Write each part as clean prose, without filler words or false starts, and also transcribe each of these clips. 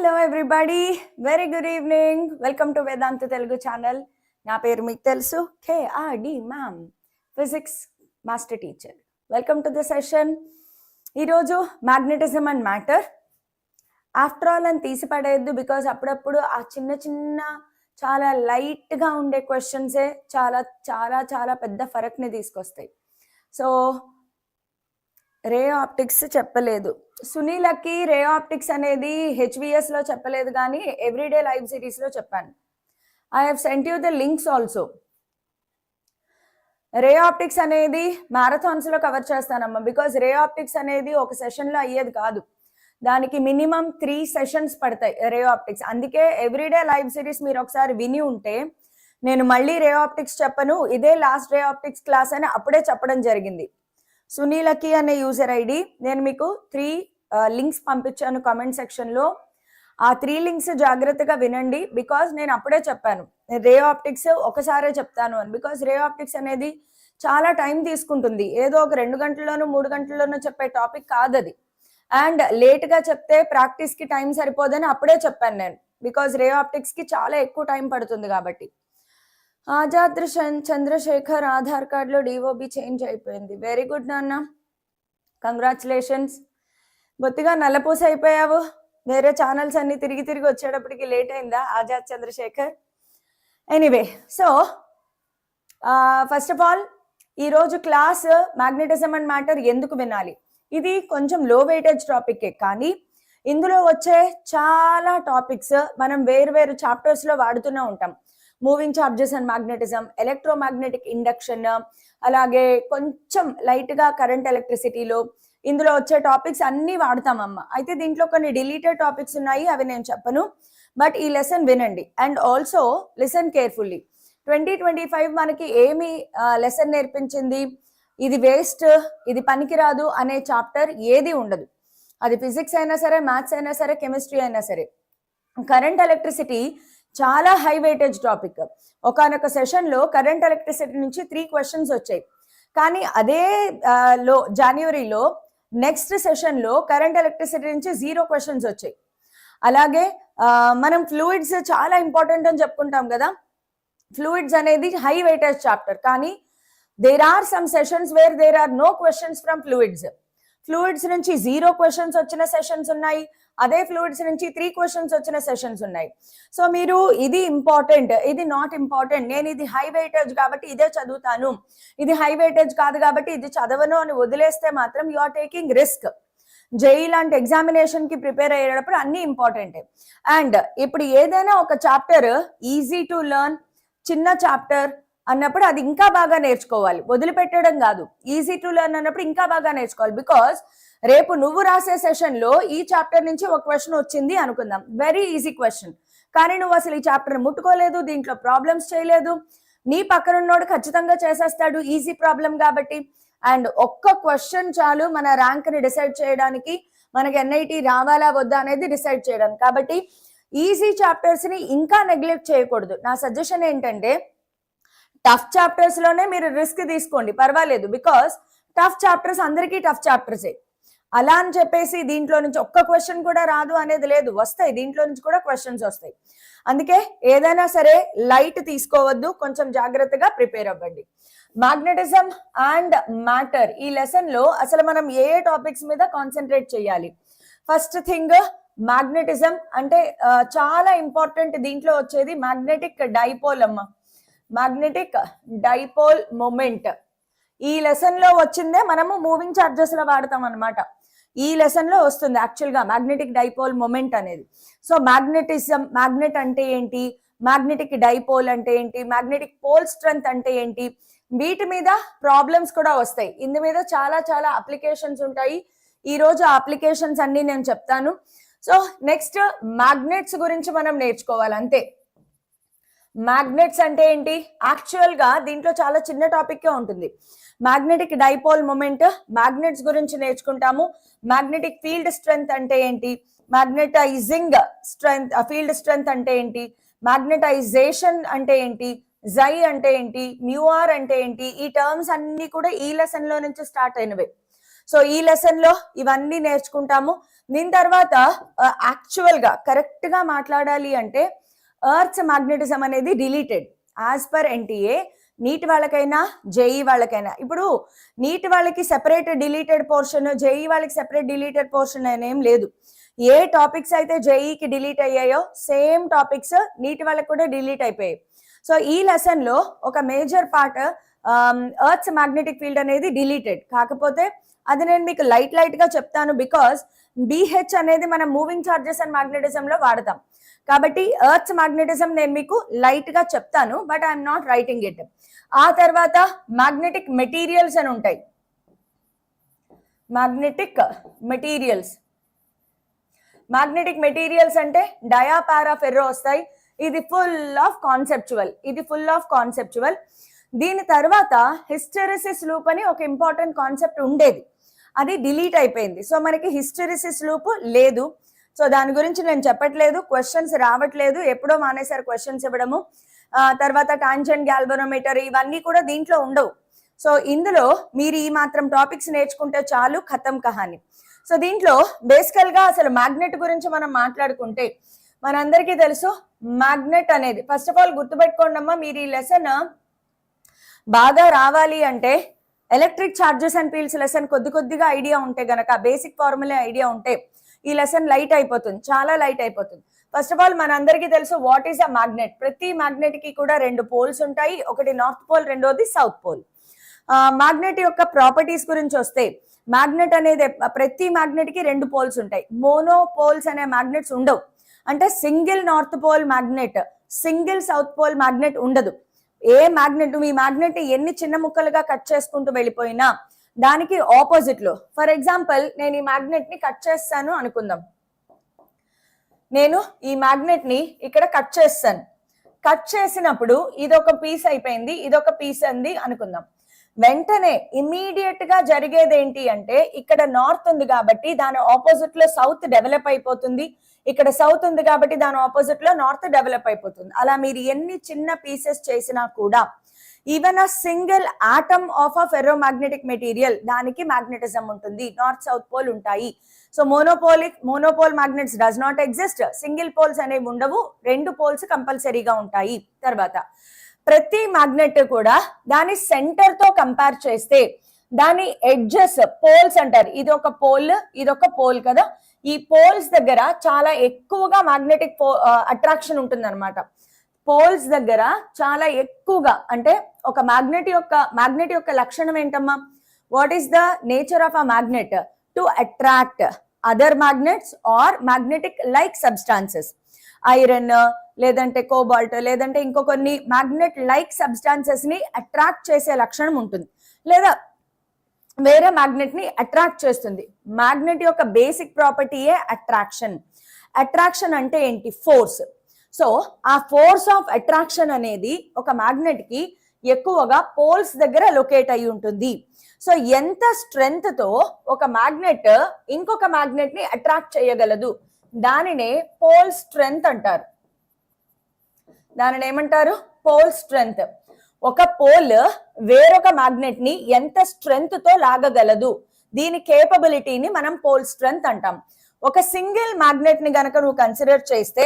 Hello everybody, very good evening. Welcome to Vedantu Telugu channel. నా పేరు మీకు తెలుసు, KRD ma'am, physics master teacher. Welcome to the session. ఈరోజు magnetism and matter. After all అని తీసి పడేయద్దు, because అప్పుడప్పుడు ఆ చిన్న చిన్న చాలా లైట్గా ఉండే క్వశ్చన్సే చాలా చాలా చాలా పెద్ద ఫరక్ని తీసుకొస్తాయి. సో రే ఆప్టిక్స్ చెప్పలేదు, సునీలకి రే ఆప్టిక్స్ అనేది హెచ్విఎస్లో చెప్పలేదు, కానీ ఎవ్రీడే లైవ్ సిరీస్లో చెప్పాను. I have sent you the links also. Ray optics అనేది మ్యారథాన్స్లో కవర్ చేస్తానమ్మా, బికాజ్ రే ఆప్టిక్స్ అనేది ఒక సెషన్లో అయ్యేది కాదు. దానికి మినిమం 3 సెషన్స్ పడతాయి రే ఆప్టిక్స్. అందుకే ఎవ్రీడే లైవ్ సిరీస్ మీరు ఒకసారి విని ఉంటే నేను మళ్ళీ రే ఆప్టిక్స్ చెప్పను, ఇదే లాస్ట్ రే ఆప్టిక్స్ క్లాస్ అని అప్పుడే చెప్పడం జరిగింది. సునీలకి అనే యూజర్ ఐడి నేను మీకు 3 లింక్స్ పంపించాను కామెంట్ సెక్షన్లో. ఆ 3 లింక్స్ జాగ్రత్తగా వినండి, బికాజ్ నేను అప్పుడే చెప్పాను రే ఆప్టిక్స్ ఒకసారే చెప్తాను అని. బికాజ్ రే ఆప్టిక్స్ అనేది చాలా టైం తీసుకుంటుంది, ఏదో ఒక 2 గంటల్లోనూ 3 గంటల్లోనూ చెప్పే టాపిక్ కాదు అది. అండ్ లేట్గా చెప్తే ప్రాక్టీస్కి టైం సరిపోదని అప్పుడే చెప్పాను నేను, బికాజ్ రే ఆప్టిక్స్కి చాలా ఎక్కువ టైం పడుతుంది కాబట్టి. ఆజాద్ చంద్రశేఖర్ ఆధార్ కార్డులో డిఓబి చేంజ్ అయిపోయింది. వెరీ గుడ్ నాన్న, కంగ్రాచులేషన్స్. బొత్తిగా నల్లపూస అయిపోయావు, వేరే ఛానల్స్ అన్ని తిరిగి తిరిగి వచ్చేటప్పటికి లేట్ అయిందా Azad Chandrashekhar? Anyway, so first of all ఈరోజు క్లాస్ మ్యాగ్నెటిజం అండ్ మ్యాటర్ ఎందుకు వినాలి. ఇది కొంచెం లో వెయిటేజ్ టాపికే, కానీ ఇందులో వచ్చే చాలా టాపిక్స్ మనం వేరు వేరు చాప్టర్స్లో వాడుతూనే ఉంటాం. Moving charges and magnetism, electromagnetic induction, అలాగే కొంచెం లైట్గా కరెంట్ ఎలక్ట్రిసిటీలో ఇందులో వచ్చే టాపిక్స్ అన్నీ వాడతామమ్మా. అయితే దీంట్లో కొన్ని డిలీటెడ్ టాపిక్స్ ఉన్నాయి, అవి నేను చెప్పను, బట్ ఈ లెసన్ వినండి. And also listen carefully. 2025 మనకి ఏమి లెసన్ నేర్పించింది, ఇది వేస్ట్, ఇది పనికిరాదు అనే చాప్టర్ ఏది ఉండదు. అది ఫిజిక్స్ అయినా సరే, మ్యాథ్స్ అయినా సరే, కెమిస్ట్రీ అయినా సరే. కరెంట్ ఎలక్ట్రిసిటీ చాలా హై వెయిటేజ్ టాపిక్. ఒకనొక సెషన్లో కరెంట్ ఎలక్ట్రిసిటీ నుంచి 3 క్వశ్చన్స్ వచ్చాయి, కానీ అదే జనవరిలో నెక్స్ట్ సెషన్లో కరెంట్ ఎలక్ట్రిసిటీ నుంచి 0 క్వశ్చన్స్ వచ్చాయి. అలాగే మనం ఫ్లూయిడ్స్ చాలా ఇంపార్టెంట్ అని చెప్పుకుంటాం కదా. ఫ్లూయిడ్స్ అనేది హై వెయిటేజ్ చాప్టర్, కానీ there are some sessions where there are no questions from fluids. Fluids నుంచి 0 క్వశ్చన్స్ వచ్చిన సెషన్స్ ఉన్నాయి, అదే ఫ్లూయిడ్స్ నుంచి 3 క్వశ్చన్స్ వచ్చిన సెషన్స్ ఉన్నాయి. సో మీరు ఇది ఇంపార్టెంట్, ఇది నాట్ ఇంపార్టెంట్, నేను ఇది హై వెయిటేజ్ కాబట్టి ఇదే చదువుతాను, ఇది హై వెయిటేజ్ కాదు కాబట్టి ఇది చదవను అని వదిలేస్తే మాత్రం you are taking risk. JEE లాంటి ఎగ్జామినేషన్కి ప్రిపేర్ అయ్యేటప్పుడు అన్నీ ఇంపార్టెంటే. అండ్ ఇప్పుడు ఏదైనా ఒక చాప్టర్ ఈజీ టు లెర్న్, చిన్న చాప్టర్ అన్నప్పుడు అది ఇంకా బాగా నేర్చుకోవాలి, వదిలిపెట్టడం కాదు. ఈజీ టు లెర్న్ అన్నప్పుడు ఇంకా బాగా నేర్చుకోవాలి, బికాస్ రేపు నువ్వు రాసే సెషన్లో ఈ చాప్టర్ నుంచి ఒక క్వశ్చన్ వచ్చింది అనుకుందాం, వెరీ ఈజీ క్వశ్చన్, కానీ నువ్వు అసలు ఈ చాప్టర్ ముట్టుకోలేదు, దీంట్లో ప్రాబ్లమ్స్ చేయలేదు, నీ పక్కనున్నోడు ఖచ్చితంగా చేసేస్తాడు ఈజీ ప్రాబ్లం కాబట్టి. అండ్ ఒక్క క్వశ్చన్ చాలు మన ర్యాంక్ని డిసైడ్ చేయడానికి, మనకి ఎన్ఐటి రావాలా వద్దా అనేది డిసైడ్ చేయడానికి. కాబట్టి ఈజీ చాప్టర్స్ని ఇంకా నెగ్లెక్ట్ చేయకూడదు. నా సజెషన్ ఏంటంటే టఫ్ చాప్టర్స్లోనే మీరు రిస్క్ తీసుకోండి, పర్వాలేదు, బికాస్ టఫ్ చాప్టర్స్ అందరికీ టఫ్ చాప్టర్సే. అలా అని చెప్పేసి దీంట్లో నుంచి ఒక్క క్వశ్చన్ కూడా రాదు అనేది లేదు, వస్తాయి, దీంట్లో నుంచి కూడా క్వశ్చన్స్ వస్తాయి. అందుకే ఏదైనా సరే లైట్ తీసుకోవద్దు, కొంచెం జాగ్రత్తగా ప్రిపేర్ అవ్వండి. మ్యాగ్నెటిజం అండ్ మ్యాటర్ ఈ లెసన్లో అసలు మనం ఏ టాపిక్స్ మీద కాన్సన్ట్రేట్ చేయాలి. ఫస్ట్ థింగ్ మ్యాగ్నెటిజం అంటే చాలా ఇంపార్టెంట్. దీంట్లో వచ్చేది మ్యాగ్నెటిక్ డైపోల్ అమ్మ, మ్యాగ్నెటిక్ డైపోల్ మొమెంట్. ఈ లెసన్లో వచ్చిందే మనము మూవింగ్ చార్జెస్లో వాడతాం అనమాట. ఈ లెసన్లో వస్తుంది యాక్చువల్గా మ్యాగ్నెటిక్ డైపోల్ మొమెంట్ అనేది. సో మ్యాగ్నెటిజం, మ్యాగ్నెట్ అంటే ఏంటి, మ్యాగ్నెటిక్ డైపోల్ అంటే ఏంటి, మ్యాగ్నెటిక్ పోల్ స్ట్రెంగ్త్ అంటే ఏంటి, వీటి మీద ప్రాబ్లమ్స్ కూడా వస్తాయి. ఇందు మీద చాలా చాలా అప్లికేషన్స్ ఉంటాయి. ఈరోజు ఆ అప్లికేషన్స్ అన్నీ నేను చెప్తాను. సో నెక్స్ట్ మ్యాగ్నెట్స్ గురించి మనం నేర్చుకోవాలి అంతే. మ్యాగ్నెట్స్ అంటే ఏంటి, యాక్చువల్గా దీంట్లో చాలా చిన్న టాపిక్కే ఉంటుంది. మ్యాగ్నెటిక్ డైపోల్ మొమెంట్, మ్యాగ్నెట్స్ గురించి నేర్చుకుంటాము. మ్యాగ్నెటిక్ ఫీల్డ్ స్ట్రెంగ్త్ అంటే ఏంటి, మ్యాగ్నెటైజింగ్ స్ట్రెంగ్త్ ఫీల్డ్ స్ట్రెంగ్త్ అంటే ఏంటి, మ్యాగ్నెటైజేషన్ అంటే ఏంటి, జై అంటే ఏంటి, మ్యూఆర్ అంటే ఏంటి, ఈ టర్మ్స్ అన్ని కూడా ఈ లెసన్లో నుంచి స్టార్ట్ అయినవే. సో ఈ లెసన్ లో ఇవన్నీ నేర్చుకుంటాము. దీని తర్వాత యాక్చువల్ గా కరెక్ట్ గా మాట్లాడాలి అంటే ఎర్త్స్ మ్యాగ్నెటిజం అనేది deleted as per NTA. NEET వాళ్ళకైనా జేఈ వాళ్ళకైనా, ఇప్పుడు నీట్ వాళ్ళకి సెపరేట్ డిలీటెడ్ పోర్షన్, జేఈ వాళ్ళకి సెపరేట్ డిలీటెడ్ పోర్షన్ అనేం లేదు. ఏ టాపిక్స్ అయితే జేఈకి డిలీట్ అయ్యాయో సేమ్ టాపిక్స్ నీట్ వాళ్ళకి కూడా డిలీట్ అయిపోయాయి. సో ఈ లెసన్ లో ఒక major part earth's magnetic field అనేది డిలీటెడ్. కాకపోతే అది నేను మీకు లైట్ గా చెప్తాను, బికాస్ బిహెచ్ అనేది మనం మూవింగ్ చార్జెస్ అండ్ మ్యాగ్నెటిజం లో వాడతాం. కాబట్టి ఎర్త్స్ మ్యాగ్నెటిజం నేను మీకు లైట్ గా చెప్తాను, but I'm not writing it. ఆ తర్వాత మ్యాగ్నెటిక్ మెటీరియల్స్ అని ఉంటాయి. మ్యాగ్నెటిక్ మెటీరియల్స్ అంటే డయా, పారా, ఫెర్రో వస్తాయి. ఇది ఫుల్ ఆఫ్ కాన్సెప్చువల్. దీని తర్వాత హిస్టెరిసిస్ లూప్ అని ఒక ఇంపార్టెంట్ కాన్సెప్ట్ ఉండేది, అది డిలీట్ అయిపోయింది. సో మనకి హిస్టెరిసిస్ లూప్ లేదు. సో దాని గురించి నేను చెప్పట్లేదు, క్వశ్చన్స్ రావట్లేదు, ఎప్పుడో మానేశారు క్వశ్చన్స్ ఇవ్వడము. తర్వాత టాంజెంట్ గ్యాల్వనోమీటర్ ఇవన్నీ కూడా దీంట్లో ఉండవు. సో ఇందులో మీరు ఈ మాత్రం టాపిక్స్ నేర్చుకుంటే చాలు, ఖతం కహాని. సో దీంట్లో బేసికల్ గా అసలు మ్యాగ్నెట్ గురించి మనం మాట్లాడుకుంటే మనందరికీ తెలుసు, మ్యాగ్నెట్ అనేది ఫస్ట్ ఆఫ్ ఆల్ గుర్తుపెట్టుకోండి అమ్మా. మీరు ఈ లెసన్ బాగా రావాలి అంటే electric charges and fields lesson కొద్దిగా ఐడియా ఉంటే గనక, బేసిక్ ఫార్ములా ఐడియా ఉంటే ఈ లెసన్ లైట్ అయిపోతుంది, చాలా లైట్ అయిపోతుంది. ఫస్ట్ ఆఫ్ ఆల్ మనందరికీ తెలుసు వాట్ ఈస్ అ మ్యాగ్నెట్. ప్రతి మ్యాగ్నెట్ కి కూడా 2 పోల్స్ ఉంటాయి, ఒకటి నార్త్ పోల్, రెండోది సౌత్ పోల్. మ్యాగ్నెట్ యొక్క ప్రాపర్టీస్ గురించి వస్తే, మ్యాగ్నెట్ అనేది ప్రతి మ్యాగ్నెట్ కి 2 పోల్స్ ఉంటాయి. మోనో పోల్స్ అనే మ్యాగ్నెట్స్ ఉండవు. అంటే single north pole magnet, single south pole magnet ఉండదు. ఏ మ్యాగ్నెట్, మీ మ్యాగ్నెట్ ఎన్ని చిన్న ముక్కలుగా కట్ చేసుకుంటూ వెళ్ళిపోయినా దానికి ఆపోజిట్ లో, ఫర్ ఎగ్జాంపుల్ నేను ఈ మ్యాగ్నెట్ ని కట్ చేస్తాను అనుకుందాం. నేను ఈ మ్యాగ్నెట్ ని ఇక్కడ కట్ చేస్తాను. కట్ చేసినప్పుడు ఇదొక పీస్ అయిపోయింది, ఇదొక పీస్ అంది అనుకుందాం. వెంటనే ఇమీడియట్ గా జరిగేది ఏంటి అంటే, ఇక్కడ నార్త్ ఉంది కాబట్టి దాని ఆపోజిట్ లో సౌత్ డెవలప్ అయిపోతుంది, ఇక్కడ సౌత్ ఉంది కాబట్టి దాని ఆపోజిట్ లో నార్త్ డెవలప్ అయిపోతుంది. అలా మీరు ఎన్ని చిన్న పీసెస్ చేసినా కూడా, even a single atom of a ferromagnetic material, దానికి మ్యాగ్నెటిజం ఉంటుంది, నార్త్ సౌత్ పోల్ ఉంటాయి. So monopole magnets does not exist. Single poles అనేవి ఉండవు, 2 పోల్స్ కంపల్సరీగా ఉంటాయి. తర్వాత ప్రతి మ్యాగ్నెట్ కూడా దాని సెంటర్ తో కంపేర్ చేస్తే దాని ఎడ్జెస్, పోల్స్ అంటారు, ఇదొక పోల్ కదా, ఈ పోల్స్ దగ్గర చాలా ఎక్కువగా మ్యాగ్నెటిక్ అట్రాక్షన్ ఉంటుంది అనమాట. పోల్స్ దగ్గర చాలా ఎక్కువగా, అంటే ఒక మ్యాగ్నెట్ యొక్క లక్షణం ఏంటమ్మా? What is the nature of a magnet? To attract other magnets or magnetic like substances. Iron లేదంటే కోబాల్ట్ లేదంటే ఇంకో కొన్ని మ్యాగ్నెట్ లైక్ సబ్స్టాన్సెస్ ని అట్రాక్ట్ చేసే లక్షణం ఉంటుంది, లేదా వేరే మ్యాగ్నెట్ ని అట్రాక్ట్ చేస్తుంది. మ్యాగ్నెట్ యొక్క బేసిక్ ప్రాపర్టీయే అట్రాక్షన్. అట్రాక్షన్ అంటే ఏంటి? ఫోర్స్. సో ఆ ఫోర్స్ ఆఫ్ అట్రాక్షన్ అనేది ఒక మ్యాగ్నెట్ కి ఎక్కువగా పోల్స్ దగ్గర లొకేట్ అయి ఉంటుంది. సో ఎంత స్ట్రెంగ్త్ తో ఒక మ్యాగ్నెట్ ఇంకొక మ్యాగ్నెట్ ని అట్రాక్ట్ చేయగలదు, దానినే పోల్ స్ట్రెంగ్త్ అంటారు. దానిని ఏమంటారు? Pole strength. ఒక పోల్ వేరొక మ్యాగ్నెట్ ని ఎంత స్ట్రెంగ్త్ తో లాగగలదు, దీని కేపబిలిటీని మనం పోల్ స్ట్రెంగ్త్ అంటాం. ఒక సింగిల్ మ్యాగ్నెట్ ని గనక నువ్వు కన్సిడర్ చేస్తే,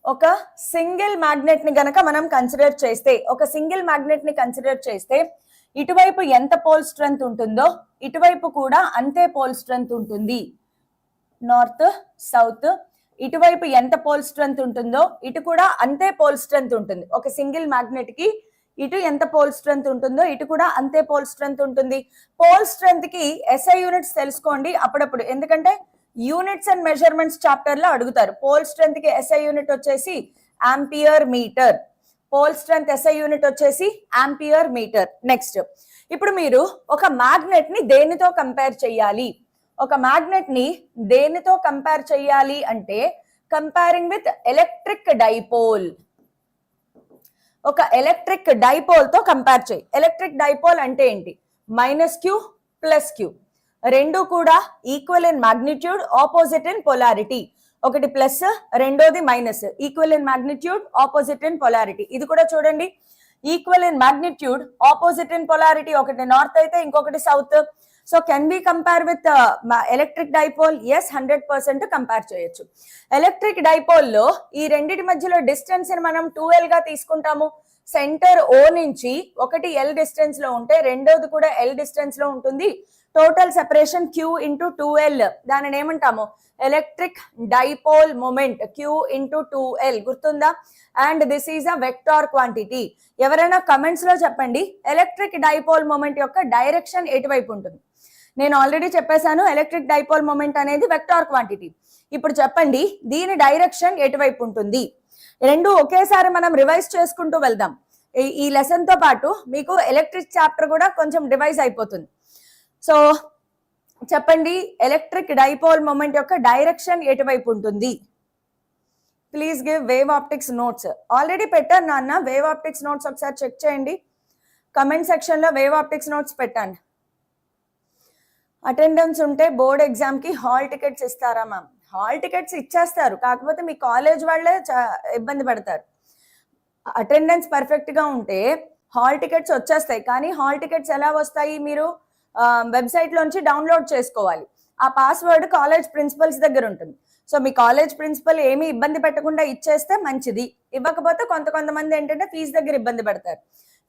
ఒక సింగిల్ మ్యాగ్నెట్ ని గనక మనం కన్సిడర్ చేస్తే ఇటువైపు ఎంత పోల్ స్ట్రెంగ్త్ ఉంటుందో ఇటువైపు కూడా అంతే పోల్ స్ట్రెంగ్త్ ఉంటుంది. నార్త్ సౌత్, ఇటువైపు ఎంత పోల్ స్ట్రెంగ్త్ ఉంటుందో ఇటు కూడా అంతే పోల్ స్ట్రెంగ్త్ ఉంటుంది. ఒక సింగిల్ మ్యాగ్నెట్ కి ఇటు ఎంత పోల్ స్ట్రెంగ్త్ ఉంటుందో ఇటు కూడా అంతే పోల్ స్ట్రెంగ్త్ ఉంటుంది. పోల్ స్ట్రెంగ్త్ కి SI యూనిట్స్ తెలుసుకోండి అప్పుడప్పుడు, ఎందుకంటే యూనిట్స్ అండ్ మెజర్మెంట్స్ చాప్టర్ లో అడుగుతారు. పోల్ స్ట్రెంగ్త్ కి SI యూనిట్ వచ్చేసి ampere metre. Pole strength SI unit వచ్చేసి ఆంపియర్ మీటర్. నెక్స్ట్, ఇప్పుడు మీరు ఒక మ్యాగ్నెట్ ని దేనితో కంపేర్ చేయాలి? ఒక మ్యాగ్నెట్ ని దేనితో కంపేర్ చేయాలి అంటే, కంపేరింగ్ విత్ ఎలక్ట్రిక్ డైపోల్. ఒక ఎలక్ట్రిక్ డైపోల్ తో కంపేర్ చేయి. ఎలక్ట్రిక్ డైపోల్ అంటే ఏంటి? -q + q, రెండు కూడా equal in magnitude, opposite in polarity. ఒకటి ప్లస్, రెండోది minus. Equal in magnitude, opposite in polarity. ఇది కూడా చూడండి, equal in magnitude, opposite in polarity, ఒకటి నార్త్ అయితే ఇంకొకటి south. So can be compare with electric dipole? Yes, 100% compare చేయొచ్చు. Electric dipole లో ఈ రెండిటి మధ్యలో డిస్టెన్స్ ని మనం 2L గా తీసుకుంటాము. సెంటర్ O నుంచి ఒకటి L డిస్టెన్స్ లో ఉంటే రెండోది కూడా L డిస్టెన్స్ లో ఉంటుంది. Total separation Q into 2L. దానిని ఏమంటాము? Electric dipole moment, Q into 2L. గుర్తుందా? And this is a vector quantity. ఎవరైనా కమెంట్స్ లో చెప్పండి, ఎలక్ట్రిక్ డైపోల్ మూమెంట్ యొక్క డైరెక్షన్ ఎటువైపు ఉంటుంది? నేను ఆల్రెడీ చెప్పేశాను, ఎలక్ట్రిక్ డైపోల్ మూమెంట్ అనేది వెక్టార్ క్వాంటిటీ. ఇప్పుడు చెప్పండి, దీని డైరెక్షన్ ఎటువైపు ఉంటుంది? రెండు ఒకేసారి మనం రివైజ్ చేసుకుంటూ వెళ్దాం. ఈ లెసన్ తో పాటు మీకు ఎలక్ట్రిక్ చాప్టర్ కూడా కొంచెం రివైజ్ అయిపోతుంది. సో చెప్పండి, ఎలక్ట్రిక్ డైపోల్ మూమెంట్ యొక్క డైరెక్షన్ ఎటువైపు ఉంటుంది? Please give wave optics notes. Already పెట్టాను నాన్న వేవ్ ఆప్టిక్స్ నోట్స్, ఒకసారి చెక్ చేయండి. కమెంట్ సెక్షన్ లో వేవ్ ఆప్టిక్స్ నోట్స్ పెట్టండి. అటెండెన్స్ ఉంటే బోర్డ్ ఎగ్జామ్ కి హాల్ టికెట్స్ ఇస్తారా మ్యామ్? హాల్ టికెట్స్ ఇచ్చేస్తారు, కాకపోతే మీ కాలేజ్ వాళ్ళే ఇబ్బంది పడతారు. అటెండెన్స్ పర్ఫెక్ట్ గా ఉంటే హాల్ టికెట్స్ వచ్చేస్తాయి. కానీ హాల్ టికెట్స్ ఎలా వస్తాయి? మీరు వెబ్సైట్ లోంచి డౌన్లోడ్ చేసుకోవాలి. ఆ పాస్వర్డ్ కాలేజ్ ప్రిన్సిపల్స్ దగ్గర ఉంటుంది. సో మీ కాలేజ్ ప్రిన్సిపల్ ఏమీ ఇబ్బంది పెట్టకుండా ఇచ్చేస్తే మంచిది. ఇవ్వకపోతే కొంతమంది ఏంటంటే ఫీజు దగ్గర ఇబ్బంది పడతారు.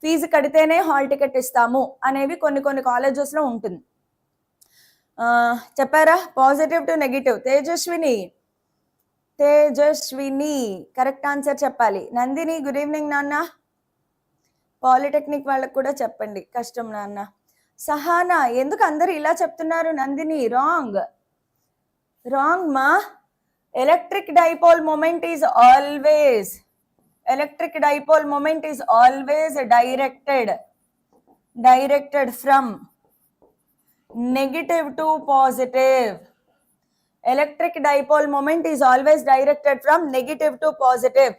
ఫీజు కడితేనే హాల్ టికెట్ ఇస్తాము అనేవి కొన్ని కాలేజెస్ లో ఉంటుంది. చెప్పారా? Positive to negative. Tejaswini correct answer చెప్పాలి. నందిని గుడ్ ఈవినింగ్ నాన్న. పాలిటెక్నిక్ వాళ్ళకు కూడా చెప్పండి, కష్టం నాన్న. సహానా, ఎందుకు అందరు ఇలా చెప్తున్నారు? నందిని రాంగ్ మా. Electric dipole moment is always directed from negative to positive. Electric dipole moment is always directed from negative to positive.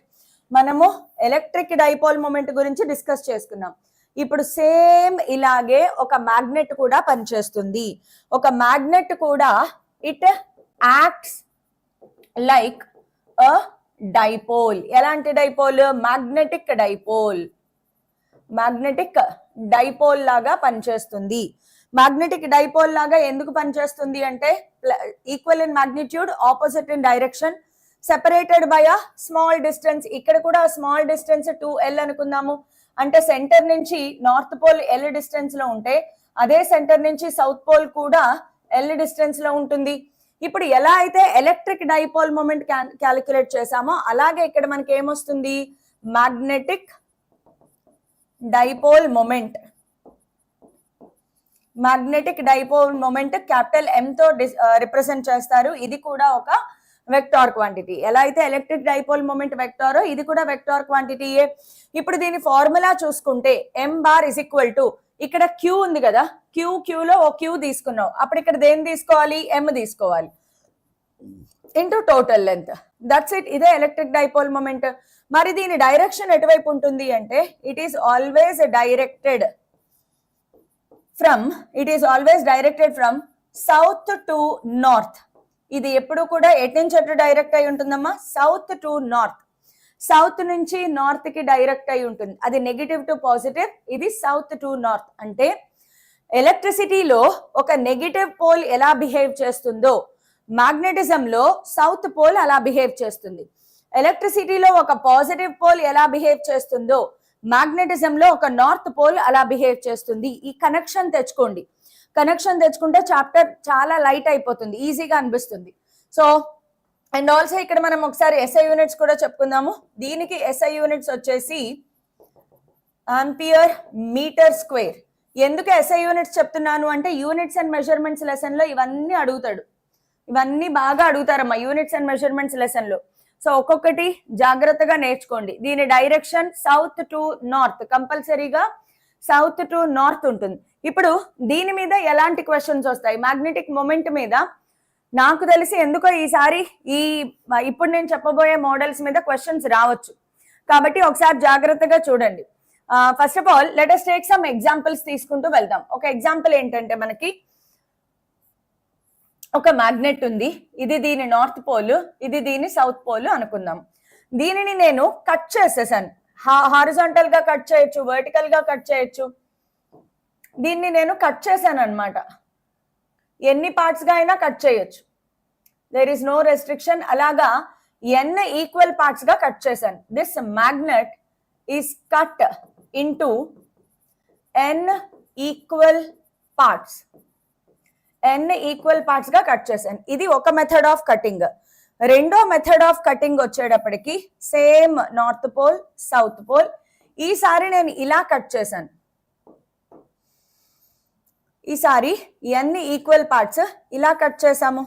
మనము ఎలక్ట్రిక్ డైపోల్ మూమెంట్ గురించి డిస్కస్ చేసుకున్నాం. ఇప్పుడు సేమ్ ఇలాగే ఒక మ్యాగ్నెట్ కూడా పనిచేస్తుంది. ఒక మ్యాగ్నెట్ కూడా it acts like a dipole. ఎలాంటి డైపోల్? మ్యాగ్నెటిక్ డైపోల్ లాగా పనిచేస్తుంది. మ్యాగ్నెటిక్ డైపోల్ లాగా ఎందుకు పనిచేస్తుంది అంటే equal in magnitude, opposite in direction, separated by a small distance. ఇక్కడ కూడా స్మాల్ డిస్టెన్స్ 2L అనుకుందాము. అంటే సెంటర్ నుంచి నార్త్ పోల్ L డిస్టెన్స్ లో ఉంటే అదే సెంటర్ నుంచి సౌత్ పోల్ కూడా L డిస్టెన్స్ లో ఉంటుంది. ఇప్పుడు ఎలా అయితే ఎలక్ట్రిక్ డైపోల్ మూమెంట్ క్యాలిక్యులేట్ చేసామో అలాగే ఇక్కడ మనకి ఏమొస్తుంది? Magnetic dipole moment capital M తో రిప్రజెంట్ చేస్తారు. ఇది కూడా ఒక వెక్టార్ క్వాంటిటీ. ఎలా అయితే ఎలక్ట్రిక్ డైపోల్ మూమెంట్ వెక్టారో ఇది కూడా వెక్టార్ క్వాంటిటీయే. ఇప్పుడు దీని ఫార్ములా చూసుకుంటే m bar is equal to, ఇక్కడ Q ఉంది కదా, Q లో ఓ Q తీసుకున్నావు, అప్పుడు ఇక్కడ దేని తీసుకోవాలి? M తీసుకోవాలి, into total length. That's it. ఇదే ఎలక్ట్రిక్ డైపోల్ మూమెంట్. మరి దీని డైరెక్షన్ ఎటువైపు ఉంటుంది అంటే it is always directed from south to north. ఇది ఎప్పుడు కూడా ఎటు నుంచి ఎటు డైరెక్ట్ అయి ఉంటుందమ్మా? South to north. సౌత్ నుంచి నార్త్ కి డైరెక్ట్ అయి ఉంటుంది. అది నెగిటివ్ టు పాజిటివ్, ఇది సౌత్ టు నార్త్. అంటే ఎలక్ట్రిసిటీలో ఒక నెగిటివ్ పోల్ ఎలా బిహేవ్ చేస్తుందో మ్యాగ్నెటిజం లో సౌత్ పోల్ అలా బిహేవ్ చేస్తుంది. ఎలక్ట్రిసిటీలో ఒక పాజిటివ్ పోల్ ఎలా బిహేవ్ చేస్తుందో మ్యాగ్నెటిజం లో ఒక నార్త్ పోల్ అలా బిహేవ్ చేస్తుంది. ఈ కనెక్షన్ తెచ్చుకుంటే చాప్టర్ చాలా లైట్ అయిపోతుంది, ఈజీగా అనిపిస్తుంది. సో అండ్ ఆల్సో ఇక్కడ మనం ఒకసారి SI యూనిట్స్ కూడా చెప్పుకుందాము. దీనికి SI యూనిట్స్ వచ్చేసి ఆంపియర్ మీటర్ స్క్వేర్. ఎందుకు SI యూనిట్స్ చెప్తున్నాను అంటే యూనిట్స్ అండ్ మెజర్మెంట్స్ లెసన్ లో ఇవన్నీ అడుగుతాడు. ఇవన్నీ బాగా అడుగుతారమ్మా యూనిట్స్ అండ్ మెజర్మెంట్స్ లెసన్ లో. సో ఒక్కొక్కటి జాగ్రత్తగా నేర్చుకోండి. దీని డైరెక్షన్ సౌత్ టు నార్త్, కంపల్సరీగా సౌత్ టు నార్త్ ఉంటుంది. ఇప్పుడు దీని మీద ఎలాంటి క్వశ్చన్స్ వస్తాయి? మ్యాగ్నెటిక్ మొమెంట్ మీద నాకు తెలిసి ఎందుకో ఈసారి ఇప్పుడు నేను చెప్పబోయే మోడల్స్ మీద క్వశ్చన్స్ రావచ్చు. కాబట్టి ఒకసారి జాగ్రత్తగా చూడండి. First of all let us take some examples తీసుకుంటూ వెళ్దాం. ఒక ఎగ్జాంపుల్ ఏంటంటే మనకి ఒక మ్యాగ్నెట్ ఉంది. ఇది దీని నార్త్ పోల్, ఇది దీని సౌత్ పోల్ అనుకుందాం. దీనిని నేను కట్ చేసేసాను, హారిజాంటల్ గా కట్ చేయొచ్చు, వర్టికల్ గా కట్ చేయొచ్చు. దీన్ని నేను కట్ చేశాను అనమాట. ఎన్ని పార్ట్స్ గా అయినా కట్ చేయొచ్చు, దేర్ ఈస్ నో రెస్ట్రిక్షన్. అలాగా n ఈక్వల్ పార్ట్స్ గా కట్ చేశాను. This magnet is cut into n equal parts. n equal parts గా కట్ చేశాను. ఇది ఒక మెథడ్ ఆఫ్ కటింగ్. రెండో మెథడ్ ఆఫ్ కటింగ్ వచ్చేటప్పటికి same north pole south pole. ఈసారి నేను ఇలా కట్ చేశాను. ఈసారి n ఈక్వల్ పార్ట్స్ ఇలా కట్ చేసాము.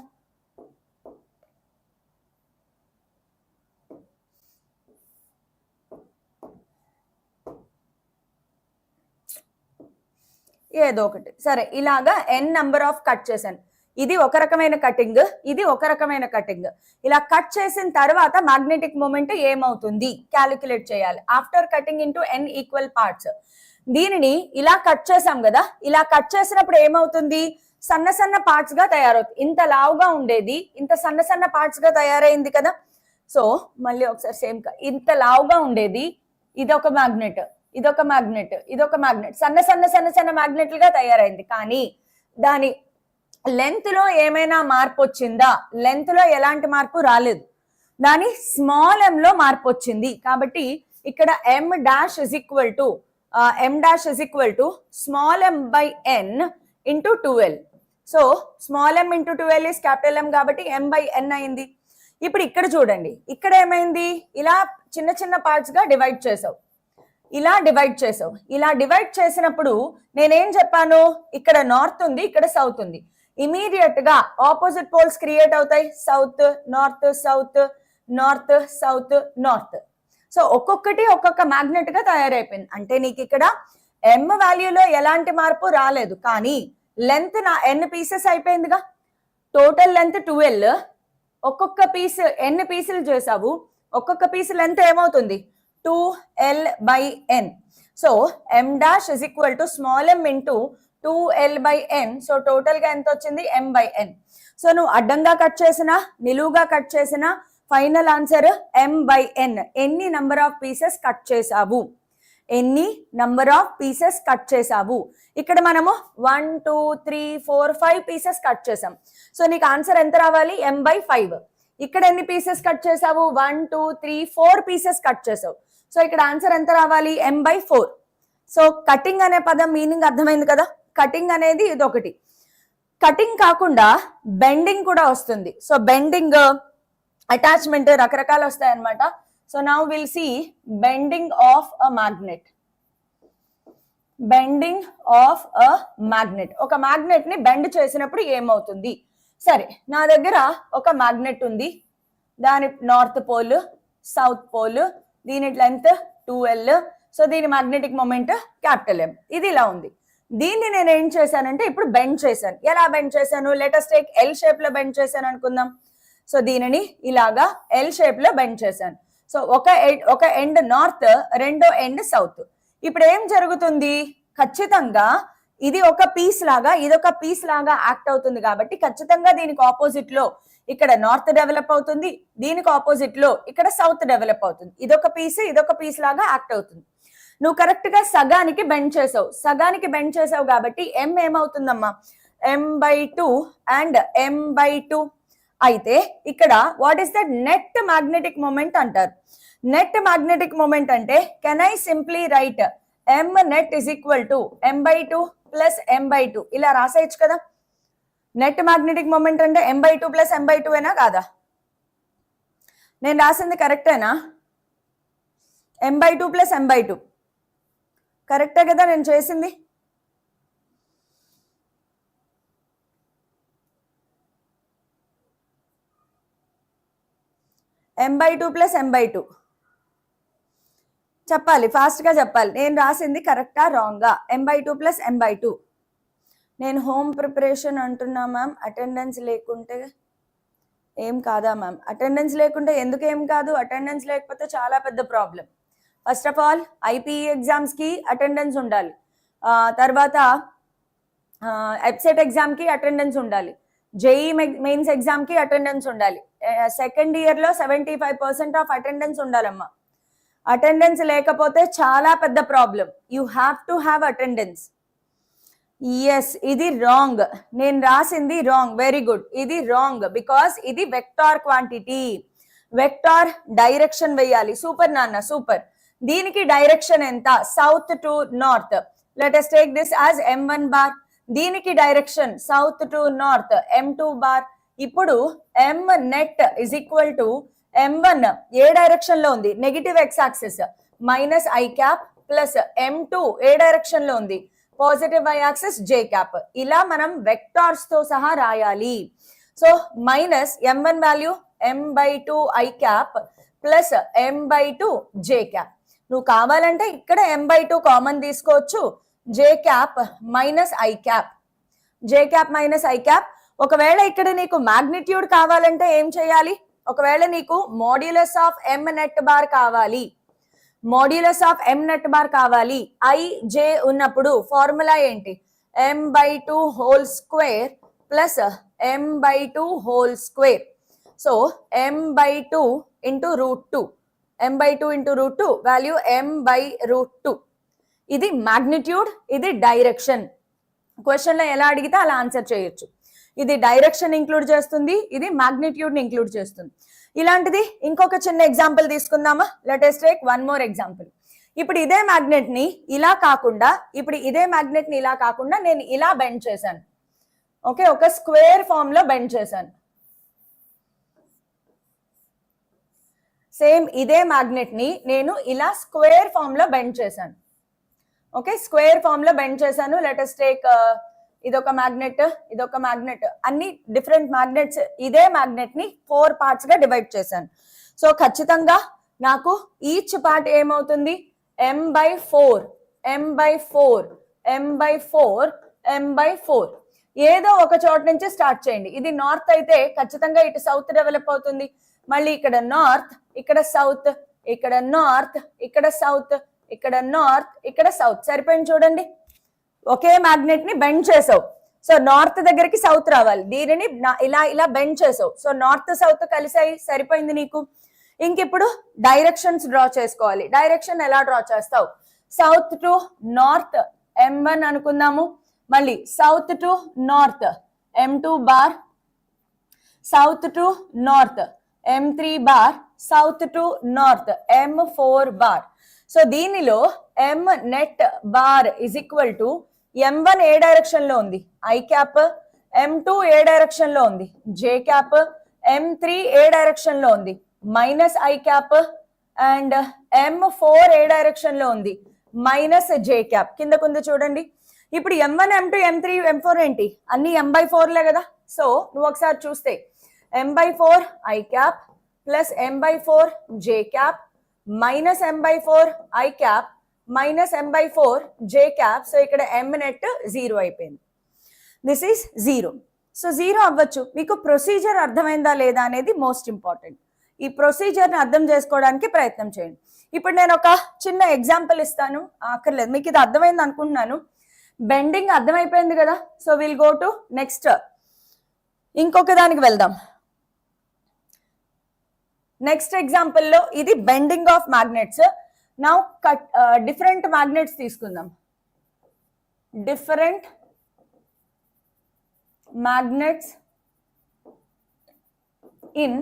ఏదో ఒకటి సరే, ఇలాగా n నంబర్ ఆఫ్ కట్ చేశాను. ఇది ఒక రకమైన కటింగ్, ఇది ఒక రకమైన కటింగ్. ఇలా కట్ చేసిన తర్వాత మ్యాగ్నెటిక్ మూమెంట్ ఏమవుతుంది క్యాలిక్యులేట్ చేయాలి. After cutting into n equal parts. దీనిని ఇలా కట్ చేసాం కదా, ఇలా కట్ చేసినప్పుడు ఏమవుతుంది, సన్న సన్న పార్ట్స్ గా తయారవుతుంది. ఇంత లావుగా ఉండేది ఇంత సన్న సన్న పార్ట్స్ గా తయారైంది కదా. సో మళ్ళీ ఒకసారి సేమ్, ఇంత లావుగా ఉండేది ఇదొక మ్యాగ్నెట్, ఇదొక మ్యాగ్నెట్, ఇదొక మ్యాగ్నెట్, సన్న సన్న సన్న సన్న మ్యాగ్నెట్లుగా తయారైంది. కానీ దాని లెంత్ లో ఏమైనా మార్పు వచ్చిందా? లెంత్ లో ఎలాంటి మార్పు రాలేదు. దాని స్మాల్ m లో మార్పు వచ్చింది. కాబట్టి ఇక్కడ m dash is equal to small m by n into 2l. So small m into 2l is capital M కాబట్టి m బై n అయింది. ఇప్పుడు ఇక్కడ చూడండి, ఇక్కడ ఏమైంది, ఇలా చిన్న చిన్న పార్ట్స్ గా డివైడ్ చేసావు, ఇలా డివైడ్ చేసావు. ఇలా డివైడ్ చేసినప్పుడు నేనేం చెప్పాను, ఇక్కడ నార్త్ ఉంది, ఇక్కడ సౌత్ ఉంది. ఇమీడియట్ గా ఆపోజిట్ పోల్స్ క్రియేట్ అవుతాయి. South north, south north, south north. So ఒక్కొక్కటి ఒక్కొక్క మ్యాగ్నెట్ గా తయారైపోయింది. అంటే నీకు ఇక్కడ m వాల్యూలో ఎలాంటి మార్పు రాలేదు, కానీ లెంత్ నా n పీసెస్ అయిపోయిందిగా. టోటల్ లెంత్ 12, ఒక్కొక్క పీస్ n పీసులు చేసావు, ఒక్కొక్క పీస్ లెంత్ ఏమవుతుంది 2l by n. So m dash is equal to small m into 2l by n. So total గా ఎంత వచ్చింది m by n. సో నువ్వు అడ్డంగా కట్ చేసినా నిలువుగా కట్ చేసినా final answer m by n. ఎన్ని నంబర్ ఆఫ్ పీసెస్ కట్ చేసావు, ఎన్ని నంబర్ ఆఫ్ పీసెస్ కట్ చేసావు. ఇక్కడ మనము 1 2 3 4 5 పీసెస్ కట్ చేసాం. సో నీకు ఆన్సర్ ఎంత రావాలి, m by 5. ఇక్కడ ఎన్ని పీసెస్ కట్ చేసావు, 1 2 3 4 పీసెస్ కట్ చేసావు. సో ఇక్కడ ఆన్సర్ ఎంత రావాలి, m by 4. సో కటింగ్ అనే పదం మీనింగ్ అర్థమైంది కదా. కటింగ్ అనేది ఇది ఒకటి. కటింగ్ కాకుండా బెండింగ్ కూడా వస్తుంది. సో బెండింగ్, అటాచ్మెంట్ రకరకాలు వస్తాయి అన్నమాట. So now will see bending of a magnet. Bending of a magnet. ఒక మ్యాగ్నెట్ ని బెండ్ చేసినప్పుడు ఏమవుతుంది. సరే, నా దగ్గర ఒక మ్యాగ్నెట్ ఉంది, దాని నార్త్ పోల్ సౌత్ పోల్, దీని లెంత్ 2l. సో దీని మ్యాగ్నెటిక్ మొమెంట్ క్యాపిటల్ M. ఇది ఇలా ఉంది. దీన్ని నేను ఏం చేశానంటే ఇప్పుడు బెండ్ చేశాను. ఎలా బెండ్ చేశాను, లెటస్ టేక్ L షేప్ లో బెండ్ చేశాను అనుకుందాం. సో దీనిని ఇలాగా L షేప్ లో బెండ్ చేశాను. సో ఒక ఎండ్ నార్త్, రెండో ఎండ్ సౌత్. ఇప్పుడు ఏం జరుగుతుంది, ఖచ్చితంగా ఇది ఒక పీస్ లాగా ఇదొక పీస్ లాగా యాక్ట్ అవుతుంది. కాబట్టి ఖచ్చితంగా దీనికి ఆపోజిట్ లో ఇక్కడ నార్త్ డెవలప్ అవుతుంది, దీనికి ఆపోజిట్ లో ఇక్కడ సౌత్ డెవలప్ అవుతుంది. ఇదొక పీస్ లాగా యాక్ట్ అవుతుంది. నువ్వు కరెక్ట్ గా సగానికి బెండ్ చేసావు, సగానికి బెండ్ చేసావు కాబట్టి m ఏమవుతుందమ్మా, m by 2 and m by 2. అయితే ఇక్కడ what is the net magnetic moment అంటారు. నెట్ మ్యాగ్నెటిక్ మూమెంట్ అంటే can I simply write m net is equal to m by 2 plus m by 2 ఇలా రాసేయచ్చు కదా. నెట్ మ్యాగ్నెటిక్ మూమెంట్ అంటే m by 2 plus m by 2 ఏనా కాదా? నేను రాసింది కరెక్టేనా? m by 2 plus m by 2 కరెక్టే కదా నేను చేసింది? m by 2 plus m by 2 చెప్పాలి, ఫాస్ట్ గా చెప్పాలి. నేను రాసింది కరెక్టా రాంగా? m by 2 plus m by 2. నేను హోమ్ ప్రిపరేషన్ అంటున్నా మ్యామ్. అటెండెన్స్ లేకుంటే ఏం కాదా మ్యామ్? అటెండెన్స్ లేకుంటే ఎందుకు ఏం కాదు? అటెండెన్స్ లేకపోతే చాలా పెద్ద problem. First of all IPE exams కి అటెండెన్స్ ఉండాలి, తర్వాత ఎబ్సెట్ ఎగ్జామ్ కి అటెండెన్స్ ఉండాలి, జేఈ మెయిన్స్ ఎగ్జామ్ కి అటెండెన్స్ ఉండాలి. సెకండ్ ఇయర్ లో 75% ఆఫ్ అటెండెన్స్ ఉండాలమ్మా. అటెండెన్స్ లేకపోతే చాలా పెద్ద problem. You have to have attendance. Yes, ఇది రాంగ్. నేను రాసింది రాంగ్. Very good. ఇది రాంగ్ బికాస్ ఇది వెక్టార్ క్వాంటిటీ. వెక్టార్ డైరెక్షన్ వేయాలి. సూపర్ నాన్న, సూపర్. దీనికి డైరెక్షన్ ఎంత? South to north. Let us take this as m1 bar. దీనికి direction south to north, m2 bar. ఇప్పుడు m net is equal to m1 ఏ direction లో ఉంది? Negative x axis minus i cap plus m2 ఏ direction లో ఉంది? Positive y axis j cap. ఇలా మనం వెక్టార్స్ తో సహా రాయాలి. So minus m1 value m/2 i cap plus m/2 j cap. నువ్వు కావాలంటే ఇక్కడ m/2 కామన్ తీసుకోవచ్చు. j cap minus i cap, j cap minus i cap. ఒకవేళ ఇక్కడ నీకు మాగ్నిట్యూడ్ కావాలంటే ఏం చేయాలి? ఒకవేళ నీకు modulus of m net bar కావాలి, modulus of m net bar కావాలి, i j ఉన్నప్పుడు ఫార్ములా ఏంటి? m/2 whole square plus m/2 whole square. So m/2 into √2, m/2 into √2 value m/√2. ఇది మాగ్నిట్యూడ్, ఇది డైరెక్షన్. క్వశ్చన్ లో ఎలా అడిగితే అలా ఆన్సర్ చేయొచ్చు. ఇది డైరెక్షన్ ఇంక్లూడ్ చేస్తుంది, ఇది మాగ్నిట్యూడ్ ని ఇంక్లూడ్ చేస్తుంది. ఇలాంటిది ఇంకొక చిన్న ఎగ్జాంపుల్ తీసుకుందామా? Let us take one more example. ఇప్పుడు ఇదే మ్యాగ్నెట్ ని ఇలా కాకుండా, నేను ఇలా బెండ్ చేశాను. ఓకే, ఒక స్క్వేర్ ఫామ్ లో బెండ్ చేశాను. సేమ్ ఇదే మ్యాగ్నెట్ ని నేను ఇలా స్క్వేర్ ఫామ్ లో బెండ్ చేశాను. ఓకే, స్క్వేర్ ఫామ్ లో బెండ్ చేశాను. లెట్ us టేక్ ఇదొక మ్యాగ్నెట్, ఇదొక మ్యాగ్నెట్, అన్ని డిఫరెంట్ మ్యాగ్నెట్స్. ఇదే మ్యాగ్నెట్ ని 4 పార్ట్స్ గా డివైడ్ చేశాను. సో ఖచ్చితంగా నాకు ఈచ్ పార్ట్ ఏమవుతుంది? m/4, m/4, m/4, m/4. ఏదో ఒక చోట నుంచి స్టార్ట్ చేయండి. ఇది నార్త్ అయితే ఖచ్చితంగా ఇటు సౌత్ డెవలప్ అవుతుంది. మళ్ళీ ఇక్కడ నార్త్, ఇక్కడ సౌత్, ఇక్కడ నార్త్, ఇక్కడ సౌత్, ఇక్కడ నార్త్, ఇక్కడ సౌత్. సరిపోయింది చూడండి. ఒకే మ్యాగ్నెట్ ని బెండ్ చేసావు. సో నార్త్ దగ్గరికి సౌత్ రావాలి. దీనిని ఇలా బెండ్ చేసావు. సో నార్త్ సౌత్ కలిసాయి. సరిపోయింది నీకు. ఇంక ఇప్పుడు డైరెక్షన్స్ డ్రా చేసుకోవాలి. డైరెక్షన్ ఎలా డ్రా చేస్తావు? సౌత్ టు నార్త్ m1 అనుకుందాము. మళ్ళీ south to north m2 bar, south to north m3 bar, south to north m4 bar. So దీనిలో m net bar is equal to m1 ఏ direction లో ఉంది? I cap. m2 ఏ direction లో ఉంది? j cap. m3 ఏ direction లో ఉంది? Minus i cap. And m4 A direction లో ఉంది? Minus j cap. కిందకుంది చూడండి. ఇప్పుడు m1, m2, m3, m4 ఏంటి? అన్ని m/4లే కదా. సో నువ్వు ఒకసారి చూస్తే m/4 I cap plus m/4 j cap minus m/4 I cap minus m/4 j cap. So ఇక్కడ m నెట్ 0 అయిపోయింది. This is 0. సో 0 అవ్వచ్చు. మీకు ప్రొసీజర్ అర్థమైందా లేదా అనేది మోస్ట్ ఇంపార్టెంట్. ఈ ప్రొసీజర్ని అర్థం చేసుకోవడానికి ప్రయత్నం చేయండి. ఇప్పుడు నేను ఒక చిన్న ఎగ్జాంపుల్ ఇస్తాను. అక్కర్లేదు, మీకు ఇది అర్థమైంది అనుకుంటున్నాను. బెండింగ్ అర్థమైపోయింది కదా. So will go to next. ఇంకొక దానికి వెళ్దాం. నెక్స్ట్ ఎగ్జాంపుల్ లో ఇది bending of magnets. Now different magnets తీసుకుందాం. డిఫరెంట్ మ్యాగ్నెట్స్ ఇన్,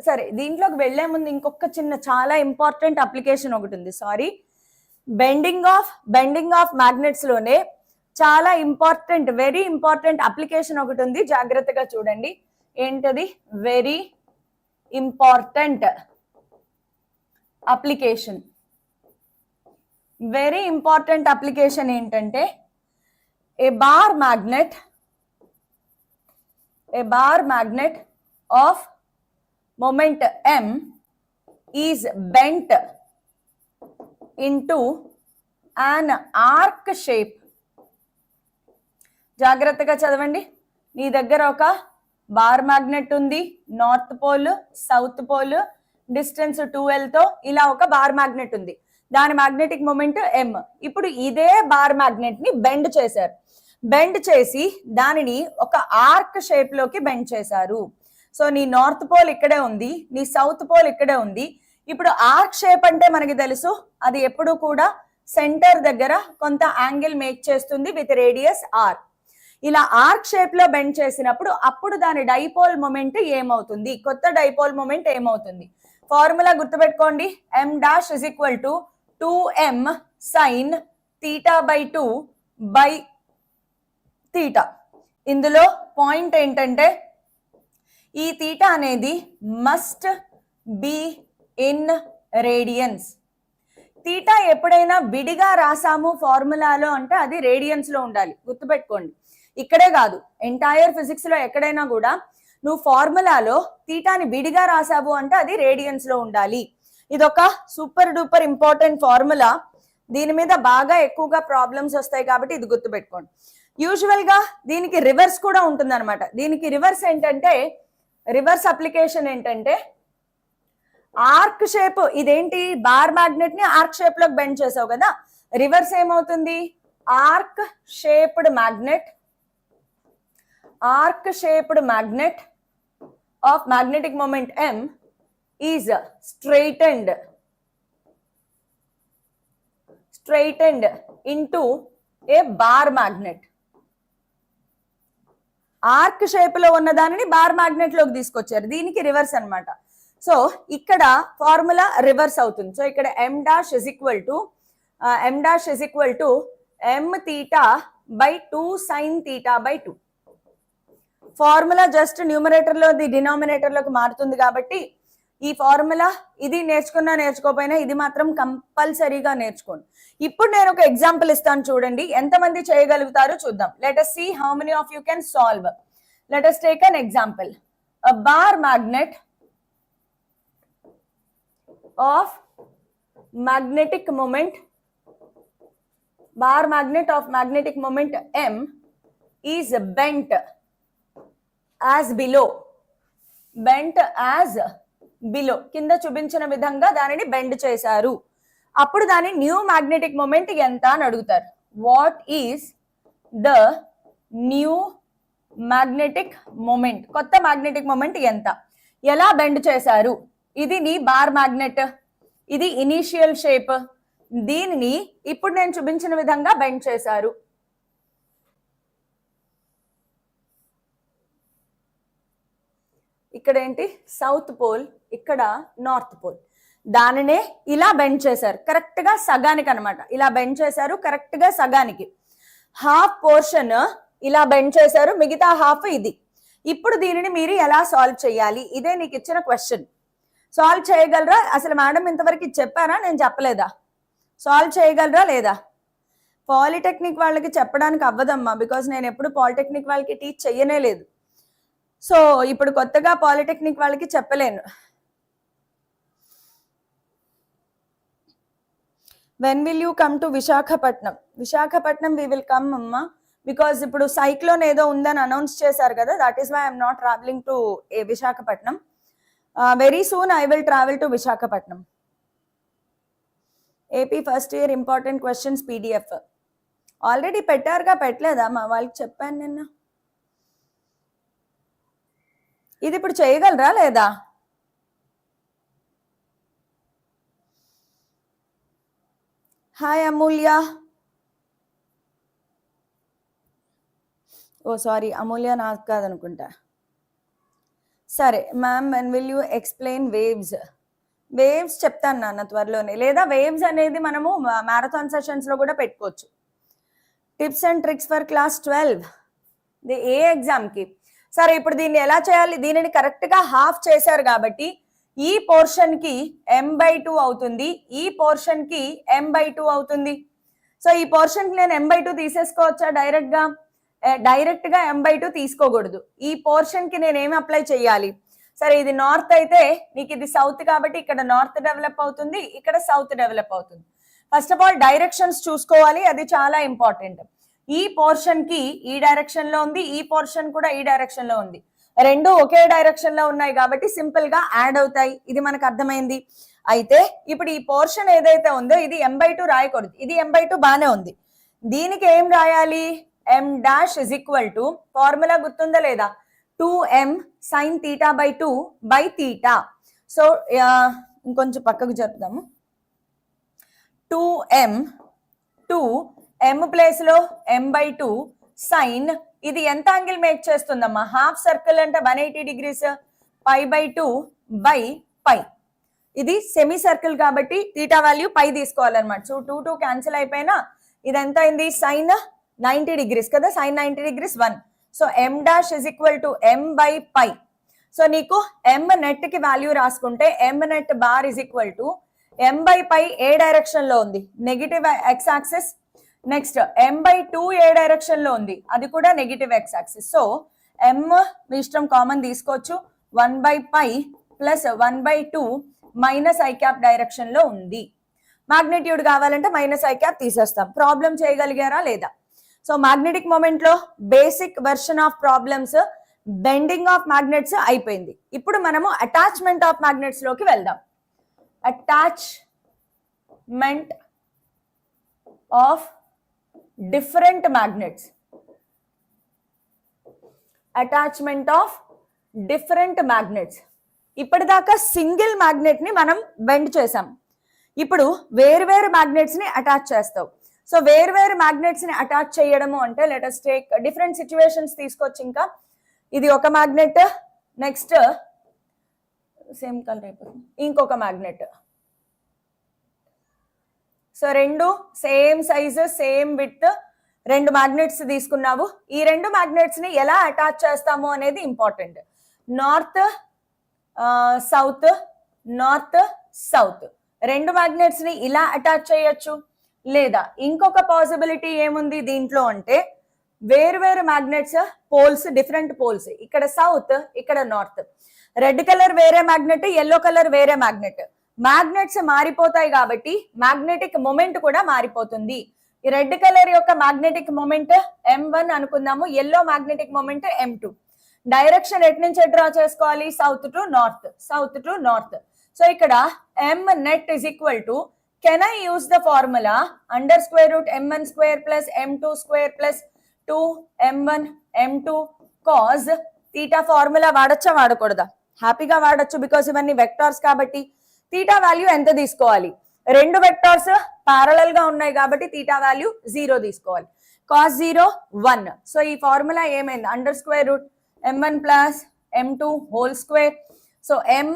సరే దీంట్లోకి వెళ్లే ముందు ఇంకొక చిన్న చాలా ఇంపార్టెంట్ అప్లికేషన్ ఒకటి ఉంది. సారీ, బెండింగ్ ఆఫ్ మ్యాగ్నెట్స్ లోనే చాలా ఇంపార్టెంట్, వెరీ ఇంపార్టెంట్ అప్లికేషన్ ఒకటి ఉంది. జాగ్రత్తగా చూడండి. ఏంటది? Very important application. Very important application ఏంటంటే, a bar magnet of moment m is bent into an arc shape. జాగ్రత్తగా చదవండి. నీ దగ్గర ఒక బార్ మ్యాగ్నెట్ ఉంది. North pole, south pole, distance 2l తో ఇలా ఒక బార్ మ్యాగ్నెట్ ఉంది. దాని మ్యాగ్నెటిక్ మొమెంట్ m. ఇప్పుడు ఇదే బార్ మ్యాగ్నెట్ ని బెండ్ చేశారు. బెండ్ చేసి దానిని ఒక ఆర్క్ షేప్ లోకి బెండ్ చేశారు. సో నీ నార్త్ పోల్ ఇక్కడే ఉంది, నీ సౌత్ పోల్ ఇక్కడే ఉంది. ఇప్పుడు ఆర్క్ షేప్ అంటే మనకి తెలుసు, అది ఎప్పుడు కూడా సెంటర్ దగ్గర కొంత యాంగిల్ మేక్ చేస్తుంది విత్ రేడియస్ ఆర్. ఇలా ఆర్క్ షేప్ లో బెండ్ చేసినప్పుడు అప్పుడు దాని డైపోల్ మొమెంట్ ఏమవుతుంది, కొత్త డైపోల్ మొమెంట్ ఏమవుతుంది? ఫార్ములా గుర్తుపెట్టుకోండి, m dash is equal to 2m sine theta by 2 by theta. ఇందులో పాయింట్ ఏంటంటే ఈ తీటా అనేది must be in radians. Theta ఎప్పుడైనా విడిగా రాసాము ఫార్ములాలో అంటే అది రేడియన్స్ లో ఉండాలి, గుర్తుపెట్టుకోండి. ఇక్కడే కాదు, ఎంటైర్ ఫిజిక్స్ లో ఎక్కడైనా కూడా నువ్వు ఫార్ములాలో తీటాని విడిగా రాసావు అంటే అది రేడియన్స్ లో ఉండాలి. ఇదొక సూపర్ డూపర్ ఇంపార్టెంట్ ఫార్ములా, దీని మీద బాగా ఎక్కువగా ప్రాబ్లమ్స్ వస్తాయి కాబట్టి ఇది గుర్తుపెట్టుకోండి. యూజువల్ గా దీనికి రివర్స్ కూడా ఉంటుంది అనమాట. దీనికి రివర్స్ ఏంటంటే, రివర్స్ అప్లికేషన్ ఏంటంటే ఆర్క్ షేప్, ఇదేంటి బార్ మ్యాగ్నెట్ ని ఆర్క్ షేప్ లోకి బెండ్ చేసావు కదా, రివర్స్ ఏమవుతుంది, arc shaped magnet, arc shaped magnet of magnetic moment m is straightened into a bar magnet. Arc shape లో ఉన్న దానిని బార్ మ్యాగ్నెట్ లోకి తీసుకొచ్చారు, దీనికి రివర్స్ అన్నమాట. సో ఇక్కడ ఫార్ములా రివర్స్ అవుతుంది. సో ఇక్కడ m dash is equal to m theta by 2 sign theta by 2. Formula just numerator లో డినామినేటర్ లోకి మారుతుంది కాబట్టి ఈ ఫార్ములా ఇది నేర్చుకున్నా నేర్చుకోపోయినా ఇది మాత్రం కంపల్సరీగా నేర్చుకోండి. ఇప్పుడు నేను ఒక ఎగ్జాంపుల్ ఇస్తాను చూడండి, ఎంతమంది చేయగలుగుతారో చూద్దాం. Let us see how many of you can solve. Let us take an example. A bar magnet of magnetic moment, bar magnet of magnetic moment m is bent as below. కింద చూపించిన విధంగా దానిని bend చేశారు. అప్పుడు దాని new magnetic moment ఎంత అని అడుగుతారు. What is the new magnetic moment, కొత్త మ్యాగ్నెటిక్ మొమెంట్ ఎంత, ఎలా బెండ్ చేశారు? ఇది నీ బార్ మ్యాగ్నెట్, ఇది ఇనీషియల్ షేప్, దీనిని ఇప్పుడు నేను చూపించిన విధంగా బెండ్ చేశారు. ఇక్కడ ఏంటి సౌత్ పోల్, ఇక్కడ నార్త్ పోల్, దానినే ఇలా బెండ్ చేశారు కరెక్ట్ గా సగానికి అనమాట. ఇలా బెండ్ చేశారు కరెక్ట్ గా సగానికి. హాఫ్ పోర్షన్ ఇలా బెండ్ చేశారు, మిగతా హాఫ్ ఇది. ఇప్పుడు దీనిని మీరు ఎలా సాల్వ్ చేయాలి, ఇదే నీకు ఇచ్చిన క్వశ్చన్. సాల్వ్ చేయగలరా? అసలు మేడం ఇంతవరకు చెప్పారా, నేను చెప్పలేదా? సాల్వ్ చేయగలరా లేదా? పాలిటెక్నిక్ వాళ్ళకి చెప్పడానికి అవ్వదమ్మా, బికాజ్ నేను ఎప్పుడు పాలిటెక్నిక్ వాళ్ళకి టీచ్ చెయ్యనే లేదు. సో ఇప్పుడు కొత్తగా పాలిటెక్నిక్ వాళ్ళకి చెప్పలేను. When will you come to Visakhapatnam? Visakhapatnam we will come అమ్మా, బికాజ్ ఇప్పుడు సైక్లోన్ ఏదో ఉందని అనౌన్స్ చేశారు కదా, that is why I'm not travelling to Visakhapatnam. Very soon I will travel to Visakhapatnam. AP first year important questions PDF already పెట్టారుగా, పెట్టలేదా మా వాళ్ళకి చెప్పాను నిన్న. ఇది ఇప్పుడు చేయగలరా లేదా? హాయ్ అమూల్య. ఓ సారీ, అమూల్య నాకు కాదనుకుంటా. సరే ma'am, when will you explain waves? Waves చెప్తాను నాన్న త్వరలోనే, లేదా వేవ్స్ అనేది మనము మ్యారథాన్ సెషన్స్ లో కూడా పెట్టుకోవచ్చు. Tips and tricks for class 12 A exam కి. సరే ఇప్పుడు దీన్ని ఎలా చేయాలి? దీనిని కరెక్ట్ గా హాఫ్ చేశారు కాబట్టి ఈ పోర్షన్ కి m/2 అవుతుంది, ఈ పోర్షన్ కి m/2 అవుతుంది. సో ఈ పోర్షన్ కి నేను m/2 తీసేసుకోవచ్చా? డైరెక్ట్ గా m/2 తీసుకోకూడదు. ఈ పోర్షన్ కి నేను ఏమి అప్లై చేయాలి? సరే ఇది నార్త్ అయితే నీకు ఇది సౌత్ కాబట్టి ఇక్కడ నార్త్ డెవలప్ అవుతుంది, ఇక్కడ సౌత్ డెవలప్ అవుతుంది. ఫస్ట్ ఆఫ్ ఆల్ డైరెక్షన్స్ చూసుకోవాలి, అది చాలా ఇంపార్టెంట్. ఈ పోర్షన్ కి ఈ డైరెక్షన్ లో ఉంది, ఈ పోర్షన్ కూడా ఈ డైరెక్షన్ లో ఉంది, రెండు ఒకే డైరెక్షన్ లో ఉన్నాయి కాబట్టి సింపుల్ గా యాడ్ అవుతాయి. ఇది మనకు అర్థమైంది. అయితే ఇప్పుడు ఈ పోర్షన్ ఏదైతే ఉందో ఇది m/2 రాయకూడదు, ఇది m/2 బానే ఉంది. దీనికి ఏం రాయాలి? m dash is equal to, formula గుర్తుందా లేదా, 2m sin θ/2 by θ. సో ఇంకొంచెం పక్కకు జరుపుదాము. 2m ప్లేస్లో m/2 సైన్ ఇది ఎంత యాంగిల్ మేక్ చేస్తుందమ్మా? హాఫ్ సర్కిల్ అంటే 180 degrees, π/2 బై π. ఇది సెమీ సర్కిల్ కాబట్టి తీటా వాల్యూ పై తీసుకోవాలన్నమాట. సో 2 క్యాన్సిల్ అయిపోయినా ఇది ఎంత అయింది? సైన్ 90 degrees కదా, sine 90 degrees 1. So m dash is equal to m/π. సో నీకు m నెట్ కి వాల్యూ రాసుకుంటే m net bar is equal to m/π ఏ డైరెక్షన్ లో ఉంది? Negative x axis. Next m/2 ఏ డైరెక్షన్ లో ఉంది? అది కూడా negative x axis. So m మీ ఇష్టం కామన్ తీసుకోవచ్చు. 1/π plus 1/2 minus i cap direction లో ఉంది. మాగ్నిట్యూడ్ కావాలంటే మైనస్ ఐ క్యాప్ తీసేస్తాం. ప్రాబ్లం చేయగలిగారా లేదా? సో మ్యాగ్నెటిక్ మూమెంట్ లో basic version of problems bending of magnets అయిపోయింది. ఇప్పుడు మనము అటాచ్మెంట్ ఆఫ్ మ్యాగ్నెట్స్ లోకి వెళ్దాం. Attachment of different magnets. Attachment of different magnets. ఇప్పటిదాకా సింగిల్ మ్యాగ్నెట్ ని మనం బెండ్ చేసాం. ఇప్పుడు వేరు మ్యాగ్నెట్స్ ని అటాచ్ చేస్తావు. సో వేరు మ్యాగ్నెట్స్ ని అటాచ్ చేయడము అంటే let us take different situations తీసుకొచ్చి, ఇంకా ఇది ఒక మ్యాగ్నెట్, నెక్స్ట్ సేమ్ కలర్ అయిపోతుంది ఇంకొక మ్యాగ్నెట్. సో రెండు సేమ్ సైజ్ సేమ్ విడ్త్ రెండు మ్యాగ్నెట్స్ తీసుకున్నావు. ఈ రెండు మ్యాగ్నెట్స్ ని ఎలా అటాచ్ చేస్తాము అనేది important. North south, north south రెండు మ్యాగ్నెట్స్ ని ఇలా అటాచ్ చేయొచ్చు. లేదా ఇంకొక పాసిబిలిటీ ఏముంది దీంట్లో అంటే వేరు మ్యాగ్నెట్స్ పోల్స్, డిఫరెంట్ పోల్స్, ఇక్కడ సౌత్ ఇక్కడ నార్త్. రెడ్ కలర్ వేరే మ్యాగ్నెట్, ఎల్లో కలర్ వేరే మ్యాగ్నెట్. మ్యాగ్నెట్స్ మారిపోతాయి కాబట్టి మ్యాగ్నెటిక్ మొమెంట్ కూడా మారిపోతుంది. ఈ రెడ్ కలర్ యొక్క మ్యాగ్నెటిక్ మొమెంట్ m1 అనుకుందాము, yellow magnetic moment m2. Direction ఎటు నుంచి డ్రా చేసుకోవాలి? South to north, south to north. So ఇక్కడ m net is equal to, can I use the formula under square root m1 square plus m2 square plus 2m1 m2 cos theta formula వాడచ్చా వాడకూడదా? హ్యాపీగా వాడచ్చు, because ఇవన్నీ vectors కాబట్టి. Theta value ఎంత తీసుకోవాలి? రెండు vectors parallel గా ఉన్నాయి కాబట్టి తీటా వాల్యూ 0 తీసుకోవాలి. cos 0 1. సో ఈ ఫార్ములా ఏమైంది? Under square route m1 plus m2 whole square. So m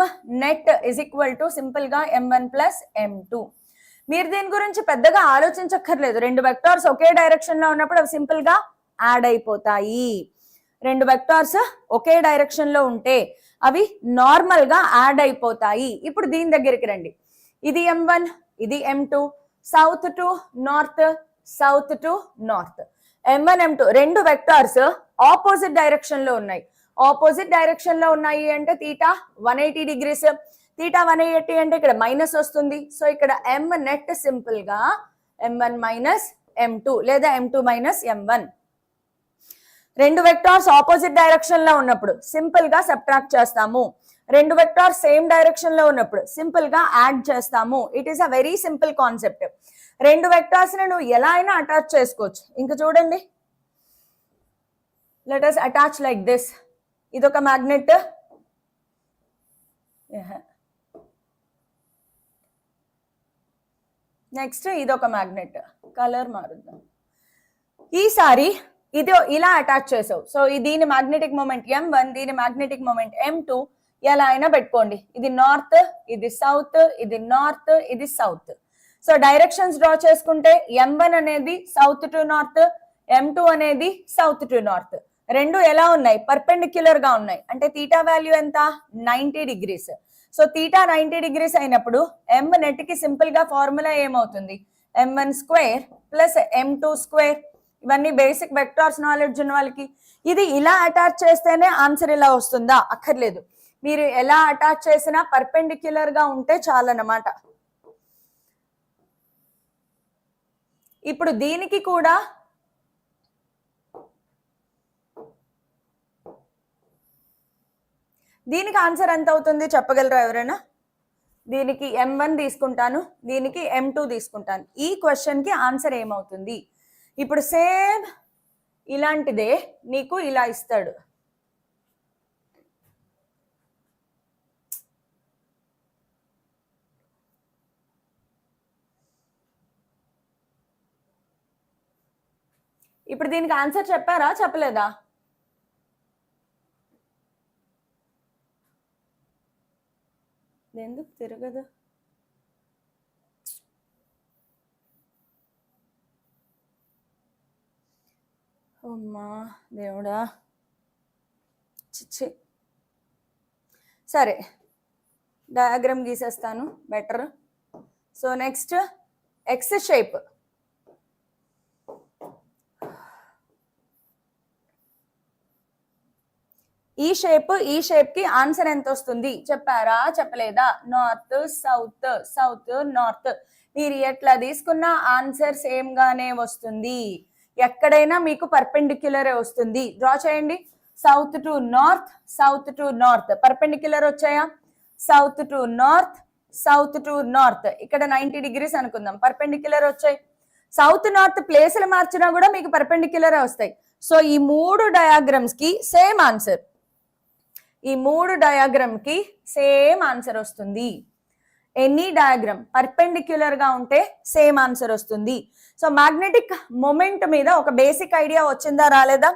net is equal to simple గా m1 ప్లస్ m2. మీరు దీని గురించి పెద్దగా ఆలోచించక్కర్లేదు. రెండు వెక్టార్స్ ఒకే డైరెక్షన్ లో ఉన్నప్పుడు అవి సింపుల్ గా యాడ్ అయిపోతాయి. రెండు వెక్టార్స్ ఒకే డైరెక్షన్ లో ఉంటే అవి నార్మల్ గా యాడ్ అయిపోతాయి. ఇప్పుడు దీని దగ్గరికి రండి. ఇది m1, ఇది m2, south to north, south to north. m1 m2 రెండు వెక్టార్స్ ఆపోజిట్ డైరెక్షన్ లో ఉన్నాయి. ఆపోజిట్ డైరెక్షన్ లో ఉన్నాయి అంటే తీటా 180 degrees. తీటా 180 అంటే ఇక్కడ మైనస్ వస్తుంది. సో ఇక్కడ m నెట్ సింపుల్ గా m1 మైనస్ m2 లేదా m2 మైనస్ m1. రెండు వెక్టార్స్ ఆపోజిట్ డైరెక్షన్ లో ఉన్నప్పుడు సింపుల్ గా సబ్ట్రాక్ట్ చేస్తాము. రెండు వెక్టార్స్ సేమ్ డైరెక్షన్ లో ఉన్నప్పుడు సింపుల్ గా యాడ్ చేస్తాము. It is a very simple concept. రెండు వెక్టార్స్ ని నువ్వు ఎలా అయినా అటాచ్ చేసుకోవచ్చు. ఇంకా చూడండి, let us attach like this. ఇదొక మ్యాగ్నెట్, నెక్స్ట్ ఇదొక మ్యాగ్నెట్. కలర్ మారుద్దాం. ఈసారి ఇది ఇలా అటాచ్ చేసావు. సో దీని మ్యాగ్నెటిక్ మూమెంట్ m1, దీని మ్యాగ్నెటిక్ మూమెంట్ m2. ఎలా అయినా పెట్టుకోండి. ఇది నార్త్, ఇది సౌత్, ఇది నార్త్, ఇది సౌత్. సో డైరెక్షన్స్ డ్రా చేసుకుంటే m1 అనేది సౌత్ టు నార్త్, m2 అనేది సౌత్ టు నార్త్. రెండు ఎలా ఉన్నాయి? పర్పెండిక్యులర్ గా ఉన్నాయి. అంటే తీటా వాల్యూ ఎంత? 90 degrees. సో తీటా 90 degrees అయినప్పుడు m నెట్ కి సింపుల్ గా ఫార్ములా ఏమవుతుంది? m1 square plus m2 square. ఇవన్నీ బేసిక్ వెక్టార్స్ నాలెడ్జ్ ఉన్న వాళ్ళకి. ఇది ఇలా అటాచ్ చేస్తేనే ఆన్సర్ ఇలా వస్తుందా? అక్కర్లేదు. మీరు ఎలా అటాచ్ చేసినా పర్పెండిక్యులర్ గా ఉంటే చాలన్నమాట. ఇప్పుడు దీనికి కూడా దీనికి ఆన్సర్ ఎంత అవుతుంది చెప్పగలరా ఎవరైనా? దీనికి m1 తీసుకుంటాను, దీనికి m2 తీసుకుంటాను. ఈ క్వశ్చన్ కి ఆన్సర్ ఏమవుతుంది? ఇప్పుడు సేమ్ ఇలాంటిదే నీకు ఇలా ఇస్తాడు. ఇప్పుడు దీనికి ఆన్సర్ చెప్పారా చెప్పలేదా? ఎందుకు తిరగదు? అమ్మా దేవుడా, చిచ్చి. సరే, డయాగ్రామ్ గీసేస్తాను better. So next x shape. ఈ షేప్ కి ఆన్సర్ ఎంత వస్తుంది చెప్పారా చెప్పలేదా? North south, south north. మీరు ఎట్లా తీసుకున్న ఆన్సర్ సేమ్ గానే వస్తుంది. ఎక్కడైనా మీకు పర్పెండిక్యులరే వస్తుంది. డ్రా చేయండి. South to north, south to north perpendicular వచ్చాయా? South to north, south to north. ఇక్కడ 90 degrees అనుకుందాం, పర్పెండిక్యులర్ వచ్చాయి. సౌత్ నార్త్ ప్లేసులు మార్చినా కూడా మీకు పర్పెండిక్యులరే వస్తాయి. సో ఈ 3 డయాగ్రామ్స్ కి సేమ్ ఆన్సర్. ఈ 3 డయాగ్రామ్ కి సేమ్ ఆన్సర్ వస్తుంది. ఎనీ డయాగ్రామ్ పర్పెండిక్యులర్ గా ఉంటే సేమ్ ఆన్సర్ వస్తుంది. సో మ్యాగ్నెటిక్ మొమెంట్ మీద ఒక బేసిక్ ఐడియా వచ్చిందా రాలేదా?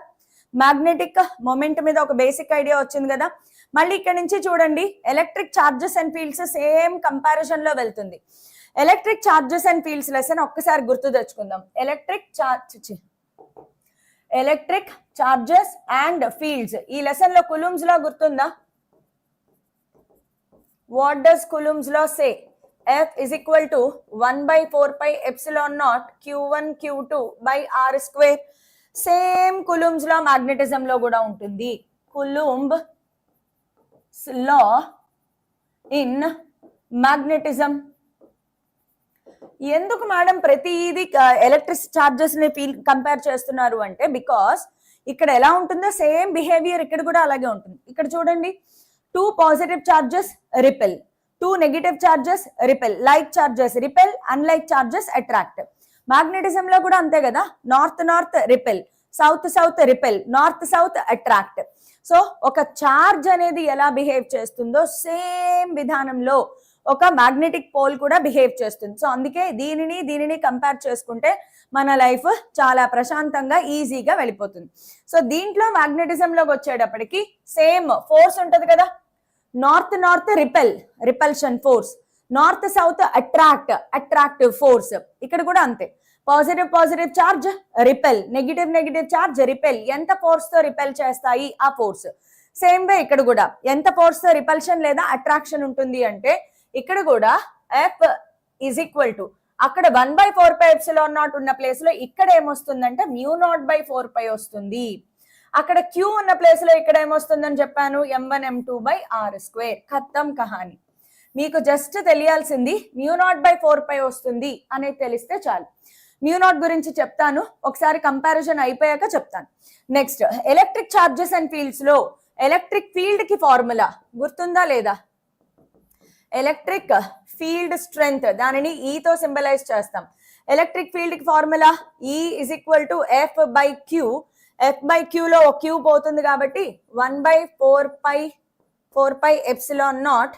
మ్యాగ్నెటిక్ మొమెంట్ మీద ఒక బేసిక్ ఐడియా వచ్చింది కదా. మళ్ళీ ఇక్కడ నుంచి చూడండి, electric charges and fields same comparison లో వెళ్తుంది. Electric charges and fields lesson ఒక్కసారి గుర్తు తెచ్చుకుందాం. ఎలక్ట్రిక్ చార్జెస్ అండ్ ఫీల్డ్స్ ఈ లెసన్ లో కులూమ్స్ లా గుర్తుందా? What does Coulomb's law say? F is equal to 1 by 4 pi epsilon naught Q1 Q2 by R square. Same Coulomb's law magnetism లో కూడా ఉంటుంది. Coulomb's law in magnetism. ఎందుకు madam ప్రతిదీ electric charges ని compare చేస్తున్నారు అంటే, because ఇక్కడ ఎలా ఉంటుందో సేమ్ బిహేవియర్ ఇక్కడ కూడా అలాగే ఉంటుంది. ఇక్కడ చూడండి, 2 positive charges repel, 2 negative charges repel, like charges repel, unlike charges attract. Magnetism లో కూడా అంతే కదా, north north repel, south south repel, north south attract. So ఒక చార్జ్ అనేది ఎలా బిహేవ్ చేస్తుందో సేమ్ విధానంలో ఒక మ్యాగ్నెటిక్ పోల్ కూడా బిహేవ్ చేస్తుంది. సో అందుకే దీనిని కంపేర్ చేసుకుంటే మన లైఫ్ చాలా ప్రశాంతంగా ఈజీగా వెళ్ళిపోతుంది. సో దీంట్లో మ్యాగ్నెటిజంలోకి వచ్చేటప్పటికి సేమ్ ఫోర్స్ ఉంటది కదా, north north repel, repulsion force, north south attract, attractive force. ఇక్కడ కూడా అంతే, positive charge repel, negative charge repel. ఎంత ఫోర్స్ తో రిపెల్ చేస్తాయి ఆ ఫోర్స్. సేమ్ వే ఇక్కడ కూడా ఎంత ఫోర్స్ తో రిపల్షన్ లేదా అట్రాక్షన్ ఉంటుంది అంటే, ఇక్కడ కూడా ఎఫ్ ఈజ్ ఈక్వల్ టు అక్కడ 1 by 4 pi epsilon naught ఉన్న ప్లేస్ లో ఇక్కడ ఏమొస్తుందంటే μ0 by 4 pi వస్తుంది. అక్కడ Q ఉన్న ప్లేస్ లో ఇక్కడ ఏమొస్తుందని చెప్పాను, m1 m2 by r square. ఖతం కహాని. మీకు జస్ట్ తెలియాల్సింది μ0 by 4 pi వస్తుంది అనేది తెలిస్తే చాలు. μ0 గురించి చెప్తాను, ఒకసారి కంపారిజన్ అయిపోయాక చెప్తాను. Next electric charges and fields లో ఎలక్ట్రిక్ ఫీల్డ్ కి ఫార్ములా గుర్తుందా లేదా? ఎలక్ట్రిక్ ఫీల్డ్ స్ట్రెంగ్త్, దానిని E తో సింబలైజ్ చేస్తాం. ఎలక్ట్రిక్ ఫీల్డ్ కి formula E is equal to F by Q. F by Q లో Q పోతుంది కాబట్టి 1 by 4 pi epsilon naught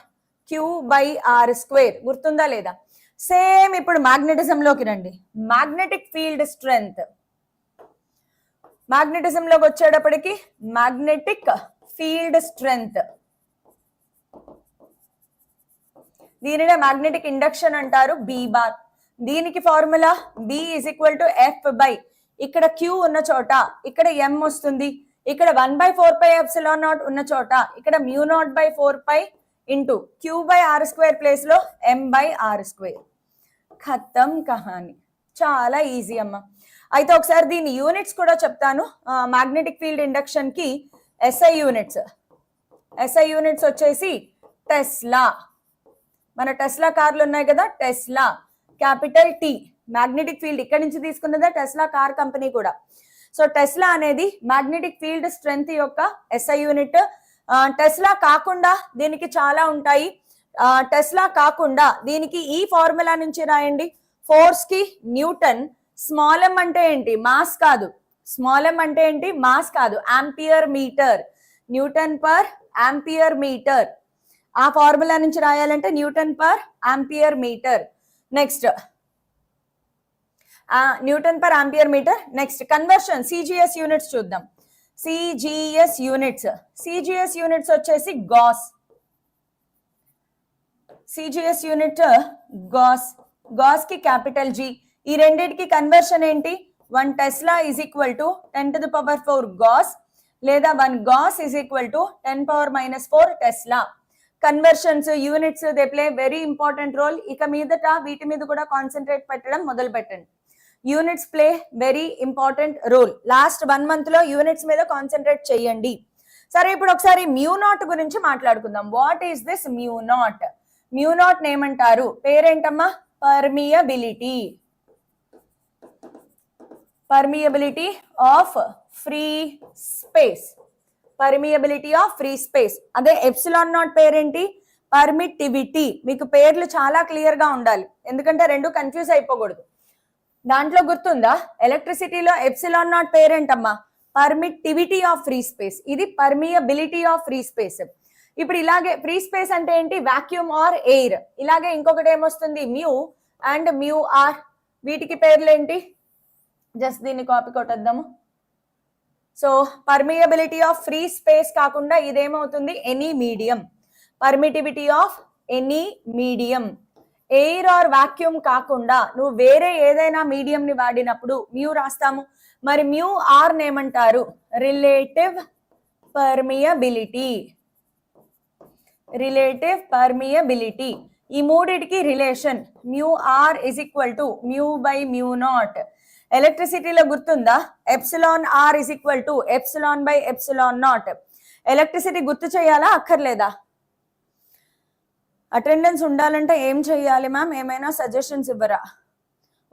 Q by R square. గుర్తుందా లేదా? సేమ్ ఇప్పుడు మ్యాగ్నెటిజం లోకి రండి. మ్యాగ్నెటిక్ ఫీల్డ్ స్ట్రెంగ్త్, మ్యాగ్నెటిజం లోకి వచ్చేటప్పటికి మ్యాగ్నెటిక్ ఫీల్డ్ స్ట్రెంగ్త్, దీనినే మ్యాగ్నెటిక్ ఇండక్షన్ అంటారు, B బార్. దీనికి formula B is equal to F by ఇక్కడ Q ఉన్న చోట ఇక్కడ M వస్తుంది, ఇక్కడ 1 by 4 pi epsilon naught ఉన్న చోట ఇక్కడ μ0 by 4 pi into Q by R square place లో M by R square. ఖతం కహాని. చాలా ఈజీ అమ్మా. అయితే ఒకసారి దీని యూనిట్స్ కూడా చెప్తాను. మ్యాగ్నెటిక్ ఫీల్డ్ ఇండక్షన్ కి SI యూనిట్స్ వచ్చేసి టెస్లా. మన టెస్లా కార్లు ఉన్నాయి కదా, Tesla capital T. Magnetic field ఇక్కడ నుంచి తీసుకున్నదే టెస్లా కార్ కంపెనీ కూడా. సో టెస్లా అనేది మ్యాగ్నెటిక్ ఫీల్డ్ స్ట్రెంగ్త్ యొక్క SI యూనిట్. టెస్లా కాకుండా దీనికి చాలా ఉంటాయి. టెస్లా కాకుండా దీనికి ఈ ఫార్ములా నుంచి రాయండి. ఫోర్స్ కి న్యూటన్, స్మాల్ m అంటే ఏంటి, మాస్ కాదు. స్మాల్ m అంటే ఏంటి, మాస్ కాదు, ampere metre. Newton per ampere metre. ఆ ఫార్ములా నుంచి రాయాలంటే newton per ampere metre. Next newton per ampere metre. Next conversion CGS units చూద్దాం. సిజిఎస్ యూనిట్స్ వచ్చేసి గాస్. సిజిఎస్ యూనిట్ గాస్ కి క్యాపిటల్ జీ. ఈ రెండింటికి కన్వర్షన్ ఏంటి? 1 tesla is equal to 10⁴ gauss, లేదా 1 gauss is equal to 10⁻⁻⁴ tesla. Conversions, units, they play very important role. ఇక మీదట వీటి మీద కూడా కాన్సన్ట్రేట్ పెట్టడం మొదలు పెట్టండి. Units play very important role. Last 1 month లో యూనిట్స్ మీద కాన్సన్ట్రేట్ చేయండి. సరే, ఇప్పుడు ఒకసారి మ్యూ నాట్ గురించి మాట్లాడుకుందాం. What is this mu naught? Mu naught ఏమంటారు? పేరేంటమ్మా? Permeability. Permeability of free space. Permeability of free space. అదే ఎప్సిలాన్ నాట్ పేరేంటి? పర్మిటివిటీ. మీకు పేర్లు చాలా క్లియర్ గా ఉండాలి, ఎందుకంటే రెండు కన్ఫ్యూజ్ అయిపోకూడదు. దాంట్లో గుర్తుందా? ఎలక్ట్రిసిటీలో ఎప్సిలాన్ నాట్ పేరేంటమ్మా? Permittivity of free space. ఇది పర్మియబిలిటీ ఆఫ్ ఫ్రీ స్పేస్. ఇప్పుడు ఇలాగే ఫ్రీ స్పేస్ అంటే ఏంటి? Vacuum or air. ఇలాగే ఇంకొకటి ఏమొస్తుంది? Mu and mu r. వీటికి పేర్లు ఏంటి? జస్ట్ దీన్ని కాపీ కొట్టేద్దాము. So permeability of free space కాకుండా ఇదేమవుతుంది? Any medium. Permittivity of any medium. Air or vacuum కాకుండా నువ్వు వేరే ఏదైనా మీడియం ని వాడినప్పుడు మ్యూ రాస్తాము. మరి మ్యూ ఆర్ ఏమంటారు? Relative permeability. Relative permeability. ఈ మూడిటికి relation mu r is equal to mu by mu not. ఎలక్ట్రిసిటీలో గుర్తుందా? Epsilon r is equal to epsilon by epsilon not. Electricity గుర్తు చేయాలా అక్కర్లేదా? అటెండెన్స్ ఉండాలంటే ఏం చెయ్యాలి మ్యామ్? ఏమైనా సజెషన్స్ ఇవ్వరా?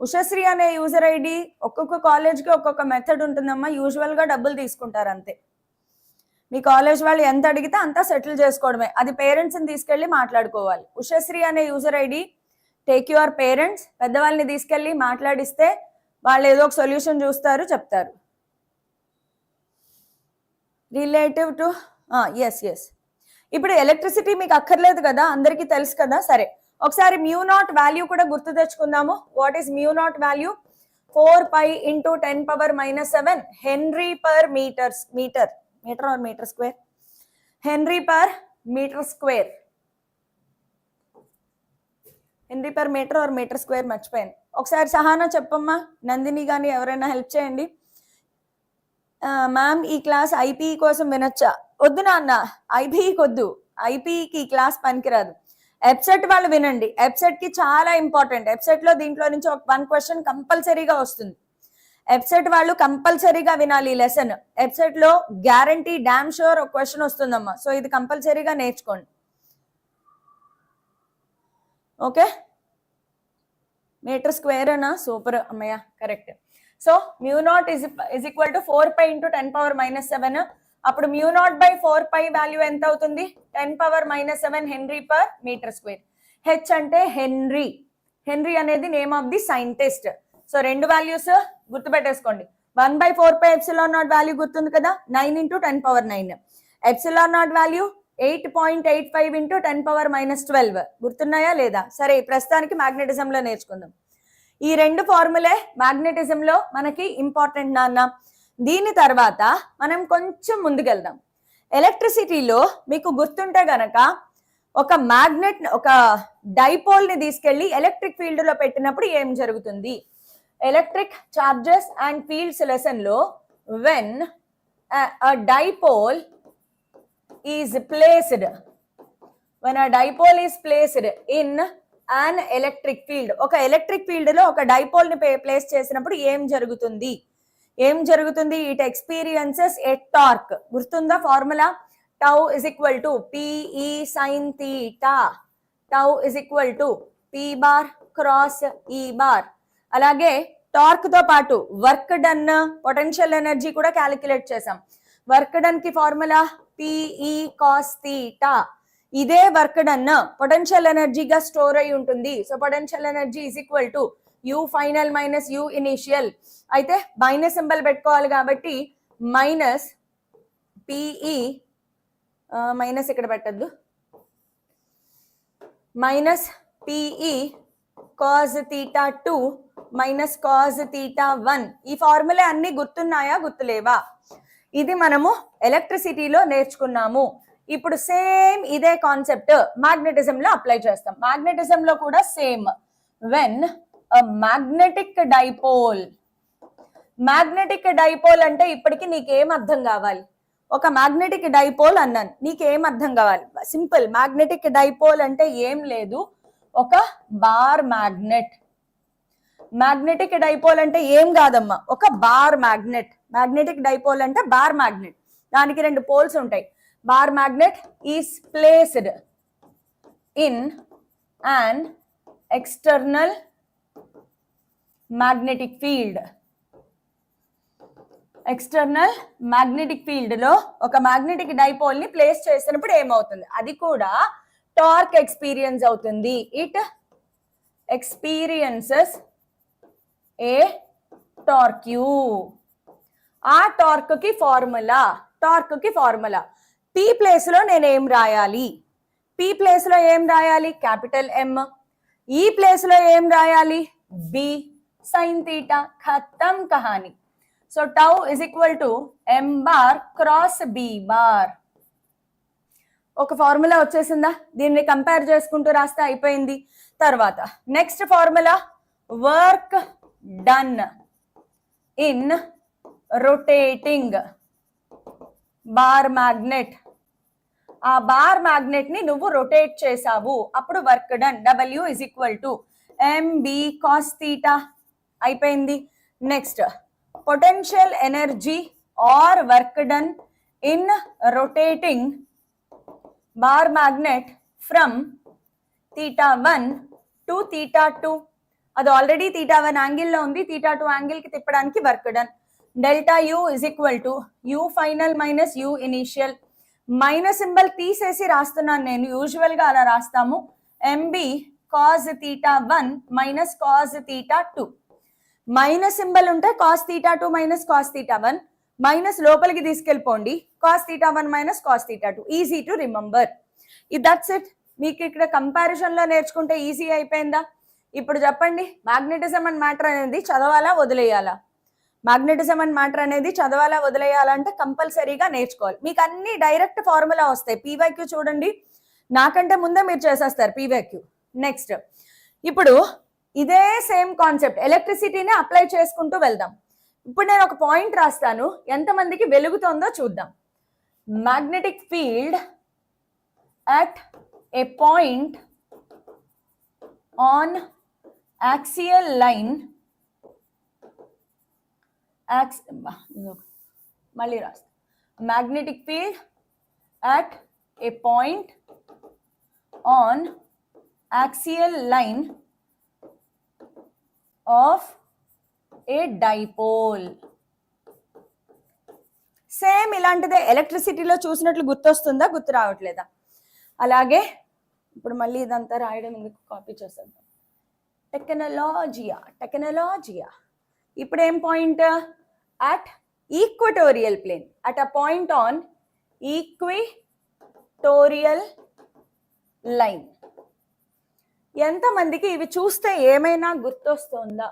ఉషశ్రీ అనే యూజర్ ఐడి ఒక్కొక్క కాలేజ్కి ఒక్కొక్క మెథడ్ ఉంటుందమ్మా. యూజువల్గా డబ్బులు తీసుకుంటారు అంతే. మీ కాలేజ్ వాళ్ళు ఎంత అడిగితే అంతా సెటిల్ చేసుకోవడమే. అది పేరెంట్స్ని తీసుకెళ్ళి మాట్లాడుకోవాలి. ఉషశ్రీ అనే user ID, take your parents, పెద్దవాళ్ళని తీసుకెళ్ళి మాట్లాడిస్తే వాళ్ళు ఏదో ఒక సొల్యూషన్ చూస్తారు, చెప్తారు. Relative to S. ఇప్పుడు ఎలక్ట్రిసిటీ మీకు అక్కర్లేదు కదా, అందరికీ తెలుసు కదా. సరే, ఒకసారి మ్యూ నాట్ వాల్యూ కూడా గుర్తు తెచ్చుకుందాము. What is mu not value? 4π × 10⁻⁷ henry per metre or metre square. Henry per metre square. Henry per metre or metre square మర్చిపోయాను. ఒకసారి సహానా చెప్పమ్మా, నందిని కానీ ఎవరైనా హెల్ప్ చేయండి. మ్యామ్ ఈ క్లాస్ ఐపీఈ కోసం వినొచ్చా? వద్దు నాన్న, ఐపీఈకి వద్దు. ఐపీఈకి ఈ క్లాస్ పనికిరాదు. ఎప్సెట్ వాళ్ళు వినండి. ఎప్సెట్ కి చాలా ఇంపార్టెంట్. ఎప్సెట్ లో దీంట్లో నుంచి ఒక 1 క్వశ్చన్ కంపల్సరీగా వస్తుంది. ఎప్సెట్ వాళ్ళు కంపల్సరీగా వినాలి ఈ లెసన్. ఎప్సెట్ లో గ్యారంటీ డామ్ షూర్ ఒక క్వశ్చన్ వస్తుందమ్మా. సో ఇది కంపల్సరీగా నేర్చుకోండి. ఓకే, మీటర్ స్క్వేర్ అనా? సూపర్ అమ్మయ్య, correct. So mu not is equal to 4π × 10⁻⁷. అప్పుడు మ్యూ నాట్ బై 4π వాల్యూ ఎంత అవుతుంది? 10⁻⁷ henry per metre square. H అంటే హెన్రీ. హెన్రీ అనేది name of the scientist. So రెండు వాల్యూస్ గుర్తుపెట్టేసుకోండి. 1/4π ఎప్సిలాన్ నాట్ వాల్యూ గుర్తుంది కదా, 9 × 10⁹. ఎప్సిలాన్ నాట్ వాల్యూ 8.85 × 10⁻⁻12 గుర్తున్నాయా లేదా? సరే, ప్రస్తుతానికి మ్యాగ్నెటిజంలో నేర్చుకుందాం. ఈ రెండు ఫార్ములే మ్యాగ్నెటిజంలో మనకి ఇంపార్టెంట్ నాన్న. దీని తర్వాత మనం కొంచెం ముందుకెళ్దాం. ఎలక్ట్రిసిటీలో మీకు గుర్తుంటే గనక ఒక మ్యాగ్నెట్, ఒక డైపోల్ ని తీసుకెళ్లి ఎలక్ట్రిక్ ఫీల్డ్ లో పెట్టినప్పుడు ఏం జరుగుతుంది? Electric charges and fields lesson లో when a dipole is placed, when a dipole is placed in an electric field, ఒక ఎలక్ట్రిక్ ఫీల్డ్ లో ఒక డైపోల్ ని ప్లేస్ చేసినప్పుడు ఏం జరుగుతుంది? It experiences a torque. గుర్తుందా formula? Tau is equal to PE sine theta. Tau is equal to P bar cross E bar. అలాగే torque తో పాటు వర్క్ డన్, పొటెన్షియల్ ఎనర్జీ కూడా క్యాలిక్యులేట్ చేసాం. వర్క్ డన్ కి ఫార్ములా పిఈ కాస్ థీటా. ఇదే work done potential ఎనర్జీగా store అయి ఉంటుంది. So potential energy is equal to U final minus U initial. అయితే మైనస్ సింబల్ పెట్టుకోవాలి కాబట్టి మైనస్ పిఈ, మైనస్ ఇక్కడ పెట్టద్దు, minus PE cos theta to minus cause theta 1. ఈ ఫార్ములా అన్ని గుర్తున్నాయా గుర్తులేవా? ఇది మనము ఎలక్ట్రిసిటీలో నేర్చుకున్నాము. ఇప్పుడు సేమ్ ఇదే కాన్సెప్ట్ మ్యాగ్నెటిజం లో అప్లై చేస్తాం. మ్యాగ్నెటిజం లో కూడా same. When magnetic dipole, magnetic dipole అంటే ఇప్పటికి నీకేం అర్థం కావాలి? ఒక మ్యాగ్నెటిక్ డైపోల్ అన్నాను, నీకేం అర్థం కావాలి? సింపుల్. మ్యాగ్నెటిక్ డైపోల్ అంటే ఏం లేదు, ఒక బార్ మ్యాగ్నెట్. మ్యాగ్నెటిక్ డైపోల్ అంటే ఏం కాదమ్మా, ఒక బార్ మ్యాగ్నెట్. మ్యాగ్నెటిక్ డైపోల్ అంటే బార్ మ్యాగ్నెట్, దానికి 2 పోల్స్ ఉంటాయి. Bar magnet is placed in and external magnetic field. External magnetic field లో ఒక మ్యాగ్నెటిక్ డైపోల్ ని ప్లేస్ చేసినప్పుడు ఏమవుతుంది? అది కూడా టార్క్ ఎక్స్పీరియన్స్ అవుతుంది. It experiences a torque you. ఆ టార్క్ కి ఫార్ములా పి ప్లేస్ లో నేను ఏం రాయాలి? పి ప్లేస్ లో ఏం రాయాలి? Capital M. ఈ ప్లేస్ లో ఏం రాయాలి? B sine theta. ఖతం కహాని. So tau is equal to M bar cross B bar. ఒక ఫార్ములా వచ్చేసిందా? దీన్ని కంపేర్ చేసుకుంటూ రాస్తే అయిపోయింది. తర్వాత next formula, work done in rotating bar magnet. ఆ బార్ మ్యాగ్నెట్ ని నువ్వు రొటేట్ చేసావు, అప్పుడు work done. W is equal to MB cos theta. అయిపోయింది. Next potential energy or work done in rotating bar magnet from θ1 to θ2. అది already θ1 angle లో ఉంది, θ2 angle కి తిప్పడానికి work done. Delta U is equal to U final minus U initial. Minus symbol తీసేసి రాస్తున్నాను నేను, usual గా అలా రాస్తాము. MB cos θ1 minus cos θ2. Minus symbol ఉంటే కాస్ θ2 మైనస్ కాస్ θ1, మైనస్ లోపలికి తీసుకెళ్ళిపోండి, cos θ1 minus cos θ2. Easy to remember. That's it. మీకు ఇక్కడ కంపారిజన్ లో నేర్చుకుంటే ఈజీ అయిపోయిందా? ఇప్పుడు చెప్పండి, మ్యాగ్నెటిజం అండ్ మ్యాటర్ అనేది చదవాలా వదిలేయాలా? మ్యాగ్నెటిజం అండ్ మ్యాటర్ అనేది చదవాలా వదిలేయాలంటే కంపల్సరీగా నేర్చుకోవాలి. మీకు అన్ని డైరెక్ట్ ఫార్ములా వస్తాయి. పీవైక్యూ చూడండి, నాకంటే ముందే మీరు చేసేస్తారు పీవైక్యూ. నెక్స్ట్ ఇప్పుడు ఇదే సేమ్ కాన్సెప్ట్ ఎలక్ట్రిసిటీని అప్లై చేసుకుంటూ వెళ్దాం. ఇప్పుడు నేను ఒక పాయింట్ రాస్తాను, ఎంతమందికి వెలుగుతుందో చూద్దాం. Magnetic field at a point on axial line, మళ్ళీ రాస్తా. Magnetic field at a point on axial line of A dipole. Same ఇలాంటిదే ఎలక్ట్రిసిటీలో చూసినట్లు గుర్తొస్తుందా, గుర్తు రావట్లేదా? అలాగే ఇప్పుడు మళ్ళీ ఇదంతా రాయడం ఎందుకు, కాపీ చేసేద్దాం. టెక్నాలజియా. ఇప్పుడు ఏం point? At equatorial plane, at a point on equatorial line. ఎంతమందికి ఇవి చూస్తే ఏమైనా గుర్తొస్తుందా?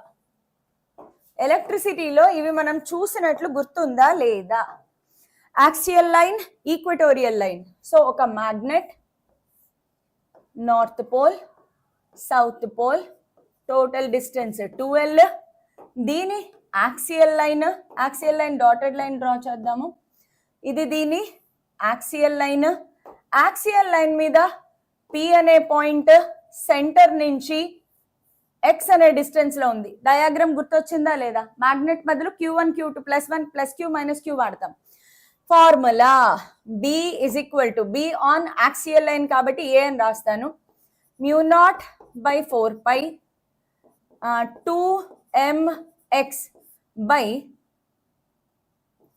ఎలక్ట్రిసిటీలో ఇవి మనం చూసినట్లు గుర్తుందా లేదా? Axial line, equatorial line. So ఒక magnet, north pole, south pole, total distance 2L. దీని axial line dotted line draw చేద్దాము. ఇది దీని యాక్సియల్ లైన్ మీద P అనే పాయింట్ సెంటర్ నుంచి X అనే డిస్టెన్స్ లో ఉంది. డయాగ్రామ్ గుర్తొచ్చిందా లేదా? మ్యాగ్నెట్ బదులు Q1 Q2 +1 +Q - Q వాడతాం. Formula B is equal to B on axial line కాబట్టి A అని రాస్తాను. μ0/4π 2mx by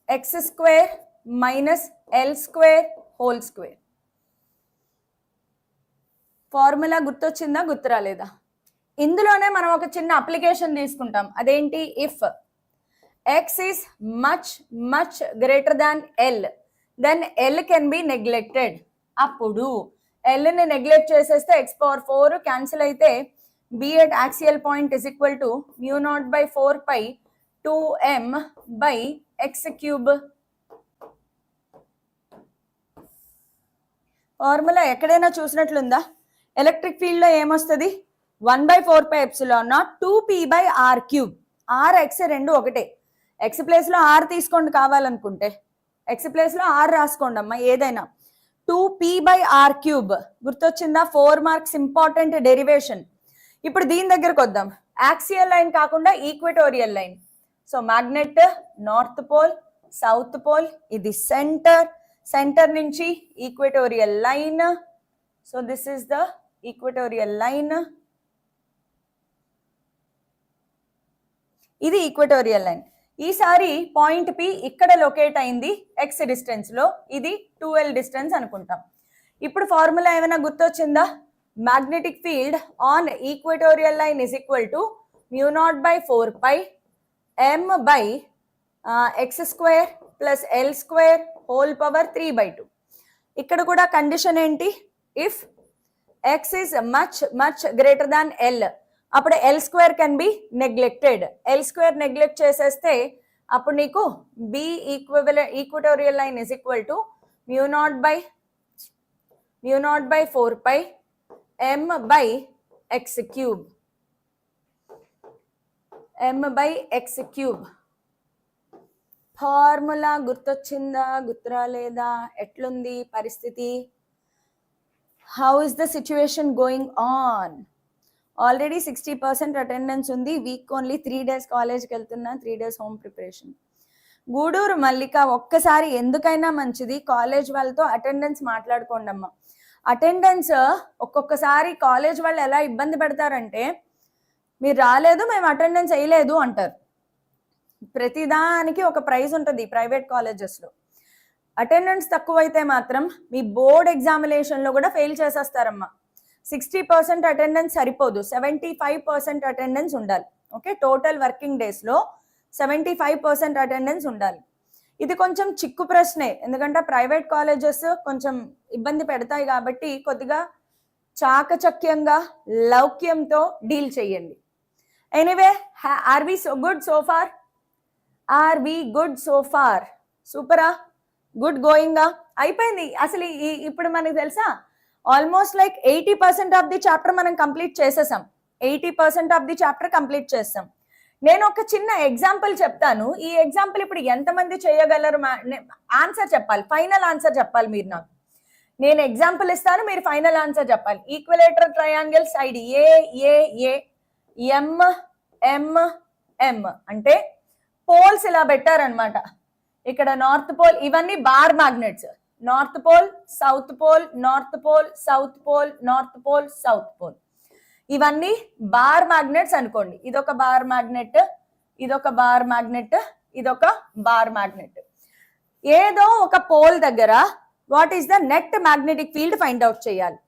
x² minus L² whole square. Formula గుర్తొచ్చిందా, గుర్తు రాలేదా? ఇందులోనే మనం ఒక చిన్న అప్లికేషన్ తీసుకుంటాం. అదేంటి? If x is much greater than L, then L can be neglected. అప్పుడు L ని నెగ్లెక్ట్ చేసేస్తే x⁴ క్యాన్సిల్ అయితే B at axial point is equal to mu naught by 4 pi 2m by x cube. Formula ఎక్కడైనా చూసినట్లుందా? Electric field లో ఏమొస్తుంది? 1/4 pi epsilon naught 2p by r cube. r x రెండు ఒకటే. x place లో r తీసుకోండి కావాలనుకుంటే, x place లో r రాసుకోండి అమ్మా ఏదైనా. 2p by r cube గుర్తొచ్చిందా? 4 మార్క్స్ ఇంపార్టెంట్ డెరివేషన్. ఇప్పుడు దీని దగ్గరకు వద్దాం. యాక్సియల్ లైన్ కాకుండా equatorial line. So magnet north pole, south pole, ఇది సెంటర్, సెంటర్ నుంచి equatorial line. So this is the equatorial line. ఇది ఈక్వటోరియల్ లైన్. ఈసారి పాయింట్ పి ఇక్కడ లొకేట్ అయింది ఎక్స్ డిస్టెన్స్ లో, ఇది 2l డిస్టెన్స్ అనుకుంటాం. ఇప్పుడు ఫార్ములా ఏమైనా గుర్తొచ్చిందా? Magnetic field on equatorial line is equal to mu naught by 4 pi m by x square plus l square whole power 3/2. ఇక్కడ కూడా కండిషన్ ఏంటి? If x is much greater than l, అప్పుడు l square can be neglected. l square neglect చేసేస్తే అప్పుడు నీకు b equatorial line is equal to mu naught by 4 pi m by x cube. m by x cube. Formula గుర్తొచ్చిందా? గుర్తురాలేదా? ఎట్లుంది పరిస్థితి? How is the situation going on? Already 60% attendance ఉంది. Week only 3 days కాలేజ్కి వెళ్తున్నా, 3 days home preparation. Gudur మల్లిక, ఒక్కసారి ఎందుకైనా మంచిది college వాళ్ళతో అటెండెన్స్ మాట్లాడుకోండి అమ్మా. అటెండెన్స్ ఒక్కొక్కసారి కాలేజ్ వాళ్ళు ఎలా ఇబ్బంది పెడతారంటే, మీరు రాలేదు మేము అటెండెన్స్ వేయలేదు అంటారు. ప్రతిదానికి ఒక ప్రైజ్ ఉంటుంది ప్రైవేట్ కాలేజెస్లో. అటెండెన్స్ తక్కువైతే మాత్రం మీ బోర్డ్ ఎగ్జామినేషన్లో కూడా ఫెయిల్ చేసేస్తారమ్మా. 60% అటెండెన్స్ సరిపోదు, 75% అటెండెన్స్ ఉండాలి. ఓకే, టోటల్ వర్కింగ్ డేస్లో 75% అటెండెన్స్ ఉండాలి. ఇది కొంచెం చిక్కు ప్రశ్నే, ఎందుకంటే ప్రైవేట్ కాలేజెస్ కొంచెం ఇబ్బంది పెడతాయి కాబట్టి కొద్దిగా చాకచక్యంగా లౌక్యంతో డీల్ చేయండి. Anyway, are we so good so far? Are we good so far? సూపరా? గుడ్ గోయింగా? అయిపోయింది. అసలు ఇప్పుడు మనకు తెలుసా, almost like 80% of the chapter మనం కంప్లీట్ చేసేసాం. 80% ఆఫ్ ది చాప్టర్ కంప్లీట్ చేస్తాం. నేను ఒక చిన్న ఎగ్జాంపుల్ చెప్తాను. ఈ ఎగ్జాంపుల్ ఇప్పుడు ఎంతమంది చేయగలరు? ఆన్సర్ చెప్పాలి, ఫైనల్ ఆన్సర్ చెప్పాలి మీరు నాకు. నేను ఎగ్జాంపుల్ ఇస్తాను, మీరు ఫైనల్ ఆన్సర్ చెప్పాలి. Equilateral triangle side a m m m అంటే పోల్స్ ఇలా పెట్టారనమాట. ఇక్కడ నార్త్ పోల్, ఇవన్నీ bar magnets. North pole, south pole, north pole, south pole, north pole, south pole, ఇవన్నీ బార్ మ్యాగ్నెట్స్ అనుకోండి. ఇదొక బార్ మ్యాగ్నెట్, ఇదొక బార్ మ్యాగ్నెట్, ఇదొక బార్ మ్యాగ్నెట్. ఏదో ఒక పోల్ దగ్గర what is the net magnetic field find out చేయాలి.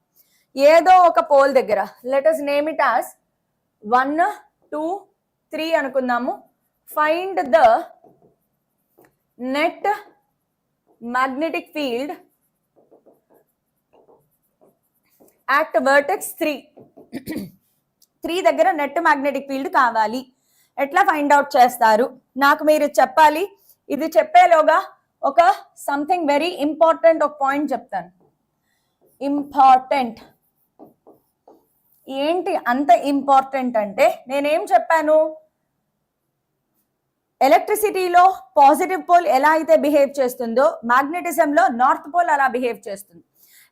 ఏదో ఒక పోల్ దగ్గర, let us name it as 1, 2, 3 అనుకుందాము. Find the net magnetic field at vertex 3. 3 దగ్గర నెట్ మ్యాగ్నెటిక్ ఫీల్డ్ కావాలి. ఎట్లా ఫైండ్ అవుట్ చేస్తారు నాకు మీరు చెప్పాలి. ఇది చెప్పేలోగా ఒక సంథింగ్ వెరీ ఇంపార్టెంట్ ఒక పాయింట్ చెప్తాను. ఇంపార్టెంట్ ఏంటి అంత ఇంపార్టెంట్ అంటే, నేనేం చెప్పాను, ఎలక్ట్రిసిటీలో పాజిటివ్ పోల్ ఎలా అయితే బిహేవ్ చేస్తుందో మ్యాగ్నెటిజంలో నార్త్ పోల్ అలా బిహేవ్ చేస్తుంది.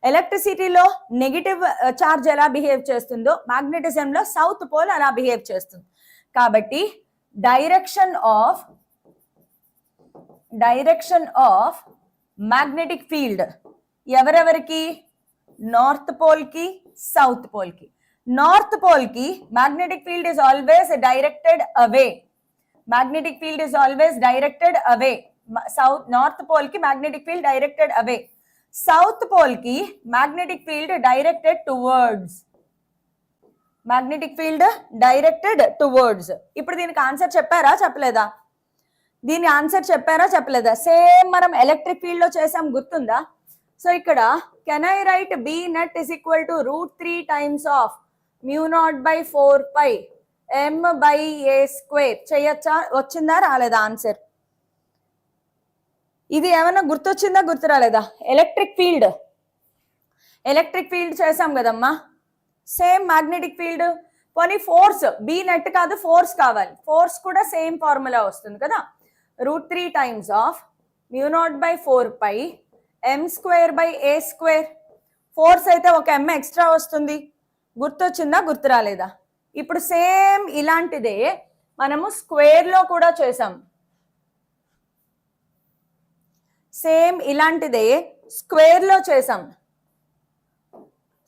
ఎలక్ట్రిసిటీలో నెగిటివ్ చార్జ్ ఎలా బిహేవ్ చేస్తుందో మ్యాగ్నెటిజంలో సౌత్ పోల్ అలా బిహేవ్ చేస్తుంది. కాబట్టి డైరెక్షన్ ఆఫ్ మ్యాగ్నెటిక్ ఫీల్డ్ ఎవరెవరికి? నార్త్ పోల్ కి, సౌత్ పోల్ కి. నార్త్ పోల్ కి magnetic field is always directed away. Magnetic field is always directed away. North pole కి magnetic field directed away. South pole కి magnetic field directed towards. Magnetic field directed towards. ఇప్పుడు దీనికి answer చెప్పారా చెప్పలేదా? దీని answer చెప్పారా చెప్పలేదా? సేమ్ మనం ఎలక్ట్రిక్ ఫీల్డ్ లో చేసాం, గుర్తుందా? సో ఇక్కడ can I write B net is equal to √3 times of μ0/4π m/a² చేయొచ్చా? వచ్చిందా రాలేదా ఆన్సర్? ఇది ఏమైనా గుర్తొచ్చిందా గుర్తు రాలేదా? ఎలక్ట్రిక్ ఫీల్డ్ చేసాం కదమ్మా, సేమ్ మ్యాగ్నెటిక్ ఫీల్డ్. పోనీ ఫోర్స్, బి నెట్ కాదు ఫోర్స్ కావాలి, ఫోర్స్ కూడా సేమ్ ఫార్ములా వస్తుంది కదా, √3 times of μ0/4π m²/a². ఫోర్స్ అయితే ఒక m ఎక్స్ట్రా వస్తుంది. గుర్తొచ్చిందా గుర్తు రాలేదా? ఇప్పుడు సేమ్ ఇలాంటిదే మనము స్క్వేర్ లో కూడా చేసాం. సేమ్ ఇలాంటిదే స్క్వేర్ లో చేసాం.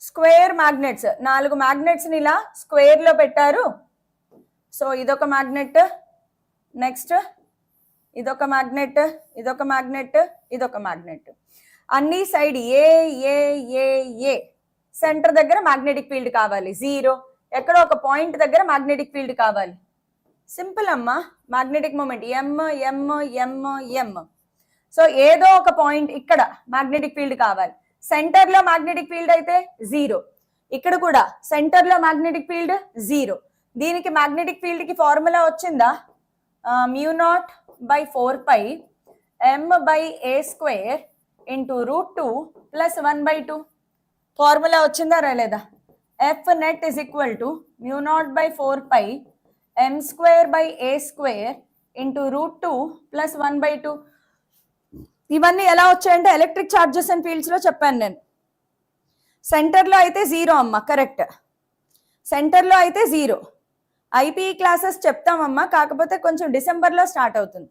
స్క్వేర్ మ్యాగ్నెట్స్, 4 మ్యాగ్నెట్స్ ని ఇలా స్క్వేర్ లో పెట్టారు. సో ఇదొక మ్యాగ్నెట్, నెక్స్ట్ ఇదొక మ్యాగ్నెట్, ఇదొక మ్యాగ్నెట్, ఇదొక మ్యాగ్నెట్. అన్ని సైడ్ ఏ ఏ ఏ ఏ. సెంటర్ దగ్గర మ్యాగ్నెటిక్ ఫీల్డ్ కావాలి 0, ఎక్కడో ఒక పాయింట్ దగ్గర మ్యాగ్నెటిక్ ఫీల్డ్ కావాలి. సింపుల్ అమ్మా, మ్యాగ్నెటిక్ మూమెంట్ ఎమ్ ఎమ్ ఎమ్ ఎమ్. సో ఏదో ఒక పాయింట్ ఇక్కడ మ్యాగ్నెటిక్ ఫీల్డ్ కావాలి. సెంటర్ లో మ్యాగ్నెటిక్ ఫీల్డ్ అయితే 0, ఇక్కడ కూడా సెంటర్ లో మ్యాగ్నెటిక్ ఫీల్డ్ 0. దీనికి మ్యాగ్నెటిక్ ఫీల్డ్ కి ఫార్ములా వచ్చిందా? μ0/4π m/a² ఇంటూ √2 + 1/2. ఫార్ములా వచ్చిందా రాలేదా? F net is equal to μ0/4π m²/a² into √2 + 1/2. ఇవన్నీ ఎలా వచ్చాయంటే ఎలక్ట్రిక్ చార్జెస్ అండ్ ఫీల్డ్స్ లో చెప్పాను నేను. సెంటర్ లో అయితే 0 అమ్మ, కరెక్ట్, సెంటర్ లో అయితే 0. ఐపీఈ క్లాసెస్ చెప్తామమ్మా, కాకపోతే కొంచెం డిసెంబర్లో స్టార్ట్ అవుతుంది.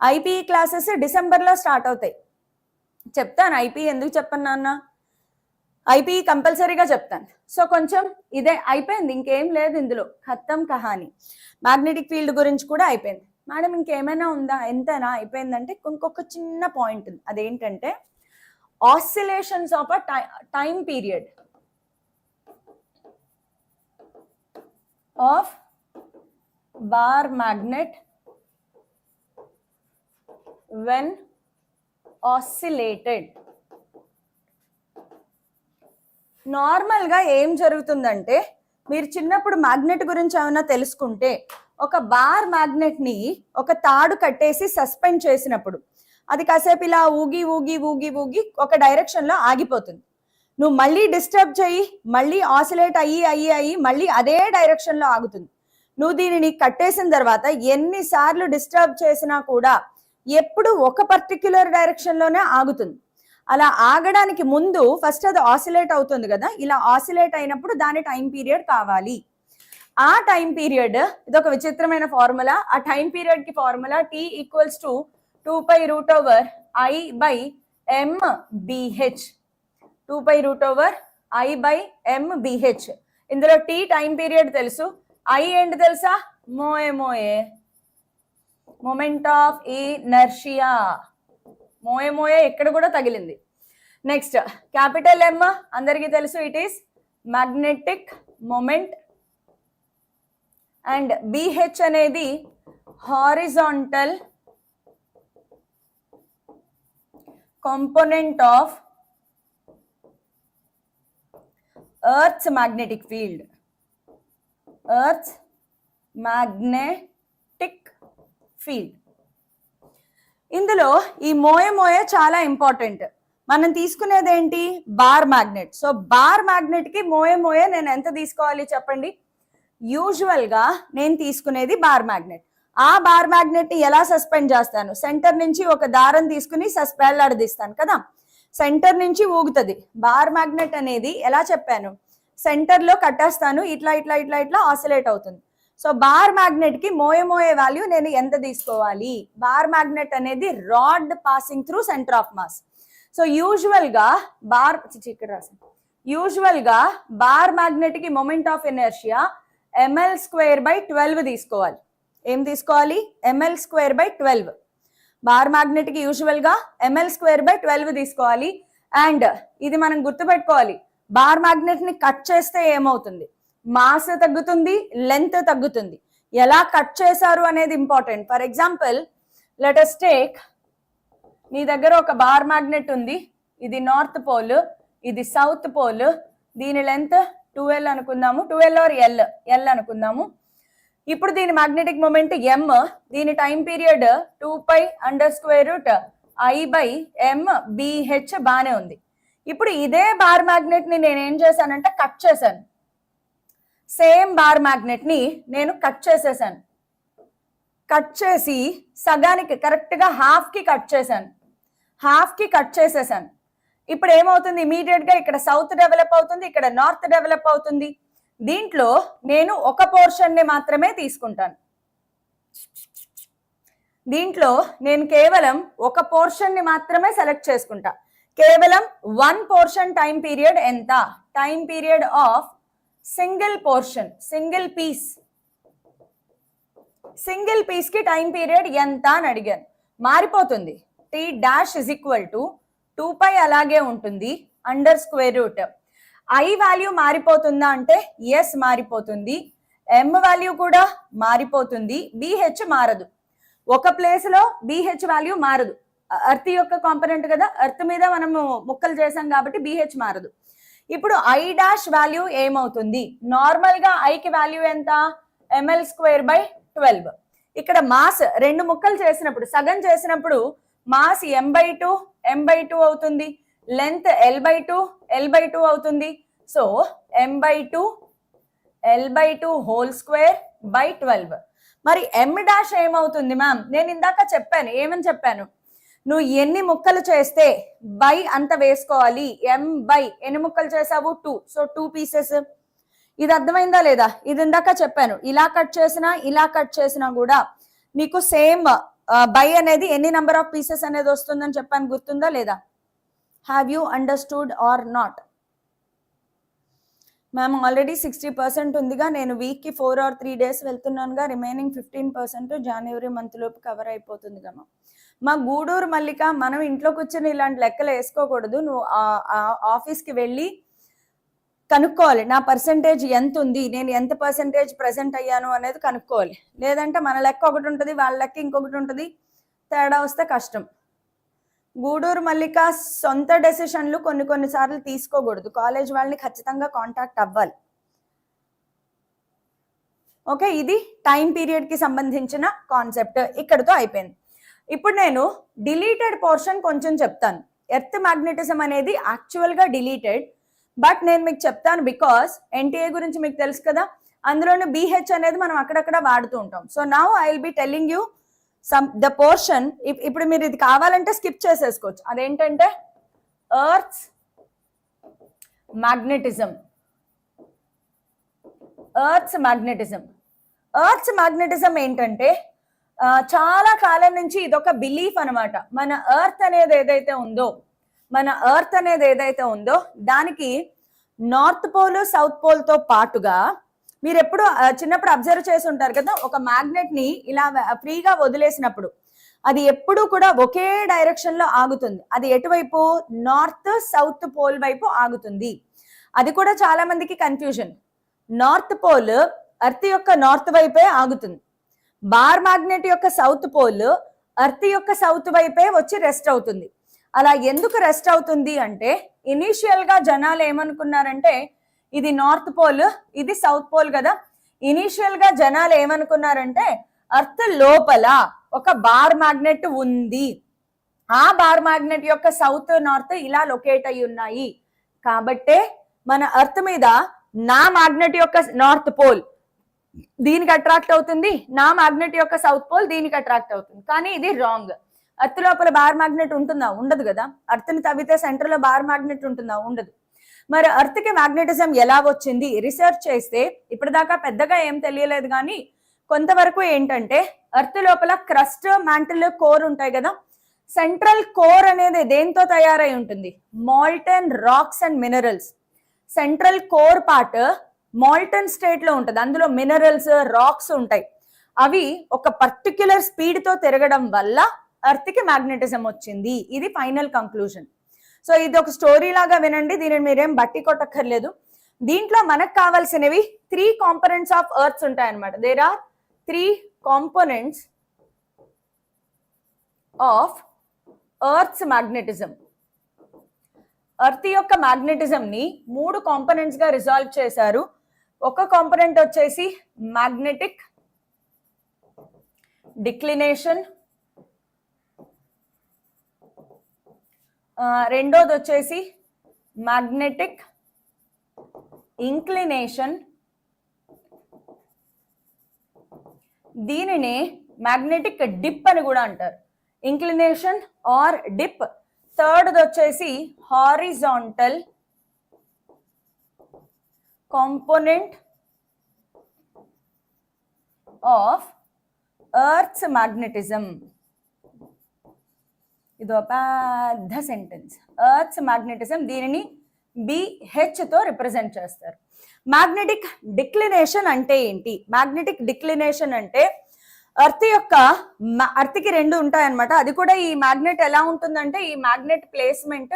ఐపీఈ క్లాసెస్ డిసెంబర్లో స్టార్ట్ అవుతాయి. చెప్తాను ఐపీఈ, ఎందుకు చెప్పను నాన్న, ఐపీఈ కంపల్సరీగా చెప్తాను. సో కొంచెం ఇదే అయిపోయింది, ఇంకేం లేదు ఇందులో, ఖతం కహాని. మ్యాగ్నెటిక్ ఫీల్డ్ గురించి కూడా అయిపోయింది. మేడం ఇంకేమైనా ఉందా? ఎంతనా అయిపోయిందంటే ఇంకొక చిన్న పాయింట్ ఉంది, అదేంటంటే oscillations of a time period of bar magnet when oscillated. నార్మల్గా ఏం జరుగుతుందంటే, మీరు చిన్నప్పుడు మ్యాగ్నెట్ గురించి ఏమైనా తెలుసుకుంటే, ఒక బార్ మ్యాగ్నెట్ ని ఒక తాడు కట్టేసి సస్పెండ్ చేసినప్పుడు అది కాసేపు ఇలా ఊగి ఊగి ఊగి ఊగి ఒక డైరెక్షన్ లో ఆగిపోతుంది. నువ్వు మళ్ళీ డిస్టర్బ్ చెయ్యి, మళ్ళీ ఆసిలేట్ అయ్యి అయ్యి అయ్యి మళ్ళీ అదే డైరెక్షన్ లో ఆగుతుంది. నువ్వు దీనిని కట్టేసిన తర్వాత ఎన్నిసార్లు డిస్టర్బ్ చేసినా కూడా ఎప్పుడు ఒక పర్టిక్యులర్ డైరెక్షన్ లోనే ఆగుతుంది. అలా ఆగడానికి ముందు ఫస్ట్ అది ఆసిలేట్ అవుతుంది కదా, ఇలా ఆసిలేట్ అయినప్పుడు దాని టైం పీరియడ్ కావాలి. ఆ టైం పీరియడ్, ఇదొక విచిత్రమైన ఫార్ములా. ఆ టైం పీరియడ్ కి ఫార్ములా T = 2π√IMBH. 2π√IMBH. ఇందులో T టైం పీరియడ్ తెలుసు, I ఏంటి తెలుసా? మోయే మొమెంట్ ఆఫ్ ఇనర్షియా. మోయే ఇక్కడ కూడా తగిలింది. నెక్స్ట్ క్యాపిటల్ M అందరికీ తెలుసు, it is magnetic moment. And BH అనేది horizontal component of earth's magnetic field. Earth's magnetic field. ఇందులో ఈ మోయే చాలా ఇంపార్టెంట్. మనం తీసుకునేది ఏంటి? Bar magnet. So bar magnet కి మోయే నేను ఎంత తీసుకోవాలి చెప్పండి? యూజువల్ గా నేను తీసుకునేది బార్ మ్యాగ్నెట్. ఆ బార్ మ్యాగ్నెట్ ని ఎలా సస్పెండ్ చేస్తాను? సెంటర్ నుంచి ఒక దారం తీసుకుని వేలాడదీస్తాను కదా, సెంటర్ నుంచి ఊగుతుంది. బార్ మ్యాగ్నెట్ అనేది ఎలా చెప్పాను? సెంటర్ లో కట్టేస్తాను, ఇట్లా ఇట్లా ఇట్లా ఇట్లా ఆసిలేట్ అవుతుంది. సో బార్ మ్యాగ్నెట్ కి మోయే వాల్యూ నేను ఎంత తీసుకోవాలి? బార్ మ్యాగ్నెట్ అనేది rod passing through centre of mass. So usual గా బార్ మ్యాగ్నెట్ కి మొమెంట్ ఆఫ్ ఇనర్షియా ml²/12 తీసుకోవాలి. ఏం తీసుకోవాలి? ml²/12. బార్ మ్యాగ్నెట్ కి యూజువల్ గా ml²/12 తీసుకోవాలి. అండ్ ఇది మనం గుర్తుపెట్టుకోవాలి, బార్ మ్యాగ్నెట్ ని కట్ చేస్తే ఏమవుతుంది? మాస్ తగ్గుతుంది, లెంత్ తగ్గుతుంది. ఎలా కట్ చేశారు అనేది important. For example let us take, నీ దగ్గర ఒక బార్ మ్యాగ్నెట్ ఉంది, ఇది నార్త్ పోల్, ఇది సౌత్ పోల్, దీని లెంత్ 2L అనుకుందాము, 2L ఆర్ L అనుకుందాము. ఇప్పుడు దీని మ్యాగ్నెటిక్ మూమెంట్ M, దీని టైం పీరియడ్ 2π√I/m BH బానే ఉంది. ఇప్పుడు ఇదే బార్ మ్యాగ్నెట్ ని నేను ఏం చేశానంటే కట్ చేశాను. సేమ్ బార్ మ్యాగ్నెట్ ని నేను కట్ చేసేసాను. కట్ చేసి సగానికి కరెక్ట్ గా హాఫ్ కి కట్ చేసేసాను. ఇప్పుడు ఏమవుతుంది, ఇమీడియట్ గా ఇక్కడ సౌత్ డెవలప్ అవుతుంది, ఇక్కడ నార్త్ డెవలప్ అవుతుంది. దీంట్లో నేను ఒక పోర్షన్ ని మాత్రమే తీసుకుంటాను. దీంట్లో నేను కేవలం ఒక పోర్షన్ ని మాత్రమే సెలెక్ట్ చేసుకుంటా. కేవలం 1 పోర్షన్ టైం పీరియడ్ ఎంత? Time period of single portion, single piece కి టైం పీరియడ్ ఎంత అని అడిగాను. మారిపోతుంది. T' 2π అలాగే ఉంటుంది √. I వాల్యూ మారిపోతుందా అంటే ఎస్ మారిపోతుంది. M వాల్యూ కూడా మారిపోతుంది. BH మారదు. ఒక ప్లేస్ లో BH వాల్యూ మారదు. ఎర్త్ యొక్క కాంపోనెంట్ కదా, ఎర్త్ మీద మనము ముక్కలు చేసాం కాబట్టి BH మారదు. ఇప్పుడు I' వాల్యూ ఏమవుతుంది? నార్మల్ గా I కి వాల్యూ ఎంత? ml²/12. ఇక్కడ మాస్ రెండు ముక్కలు చేసినప్పుడు, సగం చేసినప్పుడు మాస్ m/2 అవుతుంది, లెంత్ l/2 అవుతుంది. సో m/2 l/2² మరి M' ఏమవుతుంది మ్యామ్? నేను ఇందాక చెప్పాను, ఏమని చెప్పాను? నువ్వు ఎన్ని ముక్కలు చేస్తే బై అంత వేసుకోవాలి. m/, ఎన్ని ముక్కలు చేసావు? 2. So 2 pieces. ఇది అర్థమైందా లేదా? ఇది ఇందాక చెప్పాను. ఇలా కట్ చేసినా కూడా నీకు సేమ్ బై అనేది ఎన్ని నెంబర్ ఆఫ్ పీసెస్ అనేది వస్తుందని చెప్పాను, గుర్తుందా లేదా? Have you understood or not? Ma'am already 60% ఉందిగా, నేను వీక్ కి 4 or 3 days వెళ్తున్నానుగా, రిమైనింగ్ 15% జనవరి మంత్ లోపు కవర్ అయిపోతుంది కదా. మా గూడూరు మల్లిక, మనం ఇంట్లో కూర్చొని ఇలాంటి లెక్కలు వేసుకోకూడదు. నువ్వు ఆఫీస్కి వెళ్ళి కనుక్కోవాలి, నా పర్సంటేజ్ ఎంత ఉంది, నేను ఎంత పర్సంటేజ్ ప్రెసెంట్ అయ్యాను అనేది కనుక్కోవాలి. లేదంటే మన లెక్క ఒకటి ఉంటుంది, వాళ్ళ లెక్క ఇంకొకటి ఉంటుంది, తేడా వస్తే కష్టం. గూడూరు మల్లిక సొంత డెసిషన్లు కొన్నిసార్లు తీసుకోకూడదు. కాలేజ్ వాళ్ళని ఖచ్చితంగా కాంటాక్ట్ అవ్వాలి. ఓకే, ఇది టైం పీరియడ్ కి సంబంధించిన కాన్సెప్ట్ ఇక్కడతో అయిపోయింది. ఇప్పుడు నేను డిలీటెడ్ పోర్షన్ కొంచెం చెప్తాను. ఎర్త్ మ్యాగ్నెటిజం అనేది యాక్చువల్ గా డిలీటెడ్, బట్ నేను మీకు చెప్తాను బికాస్ ఎన్టీఏ గురించి మీకు తెలుసు కదా, అందులోనే BH అనేది మనం అక్కడక్కడ వాడుతూ ఉంటాం. So now I will be telling you the portion. ఇప్పుడు మీరు ఇది కావాలంటే స్కిప్ చేసేసుకోవచ్చు. అదేంటంటే ఎర్త్ మ్యాగ్నెటిజం. ఎర్త్ మ్యాగ్నెటిజం ఏంటంటే చాలా కాలం నుంచి ఇదొక బిలీఫ్ అనమాట. మన ఎర్త్ అనేది ఏదైతే ఉందో దానికి నార్త్ పోల్ సౌత్ పోల్ తో పాటుగా, మీరు ఎప్పుడు చిన్నప్పుడు అబ్జర్వ్ చేసి ఉంటారు కదా, ఒక మ్యాగ్నెట్ ని ఇలా ఫ్రీగా వదిలేసినప్పుడు అది ఎప్పుడు కూడా ఒకే డైరెక్షన్ లో ఆగుతుంది. అది ఎటువైపు? నార్త్ సౌత్ పోల్ వైపు ఆగుతుంది. అది కూడా చాలా మందికి కన్ఫ్యూజన్. నార్త్ పోల్ ఎర్త్ యొక్క నార్త్ వైపే ఆగుతుంది. బార్ మ్యాగ్నెట్ యొక్క సౌత్ పోల్ ఎర్త్ యొక్క సౌత్ వైపే వచ్చి రెస్ట్ అవుతుంది. అలా ఎందుకు రెస్ట్ అవుతుంది అంటే, ఇనీషియల్ గా జనాలు ఏమనుకున్నారంటే ఇది నార్త్ పోల్, ఇది సౌత్ పోల్ కదా. ఇనీషియల్ గా జనాలు ఏమనుకున్నారంటే ఎర్త్ లోపల ఒక బార్ మ్యాగ్నెట్ ఉంది, ఆ బార్ మ్యాగ్నెట్ యొక్క సౌత్ నార్త్ ఇలా లొకేట్ అయి ఉన్నాయి కాబట్టే మన ఎర్త్ మీద నా మ్యాగ్నెట్ యొక్క నార్త్ పోల్ దీనికి అట్రాక్ట్ అవుతుంది, నా మ్యాగ్నెట్ యొక్క సౌత్ పోల్ దీనికి అట్రాక్ట్ అవుతుంది. కానీ ఇది రాంగ్. ఎర్త్ లోపల బార్ మ్యాగ్నెట్ ఉంటుందా? ఉండదు కదా. ఎర్త్ ని తవ్వితే సెంటర్ లో బార్ మ్యాగ్నెట్ ఉంటుందా? ఉండదు. మరి ఎర్త్ కి మ్యాగ్నెటిజం ఎలా వచ్చింది? రీసెర్చ్ చేస్తే ఇప్పటిదాకా పెద్దగా ఏం తెలియలేదు, కానీ కొంతవరకు ఏంటంటే ఎర్త్ లోపల క్రస్ట్, మ్యాంటిల్, కోర్ ఉంటాయి కదా. సెంట్రల్ కోర్ అనేది దేంతో తయారై ఉంటుంది? Molten racks and minerals. Central core part molten state లో ఉంటుంది, అందులో మినరల్స్, రాక్స్ ఉంటాయి. అవి ఒక పర్టిక్యులర్ స్పీడ్ తో తిరగడం వల్ల ఎర్త్ కి మ్యాగ్నెటిజం వచ్చింది. ఇది ఫైనల్ కంక్లూజన్. సో ఇది ఒక స్టోరీ లాగా వినండి, దీనిని మీరేం బట్టి కొట్టక్కర్లేదు. దీంట్లో మనకు కావాల్సినవి 3 కాంపోనెంట్స్ ఆఫ్ ఎర్త్స్ ఉంటాయి అన్నమాట. There are 3 components of earth's magnetism. Earth యొక్క మ్యాగ్నెటిజం ని 3 కాంపోనెంట్స్ గా రిజాల్వ్ చేశారు. ఒక కాంపోనెంట్ వచ్చేసి మ్యాగ్నెటిక్ డిక్లినేషన్, రెండోది వచ్చేసి మ్యాగ్నెటిక్ ఇంక్లినేషన్, దీనినే మ్యాగ్నెటిక్ డిప్ అని కూడా అంటారు, ఇంక్లినేషన్ ఆర్ డిప్. థర్డ్ వచ్చేసి horizontal component of earth's magnetism. ఇది ఒక పెద్ద సెంటెన్స్. ఎర్త్స్ మ్యాగ్నెటిజం, దీనిని BH తో రిప్రజెంట్ చేస్తారు. మ్యాగ్నెటిక్ డిక్లినేషన్ అంటే ఏంటి? మ్యాగ్నెటిక్ డిక్లినేషన్ అంటే అర్త్కి 2 ఉంటాయన్నమాట. అది కూడా ఈ మ్యాగ్నెట్ ఎలా ఉంటుందంటే, ఈ మ్యాగ్నెట్ ప్లేస్మెంట్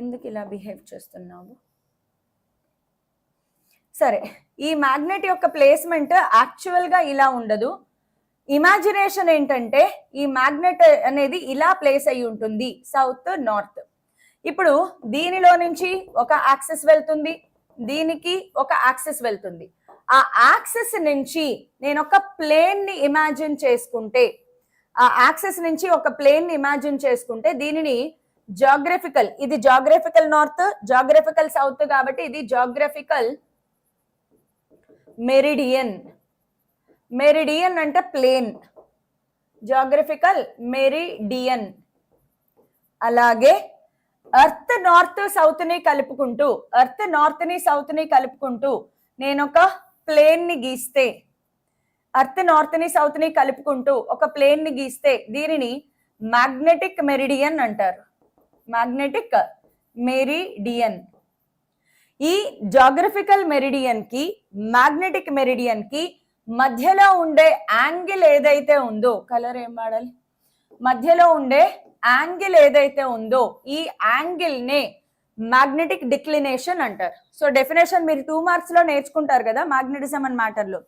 ఎందుకు ఇలా బిహేవ్ చేస్తున్నావు? సరే, ఈ మ్యాగ్నెట్ యొక్క ప్లేస్మెంట్ యాక్చువల్ గా ఇలా ఉండదు. ఇమాజినేషన్ ఏంటంటే ఈ మ్యాగ్నెట్ అనేది ఇలా ప్లేస్ అయి ఉంటుంది, సౌత్ నార్త్. ఇప్పుడు దీనిలో నుంచి ఒక యాక్సిస్ వెళ్తుంది, దీనికి ఒక యాక్సిస్ వెళ్తుంది. ఆ యాక్సిస్ నుంచి నేను ఒక ప్లేన్ ని ఇమాజిన్ చేసుకుంటే, ఆ యాక్సిస్ నుంచి ఒక ప్లేన్ ని ఇమాజిన్ చేసుకుంటే, దీనిని జాగ్రఫికల్, ఇది జాగ్రఫికల్ నార్త్, జాగ్రఫికల్ సౌత్, కాబట్టి ఇది జాగ్రఫికల్ మెరిడియన్. మెరిడియన్ అంటే ప్లేన్, జాగ్రఫికల్ మెరిడియన్. అలాగే ఎర్త్ నార్త్ సౌత్ ని కలుపుకుంటూ, ఎర్త్ నార్త్ ని సౌత్ ని కలుపుకుంటూ నేను ఒక ప్లేన్ ని గీస్తే, ఎర్త్ నార్త్ ని సౌత్ ని కలుపుకుంటూ ఒక ప్లేన్ ని గీస్తే దీనిని మ్యాగ్నెటిక్ మెరిడియన్ అంటారు. Magnetic meridian. ఈ జాగ్రఫికల్ మెరిడియన్ కి మ్యాగ్నెటిక్ మెరిడియన్ కి మధ్యలో ఉండే యాంగిల్ ఏదైతే ఉందో, కలర్ ఏం వాడాలి, మధ్యలో ఉండే యాంగిల్ ఏదైతే ఉందో ఈ యాంగిల్ నే మ్యాగ్నెటిక్ డిక్లినేషన్ అంటారు. సో డెఫినేషన్ మీరు 2 మార్క్స్ లో నేర్చుకుంటారు కదా మ్యాగ్నెటిజం అండ్ మ్యాటర్ లో.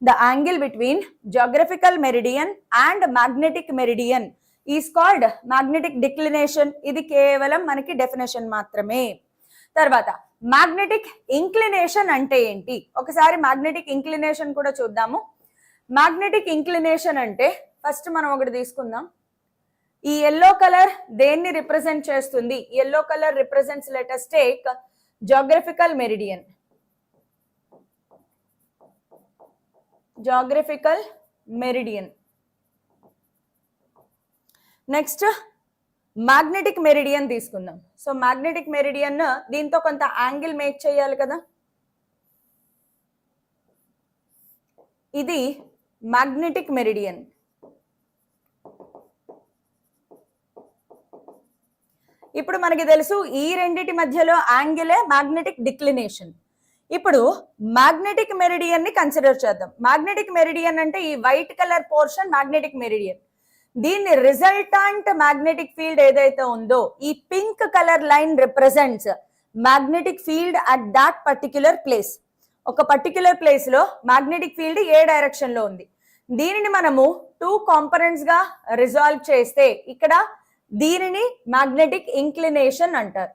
The angle between geographical meridian and magnetic meridian is called magnetic declination. ఇది కేవలం మనకి డెఫినేషన్ మాత్రమే. తర్వాత మ్యాగ్నెటిక్ ఇంక్లినేషన్ అంటే ఏంటి? ఒకసారి మ్యాగ్నెటిక్ ఇంక్లినేషన్ కూడా చూద్దాము. మ్యాగ్నెటిక్ ఇంక్లినేషన్ అంటే ఫస్ట్ మనం ఒకటి తీసుకుందాం. ఈ ఎల్లో కలర్ దేన్ని రిప్రజెంట్ చేస్తుంది? Yellow colour represents, let us take geographical meridian. Geographical meridian. Next magnetic meridian తీసుకుందాం. సో మ్యాగ్నెటిక్ మెరిడియన్ దీంతో కొంత యాంగిల్ మేక్ చేయాలి కదా, ఇది మ్యాగ్నెటిక్ మెరిడియన్. ఇప్పుడు మనకి తెలుసు ఈ రెండిటి మధ్యలో యాంగిలే మ్యాగ్నెటిక్ డిక్లినేషన్. ఇప్పుడు మ్యాగ్నెటిక్ మెరిడియన్ ని కన్సిడర్ చేద్దాం. మ్యాగ్నెటిక్ మెరిడియన్ అంటే ఈ white colour portion magnetic meridian. దీని రిజల్టాంట్ మ్యాగ్నెటిక్ ఫీల్డ్ ఏదైతే ఉందో ఈ pink colour line represents magnetic field at that particular place. ఒక పర్టిక్యులర్ ప్లేస్ లో మ్యాగ్నెటిక్ ఫీల్డ్ ఏ డైరెక్షన్ లో ఉంది, దీనిని మనము 2 కాంపోనెంట్స్ గా రిజాల్వ్ చేస్తే ఇక్కడ దీనిని మ్యాగ్నెటిక్ ఇంక్లినేషన్ అంటారు.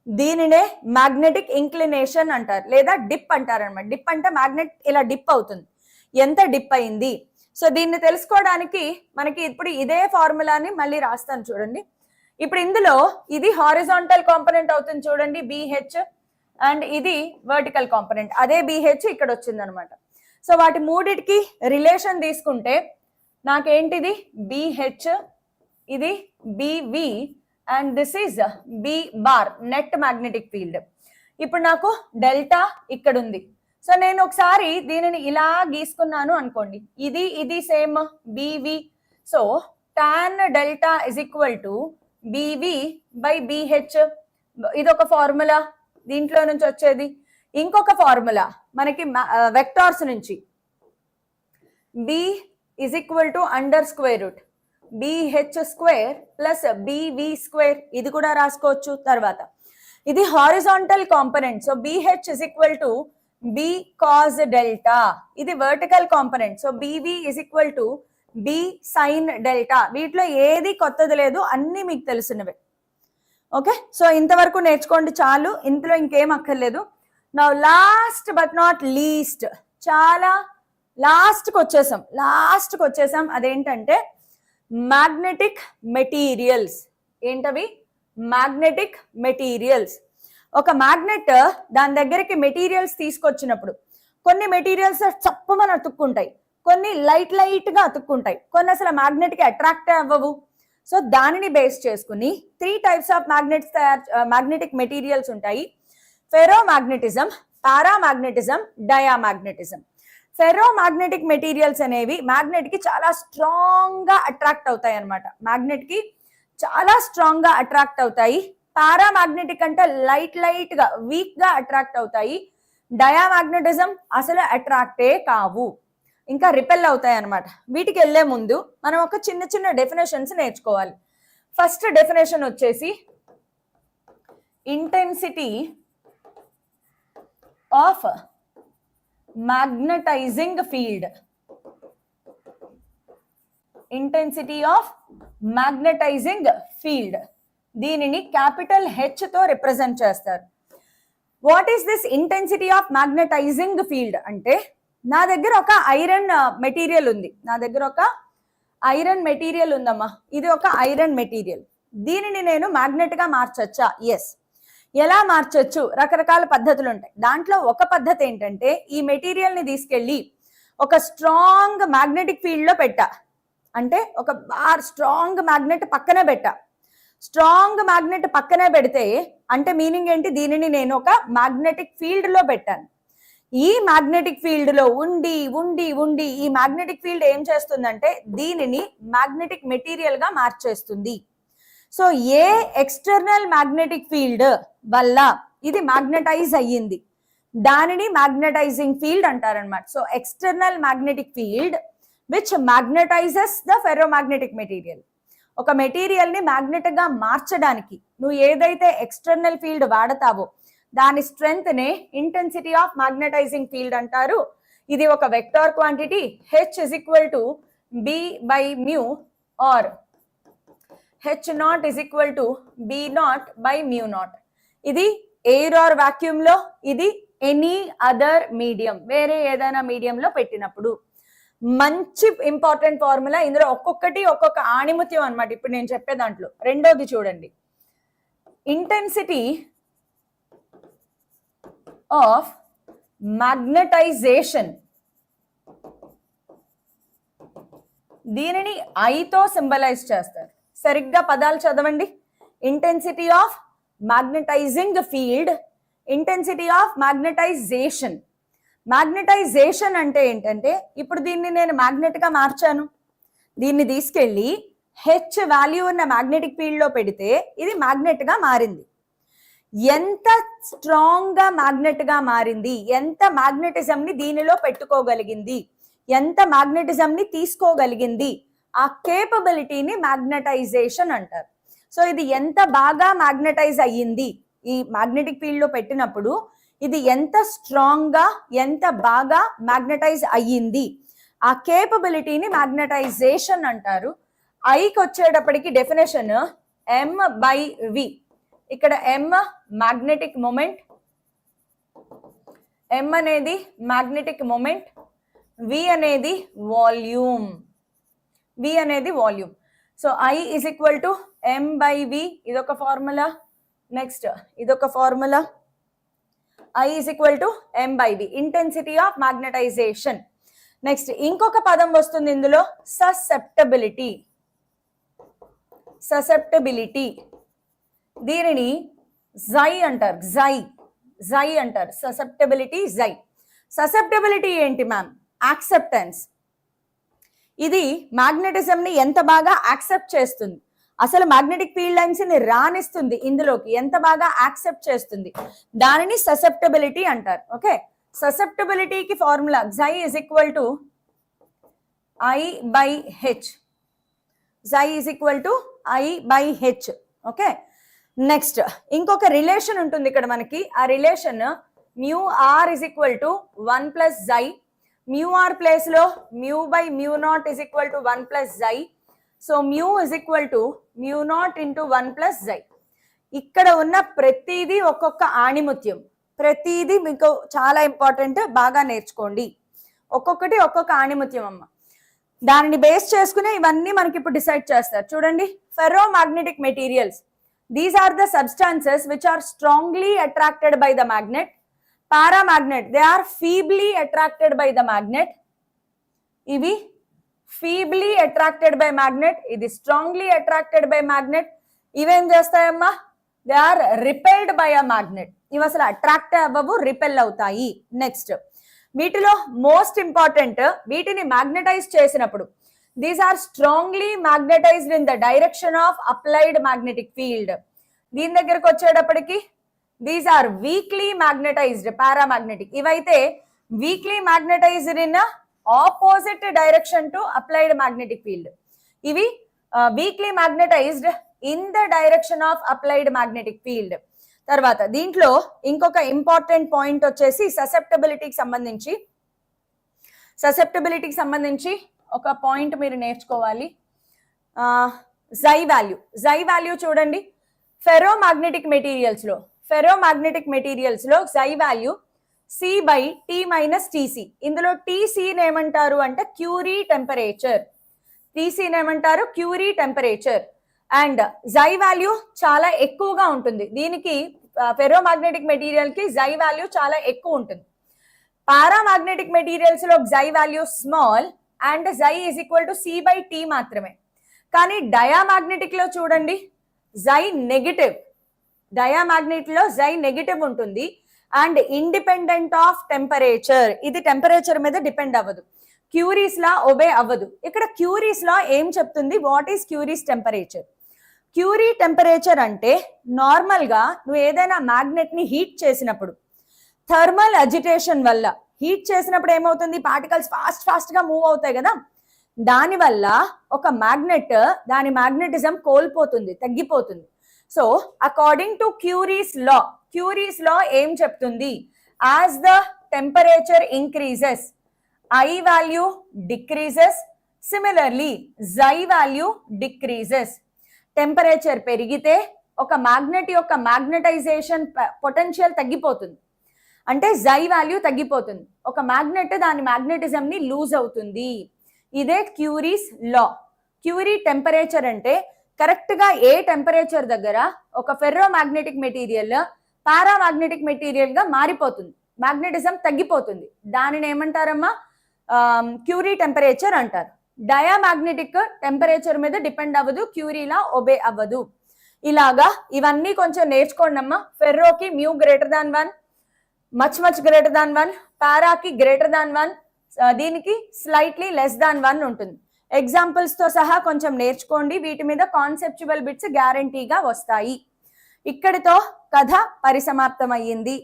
దీనినే మ్యాగ్నెటిక్ ఇంక్లినేషన్ అంటారు, లేదా డిప్ అంటారు అనమాట. డిప్ అంటే మ్యాగ్నెట్ ఇలా డిప్ అవుతుంది, ఎంత డిప్ అయింది. సో దీన్ని తెలుసుకోవడానికి మనకి ఇప్పుడు ఇదే ఫార్ములాని మళ్ళీ రాస్తాను చూడండి. ఇప్పుడు ఇందులో ఇది హారిజాంటల్ కాంపోనెంట్ అవుతుంది చూడండి BH, అండ్ ఇది వర్టికల్ కాంపోనెంట్, అదే BH ఇక్కడ వచ్చింది అనమాట. సో వాటి మూడిటికి రిలేషన్ తీసుకుంటే నాకేంటిది BH, ఇది BV and this is B bar, net magnetic field. ఇప్పుడు నాకు డెల్టా ఇక్కడ ఉంది. సో నేను ఒకసారి దీనిని ఇలా గీసుకున్నాను అనుకోండి, ఇది same BV. So tan delta is equal to BV by BH. ఇది ఒక ఫార్ములా దీంట్లో నుంచి వచ్చేది. ఇంకొక ఫార్ములా మనకి వెక్టార్స్ నుంచి B is equal to under square root BH square plus BV square, ఇది కూడా రాసుకోవచ్చు. తర్వాత ఇది horizontal component, so BH is equal to B cos delta. ఇది vertical component, so BV is equal to B sine delta. వీటిలో ఏది కొత్తది లేదు, అన్నీ మీకు తెలిసినవే. ఓకే, సో ఇంతవరకు నేర్చుకోండి చాలు, ఇందులో ఇంకేం అక్కర్లేదు. Now last but not least, చాలా లాస్ట్కి వచ్చేసాం. అదేంటంటే మ్యాగ్నెటిక్ మెటీరియల్స్. ఏంటవి? Magnetic materials. ఒక మ్యాగ్నెట్ దాని దగ్గరికి మెటీరియల్స్ తీసుకొచ్చినప్పుడు కొన్ని మెటీరియల్స్ చప్పమని అతుక్కుంటాయి, కొన్ని లైట్గా అతుక్కుంటాయి, కొన్ని అసలు మ్యాగ్నెట్కి అట్రాక్ట్ అవ్వవు. సో దానిని బేస్ చేసుకుని 3 types ఆఫ్ మ్యాగ్నెటిక్ మెటీరియల్స్ ఉంటాయి. ఫెరోమాగ్నెటిజం, పారామాగ్నెటిజం, డయామాగ్నెటిజం. ఫెరోమాగ్నెటిక్ మెటీరియల్స్ అనేవి మ్యాగ్నెట్ కి చాలా స్ట్రాంగ్ గా అట్రాక్ట్ అవుతాయి అన్నమాట. మ్యాగ్నెట్ కి చాలా స్ట్రాంగ్ గా అట్రాక్ట్ అవుతాయి. పారామాగ్నెటిక్ అంటే లైట్ గా వీక్ గా అట్రాక్ట్ అవుతాయి. డయామాగ్నెటిజం అసలు అట్రాక్టే కావు, ఇంకా రిపెల్ అవుతాయి అన్నమాట. వీటికి వెళ్లే ముందు మనం ఒక చిన్న డెఫినేషన్స్ నేర్చుకోవాలి. ఫస్ట్ డెఫినేషన్ వచ్చేసి intensity of magnetising field. Intensity of magnetising field, దీనిని క్యాపిటల్ హెచ్ తో రిప్రజెంట్ చేస్తారు. What is this intensity of magnetising field అంటే, నా దగ్గర ఒక ఐరన్ మెటీరియల్ ఉంది, ఉందమ్మా. ఇది ఒక ఐరన్ మెటీరియల్. దీనిని నేను మ్యాగ్నెట్ గా మార్చొచ్చా? ఎస్. ఎలా మార్చొచ్చు? రకరకాల పద్ధతులు ఉంటాయి. దాంట్లో ఒక పద్ధతి ఏంటంటే, ఈ మెటీరియల్ ని తీసుకెళ్లి ఒక స్ట్రాంగ్ మ్యాగ్నెటిక్ ఫీల్డ్ లో పెట్టా, అంటే ఒక స్ట్రాంగ్ మ్యాగ్నెట్ పక్కనే పెట్టా. స్ట్రాంగ్ మ్యాగ్నెట్ పక్కనే పెడితే అంటే మీనింగ్ ఏంటి? దీనిని నేను ఒక మ్యాగ్నెటిక్ ఫీల్డ్ లో పెట్టాను. ఈ మ్యాగ్నెటిక్ ఫీల్డ్ లో ఉండి ఉండి ఉండి ఈ మ్యాగ్నెటిక్ ఫీల్డ్ ఏం చేస్తుందంటే దీనిని మ్యాగ్నెటిక్ మెటీరియల్ గా మార్చేస్తుంది. So a external magnetic field వల్ల ఇది మ్యాగ్నటైజ్ అయ్యింది, దానిని మ్యాగ్నటైజింగ్ ఫీల్డ్ అంటారనమాట. So external magnetic field which magnetises the ferromagnetic material. ఒక మెటీరియల్ ని మ్యాగ్నెట్ గా మార్చడానికి నువ్వు ఏదైతే ఎక్స్టర్నల్ ఫీల్డ్ వాడతావో దాని స్ట్రెంగ్త్ నే ఇంటెన్సిటీ ఆఫ్ మ్యాగ్నటైజింగ్ ఫీల్డ్ అంటారు. ఇది ఒక vector quantity. H is equal to B by mu or H naught is equal to B naught by mu naught. ఇది ఎయిర్ ఆర్ వాక్యూమ్ లో, ఇది ఎనీ అదర్ మీడియం, వేరే ఏదైనా medium లో పెట్టినప్పుడు. మంచి ఇంపార్టెంట్ ఫార్ములా. ఇందులో ఒక్కొక్కటి ఒక్కొక్క ఆణిముత్యం అన్నమాట. ఇప్పుడు నేను చెప్పే దాంట్లో రెండోది చూడండి, ఇంటెన్సిటీ ఆఫ్ మ్యాగ్నటైజేషన్. దీనిని ఐతో సింబలైజ్ చేస్తారు. సరిగ్గా పదాలు చదవండి. Intensity of magnetising field, intensity of magnetization. Magnetisation అంటే ఏంటంటే, ఇప్పుడు దీన్ని నేను మ్యాగ్నెట్ గా మార్చాను, దీన్ని తీసుకెళ్లి హెచ్ వాల్యూ ఉన్న మ్యాగ్నెటిక్ ఫీల్డ్ లో పెడితే ఇది మ్యాగ్నెట్ గా మారింది. ఎంత స్ట్రాంగ్ గా మ్యాగ్నెట్ గా మారింది, ఎంత మ్యాగ్నెటిజం ని దీనిలో పెట్టుకోగలిగింది, ఎంత మ్యాగ్నెటిజం ని తీసుకోగలిగింది, ఆ కేపబిలిటీని మ్యాగ్నటైజేషన్ అంటారు. సో ఇది ఎంత బాగా మ్యాగ్నటైజ్ అయ్యింది ఈ మ్యాగ్నెటిక్ ఫీల్డ్ లో పెట్టినప్పుడు, ఇది ఎంత స్ట్రాంగ్ గా ఎంత బాగా మ్యాగ్నటైజ్ అయ్యింది, ఆ కేపబిలిటీని మ్యాగ్నటైజేషన్ అంటారు. ఐకి వచ్చేటప్పటికి డెఫినేషన్ M by V. ఇక్కడ M మ్యాగ్నెటిక్ మొమెంట్, M అనేది మ్యాగ్నెటిక్ మొమెంట్, V అనేది వాల్యూమ్, V అనేది volume. So I is equal to M by V. ఇదొక ఫార్ములా. నెక్స్ట్ ఇదొక formula, I is equal to M by V, intensity of magnetization. Next ఇంకొక పదం వస్తుంది ఇందులో, susceptibility. Susceptibility దీనిని జై అంటారు, జై అంటారు. ససెప్టబిలిటీ జై. ససెప్టబిలిటీ ఏంటి మ్యామ్? యాక్సెప్టెన్స్. ఇది మ్యాగ్నెటిజం ని ఎంత బాగా యాక్సెప్ట్ చేస్తుంది, అసలు మ్యాగ్నెటిక్ ఫీల్డ్ లైన్స్ ని రానిస్తుంది ఇందులోకి, ఎంత బాగా యాక్సెప్ట్ చేస్తుంది, దానిని ససెప్టబిలిటీ అంటారు. ఓకే, ససెప్టబిలిటీకి formula chi is equal to I by H. Chi is equal to I by H. Okay, next ఇంకొక రిలేషన్ ఉంటుంది ఇక్కడ మనకి. ఆ relation mu R is equal to 1 plus chi mu R place లో mu by mu nought is equal to 1 plus chi. So mu is equal to mu nought into 1 plus chi. ఇక్కడ ఉన్న ప్రతిదీ ఒక్కొక్క ఆణిముత్యం, ప్రతిదీ మీకు చాలా ఇంపార్టెంట్, బాగా నేర్చుకోండి. ఒక్కొక్కటి ఒక్కొక్క ఆణిముత్యం అమ్మ. దానిని బేస్ చేసుకునే ఇవన్నీ మనకి ఇప్పుడు డిసైడ్ చేస్తారు. చూడండి, ferromagnetic materials, these are the substances which are strongly attracted by the magnet. Paramagnet, they are feebly attracted by the magnet. ఇవి ఫీబ్లీ అట్రాక్టెడ్ బై మ్యాగ్నెట్, ఇది స్ట్రాంగ్లీ అట్రాక్టెడ్ బై మ్యాగ్నెట్. ఇవేం చేస్తాయమ్మా, they are repelled by a magnet. ఇవి అసలు attract అవ్వవు, repel అవుతాయి. Next, వీటిలో most important, వీటిని మ్యాగ్నెటైజ్ చేసినప్పుడు these are strongly magnetised in the direction of applied magnetic field. దీని దగ్గరకు వచ్చేటప్పటికి these are weakly magnetised, paramagnetic. ఇవైతే weakly magnetised in opposite direction to applied magnetic field. ఇవి weakly magnetised in the direction of applied magnetic field. తర్వాత దీంట్లో ఇంకొక important point వచ్చేసి ససెప్టబిలిటీకి సంబంధించి ఒక పాయింట్ మీరు నేర్చుకోవాలి. జై వాల్యూ చూడండి, ఫెర్రో మ్యాగ్నెటిక్ మెటీరియల్స్ లో chi value C by T minus TC. ఇందులో టీసీని ఏమంటారు అంటే Curie temperature. And chi value చాలా ఎక్కువగా ఉంటుంది. దీనికి ఫెర్రో మ్యాగ్నెటిక్ మెటీరియల్ కి జై వాల్యూ చాలా ఎక్కువ ఉంటుంది. పారామాగ్నెటిక్ మెటీరియల్స్ లో chi value small and chi is equal to C by T మాత్రమే. కానీ డయామాగ్నెటిక్ లో చూడండి, జై నెగిటివ్ ఉంటుంది అండ్ ఇండిపెండెంట్ ఆఫ్ టెంపరేచర్. ఇది టెంపరేచర్ మీద డిపెండ్ అవ్వదు, క్యూరీస్ లా ఒబే అవ్వదు. ఇక్కడ క్యూరీస్ లా ఏం చెప్తుంది, what is Curie's temperature? Curie temperature అంటే నార్మల్ గా నువ్వు ఏదైనా మ్యాగ్నెట్ ని హీట్ చేసినప్పుడు, థర్మల్ అజిటేషన్ వల్ల హీట్ చేసినప్పుడు ఏమవుతుంది, పార్టికల్స్ ఫాస్ట్ గా మూవ్ అవుతాయి కదా, దానివల్ల ఒక మ్యాగ్నెట్ దాని మ్యాగ్నెటిజం కోల్పోతుంది, తగ్గిపోతుంది. So according to cure is law ఏం చెప్తుంది, as the temperature increases I value decreases, similarly Xi value decreases. Temperature పెరిగితే ఒక మ్యాగ్నెట్ యొక్క మ్యాగ్నెటైజేషన్ పొటెన్షియల్ తగ్గిపోతుంది, అంటే Xi వాల్యూ తగ్గిపోతుంది. ఒక మ్యాగ్నెట్ దాని మ్యాగ్నెటిజం ని లూజ్ అవుతుంది. ఇదే క్యూరీస్ లా. క్యూరీ టెంపరేచర్ అంటే కరెక్ట్ గా ఏ టెంపరేచర్ దగ్గర ఒక ferromagnetic material paramagnetic material గా మారిపోతుంది, మ్యాగ్నెటిజం తగ్గిపోతుంది. దానిని ఏమంటారమ్మా, క్యూరీ టెంపరేచర్ అంటారు. డయామాగ్నెటిక్ టెంపరేచర్ మీద డిపెండ్ అవ్వదు, క్యూరీలా ఒబే అవ్వదు. ఇలాగా ఇవన్నీ కొంచెం నేర్చుకోండి అమ్మా. ఫెర్రోకి mu greater than 1, much greater than 1, పారాకి గ్రేటర్ దాన్ 1, దీనికి స్లైట్లీ లెస్ దాన్ 1 ఉంటుంది. ఎగ్జాంపుల్స్ తో సహా కొంచెం నేర్చుకోండి, వీటి మీద కాన్సెప్చువల్ బిట్స్ గ్యారంటీగా వస్తాయి. ఇక్కడితో కథ పరిసమాప్తం అయ్యింది.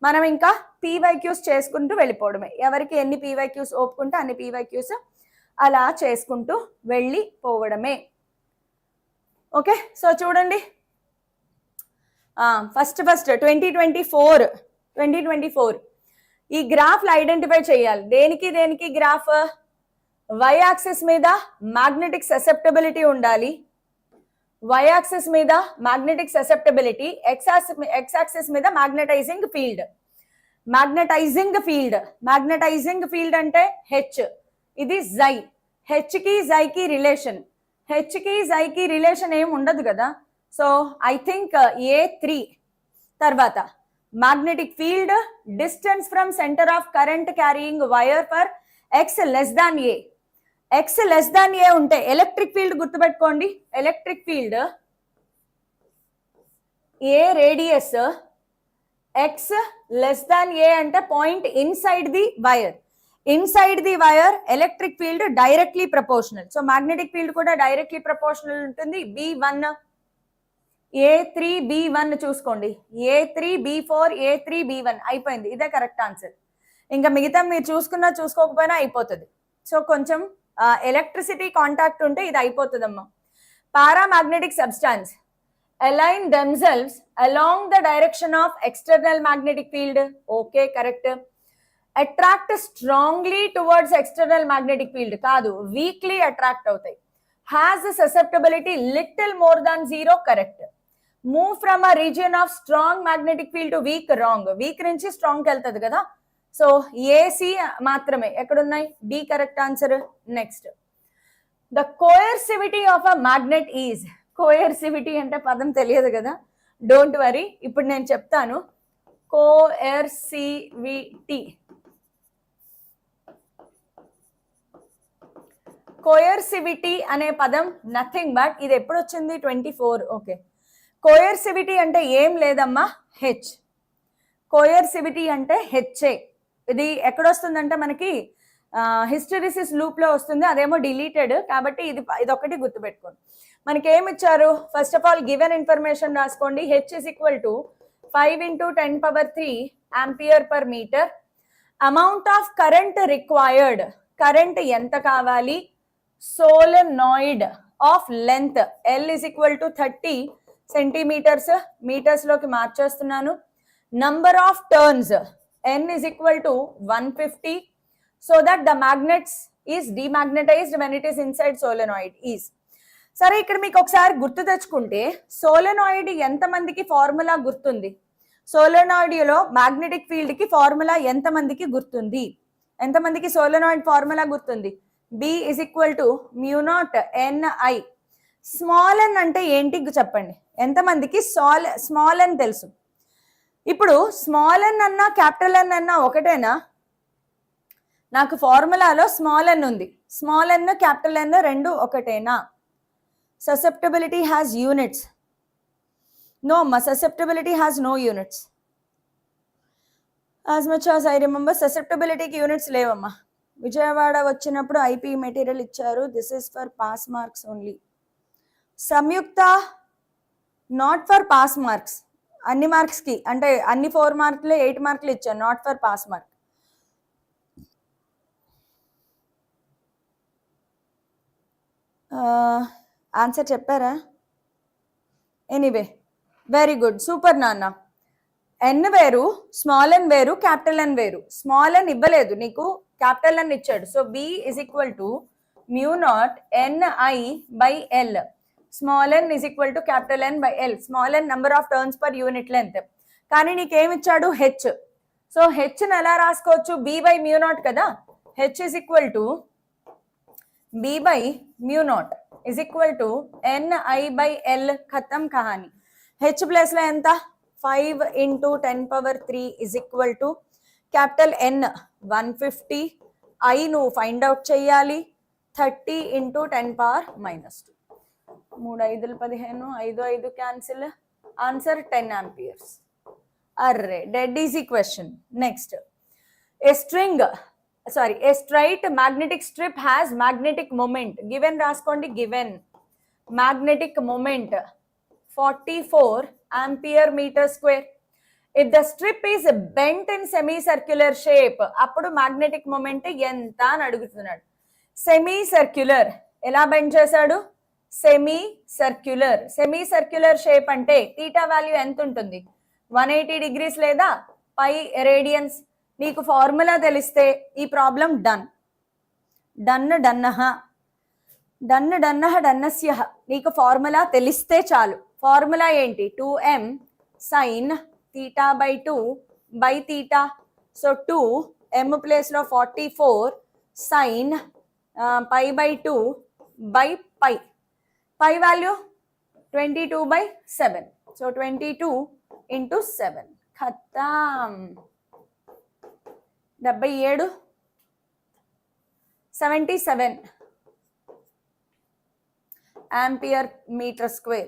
మనం ఇంకా పీవైక్యూస్ చేసుకుంటూ వెళ్ళిపోవడమే. ఎవరికి ఎన్ని పీవైక్యూస్ ఓపుకుంటే అన్ని పీవైక్యూస్ అలా చేసుకుంటూ వెళ్ళిపోవడమే. ఓకే, సో చూడండి, ఫస్ట్ 2024 ఈ గ్రాఫ్లు ఐడెంటిఫై చేయాలి. దేనికి గ్రాఫ్, వై యాక్సిస్ మీద మ్యాగ్నెటిక్ ససెప్టబిలిటీ ఉండాలి, వై యాక్సిస్ మీద మ్యాగ్నెటిక్ ససెప్టబిలిటీ, ఎక్స్ యాక్సిస్ మీద మ్యాగ్నెటైజింగ్ ఫీల్డ్ అంటే హెచ్, ఇది జై. హెచ్ కి జైకి రిలేషన్ ఏం ఉండదు కదా. So I think A3. తర్వాత magnetic field, distance from centre of current carrying wire for X less than A ఉంటే ఎలక్ట్రిక్ ఫీల్డ్ గుర్తుపెట్టుకోండి. Electric field A radius, X less than A అంటే point inside the wire electric field directly proportional. So magnetic field కూడా directly proportional ఉంటుంది. B1, A3, B1 చూసుకోండి, A3, B4, A3, B1 అయిపోయింది. ఇదే correct answer. ఇంకా మిగతా మీరు చూసుకోకపోయినా అయిపోతుంది. సో కొంచెం ఎలక్ట్రిసిటీ కాంటాక్ట్ ఉంటే ఇది అయిపోతుందమ్మా. Paramagnetic substance align themselves along the direction of external magnetic field. Okay, correct. Attract strongly towards external magnetic field కాదు, వీక్లీ అట్రాక్ట్ అవుతాయి. Has susceptibility little more than 0 correct. Move from a region of strong magnetic field to weak wrong. Weak నుంచి strong కి వెళ్తుంది కదా, so AC మాత్రమే. ఎక్కడున్నాయి? D correct answer. Next, the coercivity of a magnet is. Coercivity అంటే పదం తెలియదు కదా, డోంట్ వరీ, ఇప్పుడు నేను చెప్తాను. కోయర్సివిటీ, కోయర్సివిటీ అనే పదం నథింగ్ బట్, ఇది ఎప్పుడు వచ్చింది? 24. ఓకే, కోయర్సివిటీ అంటే ఏం లేదమ్మా, హెచ్. కోయర్సివిటీ అంటే హెచ్ఏ. ఇది ఎక్కడొస్తుందంటే మనకి హిస్టరిసిస్ లూప్ లో వస్తుంది, అదేమో డిలీటెడ్, కాబట్టి ఇదొకటి గుర్తుపెట్టుకోండి. మనకి ఏమి ఇచ్చారు? First of all given information రాసుకోండి. H is equal to 5 × 10⁻³ ampere per metre. Amount of current required, current ఎంత కావాలి? Solenoid of length L is equal to 30 centimetres, metres లోకి మార్చేస్తున్నాను. Number of turns N is equal to 150, so that the magnets is demagnetised when it is inside solenoid is. సరే, ఇక్కడ మీకు ఒకసారి గుర్తు తెచ్చుకుంటే సోలెనాయిడ్ ఎంతమందికి ఫార్ములా గుర్తుంది? సోలెనాయిడ్లో మ్యాగ్నెటిక్ ఫీల్డ్ కి ఫార్ములా ఎంతమందికి గుర్తుంది? ఎంతమందికి సోలెనాయిడ్ ఫార్ములా గుర్తుంది? B is equal to μ0 Ni. Small N అంటే ఏంటి చెప్పండి, ఎంతమందికి స్మాల్ ఎన్ తెలుసు? ఇప్పుడు స్మాల్ ఎన్ అన్నా క్యాపిటల్ ఎన్ అన్నా ఒకటేనా? నాకు ఫార్ములాలో స్మాల్ ఎన్ ఉంది, స్మాల్ ఎన్ క్యాపిటల్ ఎన్ రెండు ఒకటేనా? Susceptibility has units. నో అమ్మా, susceptibility has no units. As much as I remember ససెప్టబిలిటీకి యూనిట్స్ లేవమ్మా. విజయవాడ వచ్చినప్పుడు ఐపీ మెటీరియల్ ఇచ్చారు, this is for pass marks only. Samyukta not for pass marks, అన్ని మార్క్స్ కి అంటే అన్ని 4 మార్కులు 8 మార్కులు ఇచ్చాను, not for pass mark. Answer చెప్పారా? ఎనీవే, వెరీ గుడ్, సూపర్ నాన్న. ఎన్ వేరు, స్మాల్ ఎన్ వేరు, క్యాపిటల్ ఎన్ వేరు. స్మాల్ ఎన్ ఇవ్వలేదు నీకు, క్యాపిటల్ ఎన్ ఇచ్చాడు. So B is equal to μ0 Ni/L. Small N is equal to capital N/L. Small N number of turns per unit length. కానీ నీకేమిచ్చాడు? H. So H ని ఎలా రాసుకోవచ్చు? B/μ0 కదా. H is equal to B/μ0 is equal to Ni/L. ఖతం కహాని. H place లో ఎంత? 5 × 10⁻³ is equal to capital N 150. I నువ్వు ఫైండ్ అవుట్ చేయాలి. 30 × 10⁻⁻². 3 × 5 = 15, 5 5 క్యాన్సిల్. Answer 10 amperes. అర్రే, dead easy question. Next, a straight magnetic strip has magnetic moment. Given రాసుకోండి. Given magnetic moment 44 ampere/meter². If the strip is bent in semicircular shape, అప్పుడు magnetic moment ఎంత అని అడుగుతున్నాడు. Semicircular ఎలా bend చేశాడు? Semicircular shape అంటే theta value ఎంత ఉంటుంది? 180 degrees లేదా π రేడియన్స్. నీకు ఫార్ములా తెలిస్తే ఈ ప్రాబ్లం డన్. డన్నస్య. నీకు ఫార్ములా తెలిస్తే చాలు. ఫార్ములా ఏంటి? 2m sin θ/2 by θ. So 2m place లో 44 sin π/2 by π. Pi value 22/7. So 22 × 7. ఖతం. 77 77 ampere/meter².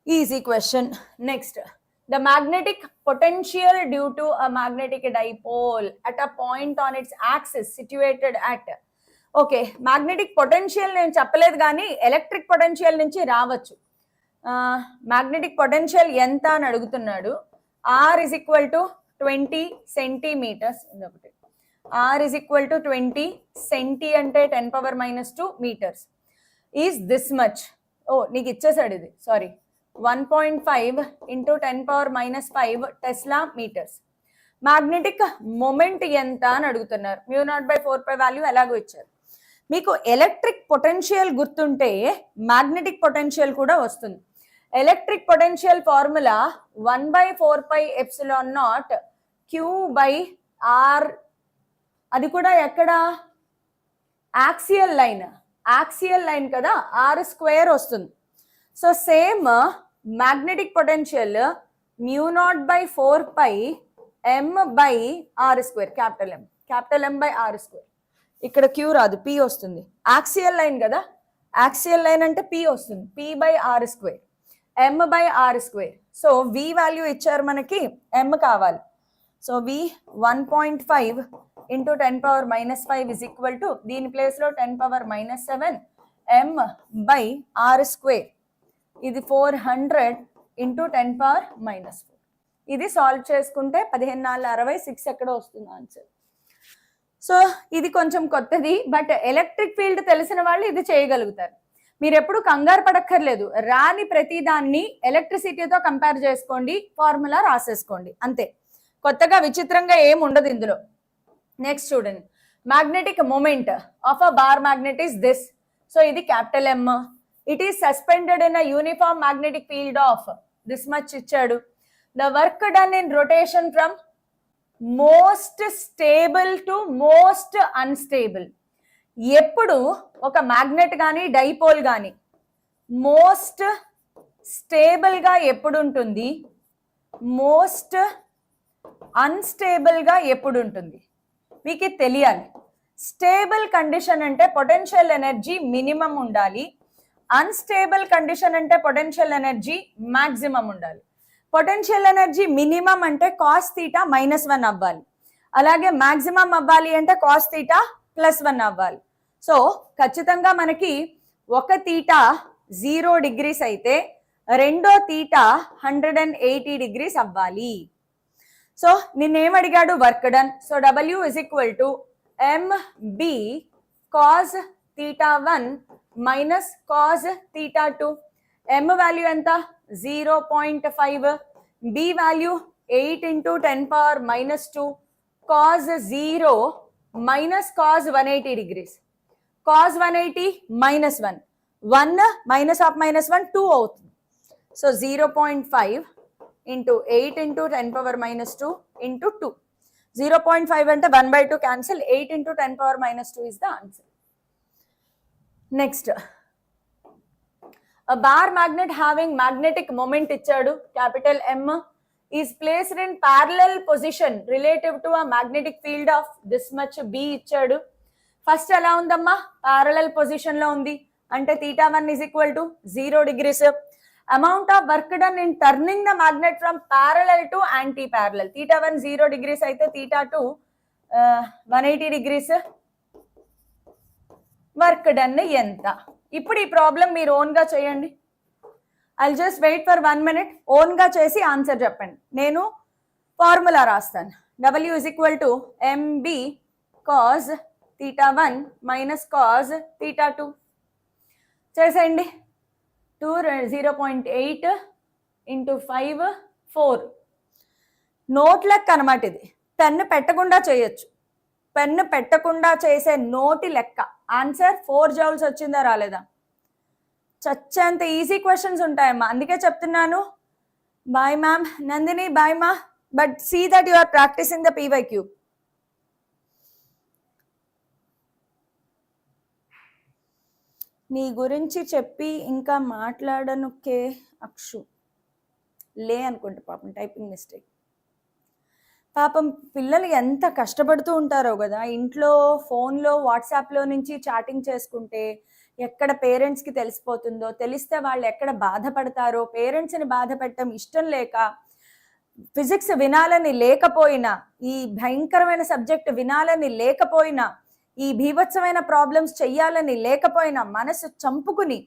Easy question. Next, the magnetic potential due to a magnetic dipole at a point on its axis situated at. Okay, magnetic potential నేను చెప్పలేదు కానీ electric potential నుంచి రావచ్చు. Magnetic potential ఎంత అని అడుగుతున్నాడు. R is equal to 20 centimeters. R is equal to 20 centi అంటే 10⁻⁻² meters. Is this much? నీకు ఇచ్చేసాడు ఇది, sorry. 1.5 × 10⁻⁻5 Tesla meters. Magnetic moment ఎంత అని అడుగుతున్నారు. μ0/4π వాల్యూ ఎలాగో ఇచ్చారు. మీకు ఎలక్ట్రిక్ పొటెన్షియల్ గుర్తుంటే మ్యాగ్నెటిక్ పొటెన్షియల్ కూడా వస్తుంది. Electric potential formula 1/4πε0 Q/R. అది కూడా ఎక్కడ? యాక్సియల్ లైన్ కదా, R² వస్తుంది. So same magnetic potential μ0/4πm/r², capital M/r². ఇక్కడ Q రాదు, P వస్తుంది. యాక్సియల్ లైన్ కదా, యాక్సియల్ లైన్ అంటే P వస్తుంది, P/r², M/r². So V value ఇచ్చారు మనకి, M కావాలి. So V 1.5 × 10⁻⁻5 is equal to, దీని ప్లేస్లో 10⁻⁻7 M/r². ఇది 400 × 10⁻⁻4. ఇది సాల్వ్ చేసుకుంటే 15×4=60 ఎక్కడ వస్తుంది ఆన్సర్. సో ఇది కొంచెం కొత్తది, బట్ ఎలక్ట్రిక్ ఫీల్డ్ తెలిసిన వాళ్ళు ఇది చేయగలుగుతారు. మీరు ఎప్పుడు కంగారు పడక్కర్లేదు, రాని ప్రతిదాన్ని ఎలక్ట్రిసిటీతో కంపేర్ చేసుకోండి, ఫార్ములా రాసేసుకోండి, అంతే. కొత్తగా విచిత్రంగా ఏం ఉండదు ఇందులో. నెక్స్ట్ చూడండి, magnetic moment of a bar magnet is this. So ఇది capital M. It is suspended in a uniform magnetic field of this much ఇచ్చాడు. The work done in rotation from most stable to most unstable. ఎప్పుడు ఒక magnet కానీ dipole కానీ most స్టేబుల్గా ఎప్పుడు ఉంటుంది, most అన్స్టేబుల్గా ఎప్పుడు ఉంటుంది, మీకు తెలియాలి. స్టేబుల్ కండిషన్ అంటే పొటెన్షియల్ ఎనర్జీ మినిమం ఉండాలి, అన్స్టేబుల్ కండిషన్ అంటే పొటెన్షియల్ ఎనర్జీ మాక్సిమం ఉండాలి. పొటెన్షియల్ ఎనర్జీ మినిమం అంటే cos θ -1 అవ్వాలి, అలాగే మాక్సిమం అవ్వాలి అంటే cos θ +1 అవ్వాలి. సో ఖచ్చితంగా మనకి ఒక θ 0 degrees అయితే రెండో θ 180 degrees అవ్వాలి. సో నిన్నేం అడిగాడు, work done. So W = MB cos θ1 - cos θ2. M value ఎంత, 0.5. B value 8 × 10⁻⁻2 cos 0 - cos 180 degrees. cos 180 -1, 1 -1 2 అవుతుంది. సో 0.5 × 8 × 10⁻⁻2 × 2. 0.5 అంటే 1/2 cancel, 8 × 10⁻⁻2 is the answer. Next, a bar magnet having magnetic moment ఇచ్చాడు, capital M, is placed in parallel position relative to a magnetic field of this much B ఇచ్చాడు. First ఎలా ఉందమ్మా, parallel position లో ఉంది, అంటే θ1 = 0 degrees. Amount of work done in turning the magnet from parallel to antiparallel. θ1 0 degrees అయితే θ2 180 degrees. Work done ఎంత? ఇప్పుడు ఈ ప్రాబ్లం మీరు ఓన్ గా చేయండి. I just wait for 1 minute. Own గా చేసి ఆన్సర్ చెప్పండి, నేను ఫార్ములా రాస్తాను. W = MB cos θ1 - cos θ2. చేసేయండి. 0.8 × 5 4. నోట్ లెక్క అనమాట ఇది, పెన్ను పెట్టకుండా చేయొచ్చు. పెన్ను పెట్టకుండా చేసే నోటి లెక్క. ఆన్సర్ 4 joules వచ్చిందా రాలేదా? చచ్చేంత ఈజీ క్వశ్చన్స్ ఉంటాయమ్మా, అందుకే చెప్తున్నాను. Bye ma'am. నందిని బాయ్ మా, but see that you are practising the PYQ. నీ గురించి చెప్పి ఇంకా మాట్లాడనుకే అక్షు లే అనుకుంటా, పాపం టైపింగ్ మిస్టేక్. పాపం పిల్లలు ఎంత కష్టపడుతూ ఉంటారో కదా ఇంట్లో, ఫోన్లో వాట్సాప్లో నుంచి చాటింగ్ చేసుకుంటే ఎక్కడ పేరెంట్స్కి తెలిసిపోతుందో, తెలిస్తే వాళ్ళు ఎక్కడ బాధపడతారో. పేరెంట్స్ని బాధ పెట్టడం ఇష్టం లేక, ఫిజిక్స్ వినాలని లేకపోయినా, ఈ భయంకరమైన సబ్జెక్ట్ వినాలని లేకపోయినా, ఈ భీభత్సమైన ప్రాబ్లమ్స్ చెయ్యాలని లేకపోయినా మనసు చంపుకుని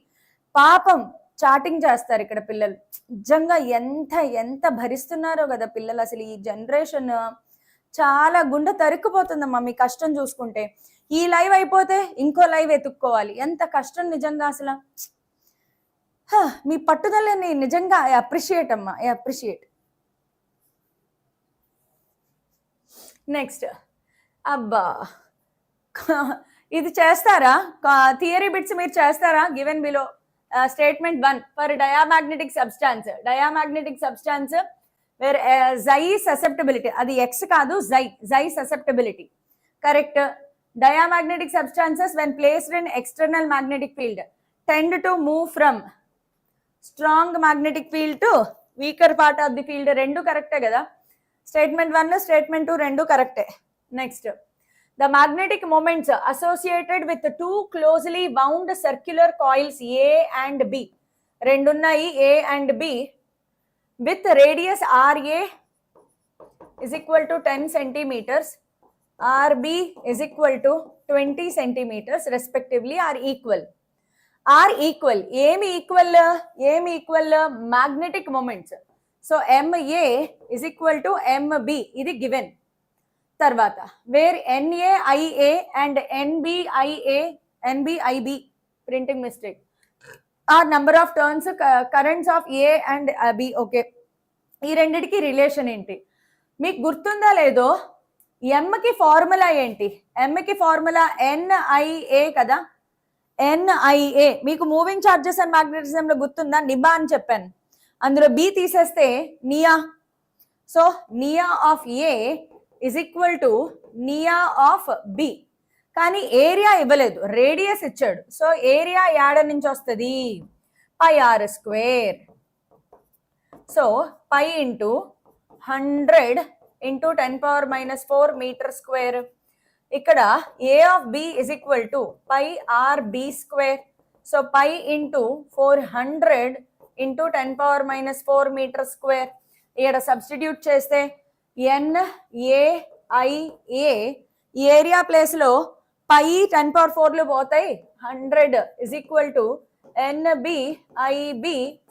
పాపం చాటింగ్ చేస్తారు ఇక్కడ పిల్లలు. నిజంగా ఎంత ఎంత భరిస్తున్నారో కదా పిల్లలు. అసలు ఈ జనరేషన్ చాలా గుండె తరుక్కుపోతుందమ్మా మీ కష్టం చూసుకుంటే. ఈ లైవ్ అయిపోతే ఇంకో లైవ్ ఎత్తుక్కోవాలి, ఎంత కష్టం నిజంగా. అసలు మీ పట్టుదలని నిజంగా ఐ అప్రిషియేట్ అమ్మా, ఐ అప్రిషియేట్. నెక్స్ట్ అబ్బా ఇది చేస్తారా, థియరీ బిట్స్ మీరు చేస్తారా? Given below statement 1 for diamagnetic substance where chi susceptibility, అది ఎక్స్ కాదు chi susceptibility correct. Diamagnetic substances when placed in external magnetic field tend to move from strong magnetic field to weaker part of the field. రెండు కరెక్టే కదా, statement 1 statement 2 రెండు కరెక్టే. Next the magnetic moments associated with two closely wound circular coils A and B, రెండున్నాయి A and B, with radius RA is equal to 10 centimeters, RB is equal to 20 centimeters respectively are equal. ఏమి equal magnetic moments. So MA is equal to MB, ఇది given. తర్వాత where NAIA and NBIB printing mistake are number of turns currents of A and B. Okay, ఈ రెండిటికి relation ఏంటి మీకు గుర్తుందా లేదో? ఎంకి ఫార్ములా ఏంటి? ఎంకి ఫార్ములా NIA కదా, NIA. మీకు మూవింగ్ చార్జెస్ అండ్ మ్యాగ్నెటిజంలో గుర్తుందా? నిబా అని చెప్పాను, అందులో B తీసేస్తే నియా. సో నియా of A is equal to నియా ఆఫ్ B. కానీ ఏరియా ఇవ్వలేదు, రేడియస్ ఇచ్చాడు. సో ఏరియా యాడ నుంచి వస్తుంది? Pi R square. So pi into 100 ఇంటూ 10⁻⁴ మీటర్ స్క్వేర్. ఇక్కడ A of B is equal to pi R B square. So pi into 400 ఇంటూ 10⁻⁴ మీటర్ స్క్వేర్. ఇక్కడ సబ్స్టిట్యూట్ చేస్తే NAIA ఏరియా ప్లేస్ లో పై 10⁴ పోతాయి, 100 is equal to NBIB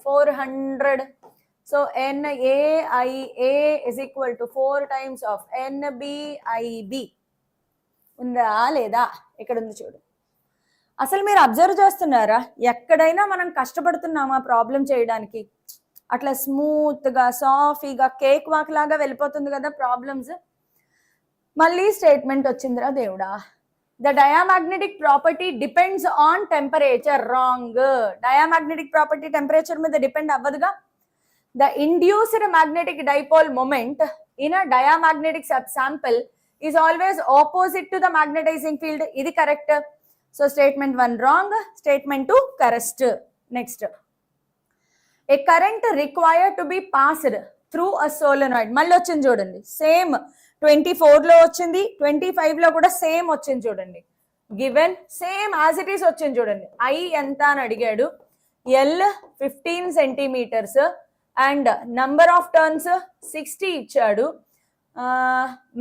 400. So NAIA is equal to 4 times of NBIB. ఉందా లేదా? ఇక్కడ ఉంది చూడు. అసలు మీరు అబ్జర్వ్ చేస్తున్నారా? ఎక్కడైనా మనం కష్టపడుతున్నామా ప్రాబ్లం చేయడానికి? అట్లా స్మూత్గా సాఫీగా కేక్ వాక్ లాగా వెళ్ళిపోతుంది కదా ప్రాబ్లమ్స్. మళ్ళీ స్టేట్మెంట్ వచ్చిందిరా దేవుడా. The diamagnetic property depends on temperature. Wrong. Diamagnetic property temperature మీద డిపెండ్ అవ్వదుగా. The induced magnetic dipole moment in a diamagnetic sub sample is always opposite to the magnetising field. ఇది correct. So statement 1 wrong, statement 2 correct. Next a current required to be passed through a solenoid. మళ్ళీ వచ్చింది చూడండి, same 24లో వచ్చింది, 25లో కూడా same వచ్చింది చూడండి. Given same as it is వచ్చింది చూడండి. ఐ ఎంత అని అడిగాడు, L 15 centimetres and number of turns 60 ఇచ్చాడు.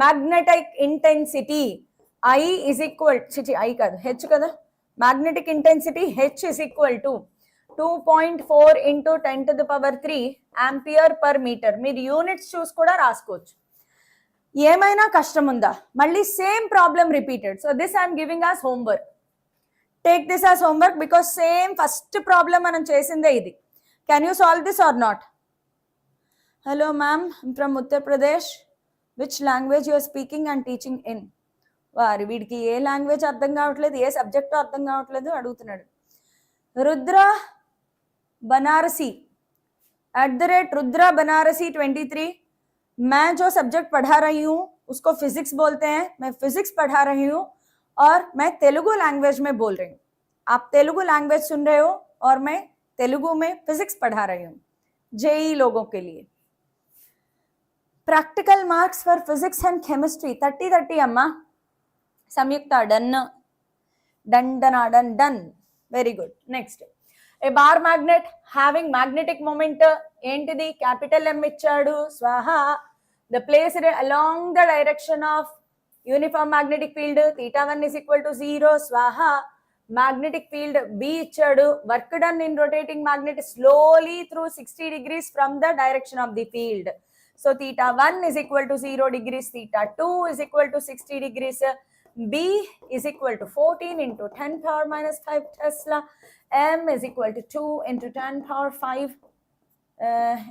Magnetic intensity I is equal, I కాదు H కదా, magnetic intensity H is equal to 2.4 into 10⁻³ ampere per metre. మీరు యూనిట్స్ చూసి కూడా రాసుకోవచ్చు. ఏమైనా కష్టం ఉందా? మళ్ళీ same problem repeated. So this I'm giving as homework. Take this as homework because same first problem మనం చేసిందే ఇది. Can you solve this or not? Hello ma'am, from Uttar Pradesh. Which language you're speaking and teaching in? వారి వీడికి ఏ language అర్థం కావట్లేదు, ఏ subject అర్థం కావట్లేదు అడుగుతున్నాడు. రుద్ర बनारसी @रुद्रा बनारसी 23. मैं जो सब्जेक्ट पढ़ा रही हूँ उसको फिजिक्स बोलते हैं. मैं फिजिक्स पढ़ा रही हूँ और मैं तेलुगु लैंग्वेज में बोल रही हूँ. आप तेलुगु लैंग्वेज सुन रहे हो और मैं तेलुगु में फिजिक्स पढ़ा रही हूँ जेई लोगों के लिए. Practical marks for physics and chemistry 30 अम्मा. Samyukta done done. Very good. Next A bar magnet having magnetic moment ఏంటిది? క్యాపిటల్ M ఇచ్చాడు. స్వాహా. The placed along the direction of uniform magnetic field θ1 is equal to 0. స్వాహా. magnetic field B ఇచ్చాడు. work done in rotating magnet slowly through 60 degrees from the direction of the field. So θ1 is equal to 0 degrees, θ2 is equal to 60 degrees. B is equal to 14 into 10⁻⁵ Tesla. M is equal to 2 into 10⁵.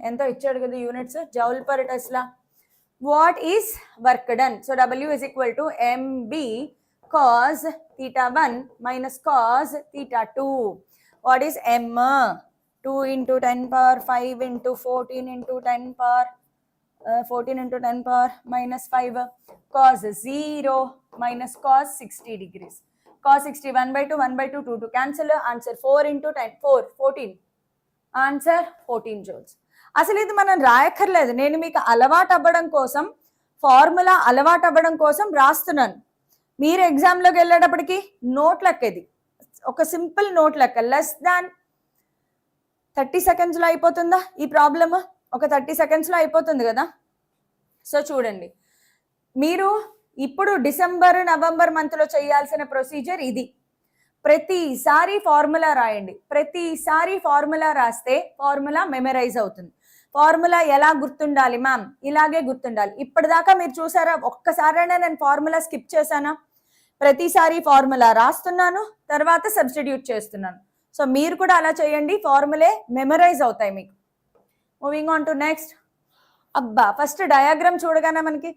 ఎంతో ఇచ్చాడు కదా units, joule per Tesla. what is work done? So W is equal to MB cos theta 1 minus cos theta 2. What is M? 2 into 10 power 5 into 14 into 10 power 14 into 10 power minus 5. Cos 0 minus cos 60 degrees. Cos 60 1 by 2 1 by 2 2 to cancel. Answer 4 into 10 4 14. Answer 14 joules. అసలు ఇది మనం రాయక్కర్లేదు, నేను మీకు అలవాటు అవ్వడం కోసం formula అలవాటు అవ్వడం కోసం రాస్తున్నాను. మీరు ఎగ్జామ్లోకి వెళ్ళేటప్పటికి నోట్ లెక్క, ఇది ఒక సింపుల్ నోట్ లెక్క. లెస్ దాన్ 30 secondsలో అయిపోతుందా ఈ ప్రాబ్లమ్? ఒక 30 secondsలో అయిపోతుంది కదా. సో చూడండి, మీరు ఇప్పుడు డిసెంబర్ నవంబర్ మంత్లో చేయాల్సిన ప్రొసీజర్ ఇది. ప్రతిసారి ఫార్ములా రాయండి. ప్రతిసారి ఫార్ములా రాస్తే ఫార్ములా మెమరైజ్ అవుతుంది. ఫార్ములా ఎలా గుర్తుండాలి మ్యామ్? ఇలాగే గుర్తుండాలి. ఇప్పటిదాకా మీరు చూసారా? ఒక్కసారైనా నేను ఫార్ములా స్కిప్ చేశానా? ప్రతిసారి ఫార్ములా రాస్తున్నాను, తర్వాత సబ్స్టిట్యూట్ చేస్తున్నాను. సో మీరు కూడా అలా చేయండి, ఫార్ములే మెమరైజ్ అవుతాయి మీకు. Moving on to next. అబ్బా, ఫస్ట్ డయాగ్రామ్ చూడగానే మనకి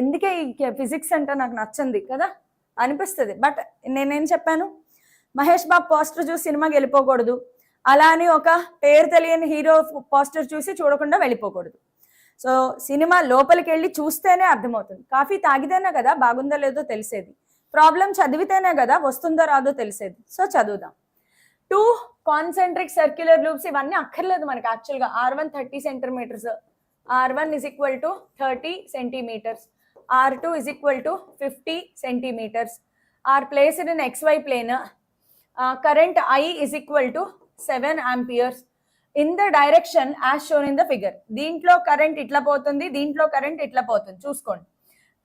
ఎందుకే ఈ ఫిజిక్స్ అంటే నాకు నచ్చింది కదా అనిపిస్తుంది. బట్ నేనేం చెప్పాను, మహేష్ బాబు పోస్టర్ చూసి సినిమాకి వెళ్ళిపోకూడదు, అలా అని ఒక పేరు తెలియని హీరో పోస్టర్ చూసి చూడకుండా వెళ్ళిపోకూడదు. సో సినిమా లోపలికి వెళ్ళి చూస్తేనే అర్థమవుతుంది. కాఫీ తాగితేనే కదా బాగుందో లేదో తెలిసేది. ప్రాబ్లం చదివితేనే కదా వస్తుందో రాదో తెలిసేది. సో చదువుదాం. 2 కాన్సెంట్రిక్ సర్క్యులర్ లూప్స్, ఇవన్నీ అక్కర్లేదు మనకి యాక్చువల్గా. R1 30 centimeters, R1 is equal to 30 centimeters, R2 is equal to 50 centimeters, are placed in XY plane. Current I is equal to 7 amperes in the direction as shown in the figure. దీంట్లో current ఇట్లా పోతుంది, దీంట్లో current ఇట్లా పోతుంది. చూసుకోండి,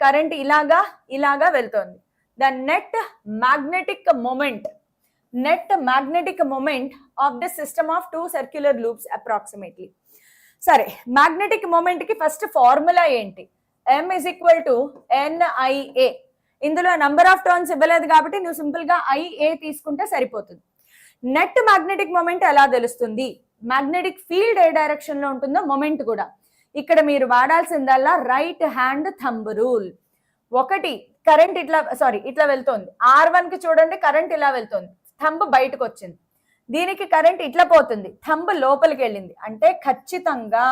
current ఇలాగా ఇలాగా వెళ్తుంది. The net magnetic moment of the system of 2 circular loops approximately. సరే, మ్యాగ్నెటిక్ మొమెంట్ కి ఫస్ట్ ఫార్ములా ఏంటి? M is equal to NIA. ఇందులో నంబర్ ఆఫ్ టర్న్స్ ఇవ్వలేదు కాబట్టి నువ్వు సింపుల్ గా IA తీసుకుంటే సరిపోతుంది. నెట్ మ్యాగ్నెటిక్ మొమెంట్ ఎలా తెలుస్తుంది? మ్యాగ్నెటిక్ ఫీల్డ్ ఏ డైరెక్షన్ లో ఉంటుందో మొమెంట్ కూడా. ఇక్కడ మీరు వాడాల్సిందల్లా రైట్ హ్యాండ్ థంబ్ రూల్. ఒకటి, కరెంట్ ఇట్లా వెళ్తోంది. R1 కి చూడండి, కరెంట్ ఇలా వెళ్తోంది, థంబ్ బయటకు వచ్చింది. దీనికి కరెంట్ ఇట్లా పోతుంది, థంబ్ లోపలికి వెళ్ళింది. అంటే ఖచ్చితంగా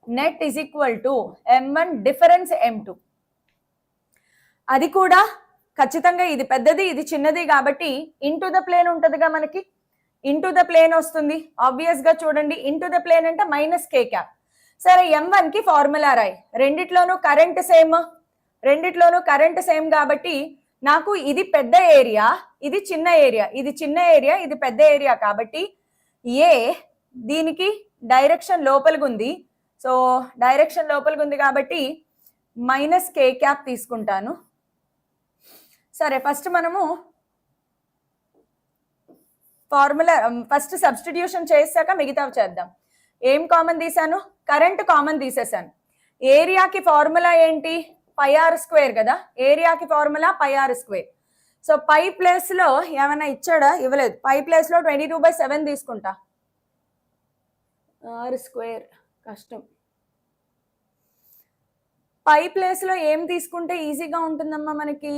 net is equal to M1 difference M2. అది కూడా ఖచ్చితంగా ఇది పెద్దది ఇది చిన్నది కాబట్టి ఇంటూ ద ప్లేన్ ఉంటుందిగా, మనకి ఇంటూ ద ప్లేన్ వస్తుంది. ఆబ్వియస్ గా చూడండి, ఇంటూ ద ప్లేన్ అంటే మైనస్ K క్యాప్. సరే, M1 కి ఫార్ములా రాయి. రెండిట్లోనూ కరెంట్ సేమ్ కాబట్టి నాకు ఇది పెద్ద ఏరియా, ఇది చిన్న ఏరియా, ఇది పెద్ద ఏరియా కాబట్టి ఏ దీనికి డైరెక్షన్ లోపలికి ఉంది. సో డైరెక్షన్ లోపలికి ఉంది కాబట్టి మైనస్ K క్యాప్ తీసుకుంటాను. సరే, ఫస్ట్ మనము ఫార్ములా ఫస్ట్ సబ్స్టిట్యూషన్ చేసాక మిగతావి చేద్దాం. ఏం కామన్ తీసాను? కరెంట్ కామన్ తీసేసాను. ఏరియాకి ఫార్ములా ఏంటి? πr² కదా. ఏరియాకి ఫార్ములా πr². సో పై ప్లేస్ లో ఏమైనా ఇచ్చాడా? ఇవ్వలేదు. పై ప్లేస్ లో 22/7 తీసుకుంటా. r² కష్టం. పై ప్లేస్ లో ఏం తీసుకుంటే ఈజీగా ఉంటుందమ్మా మనకి?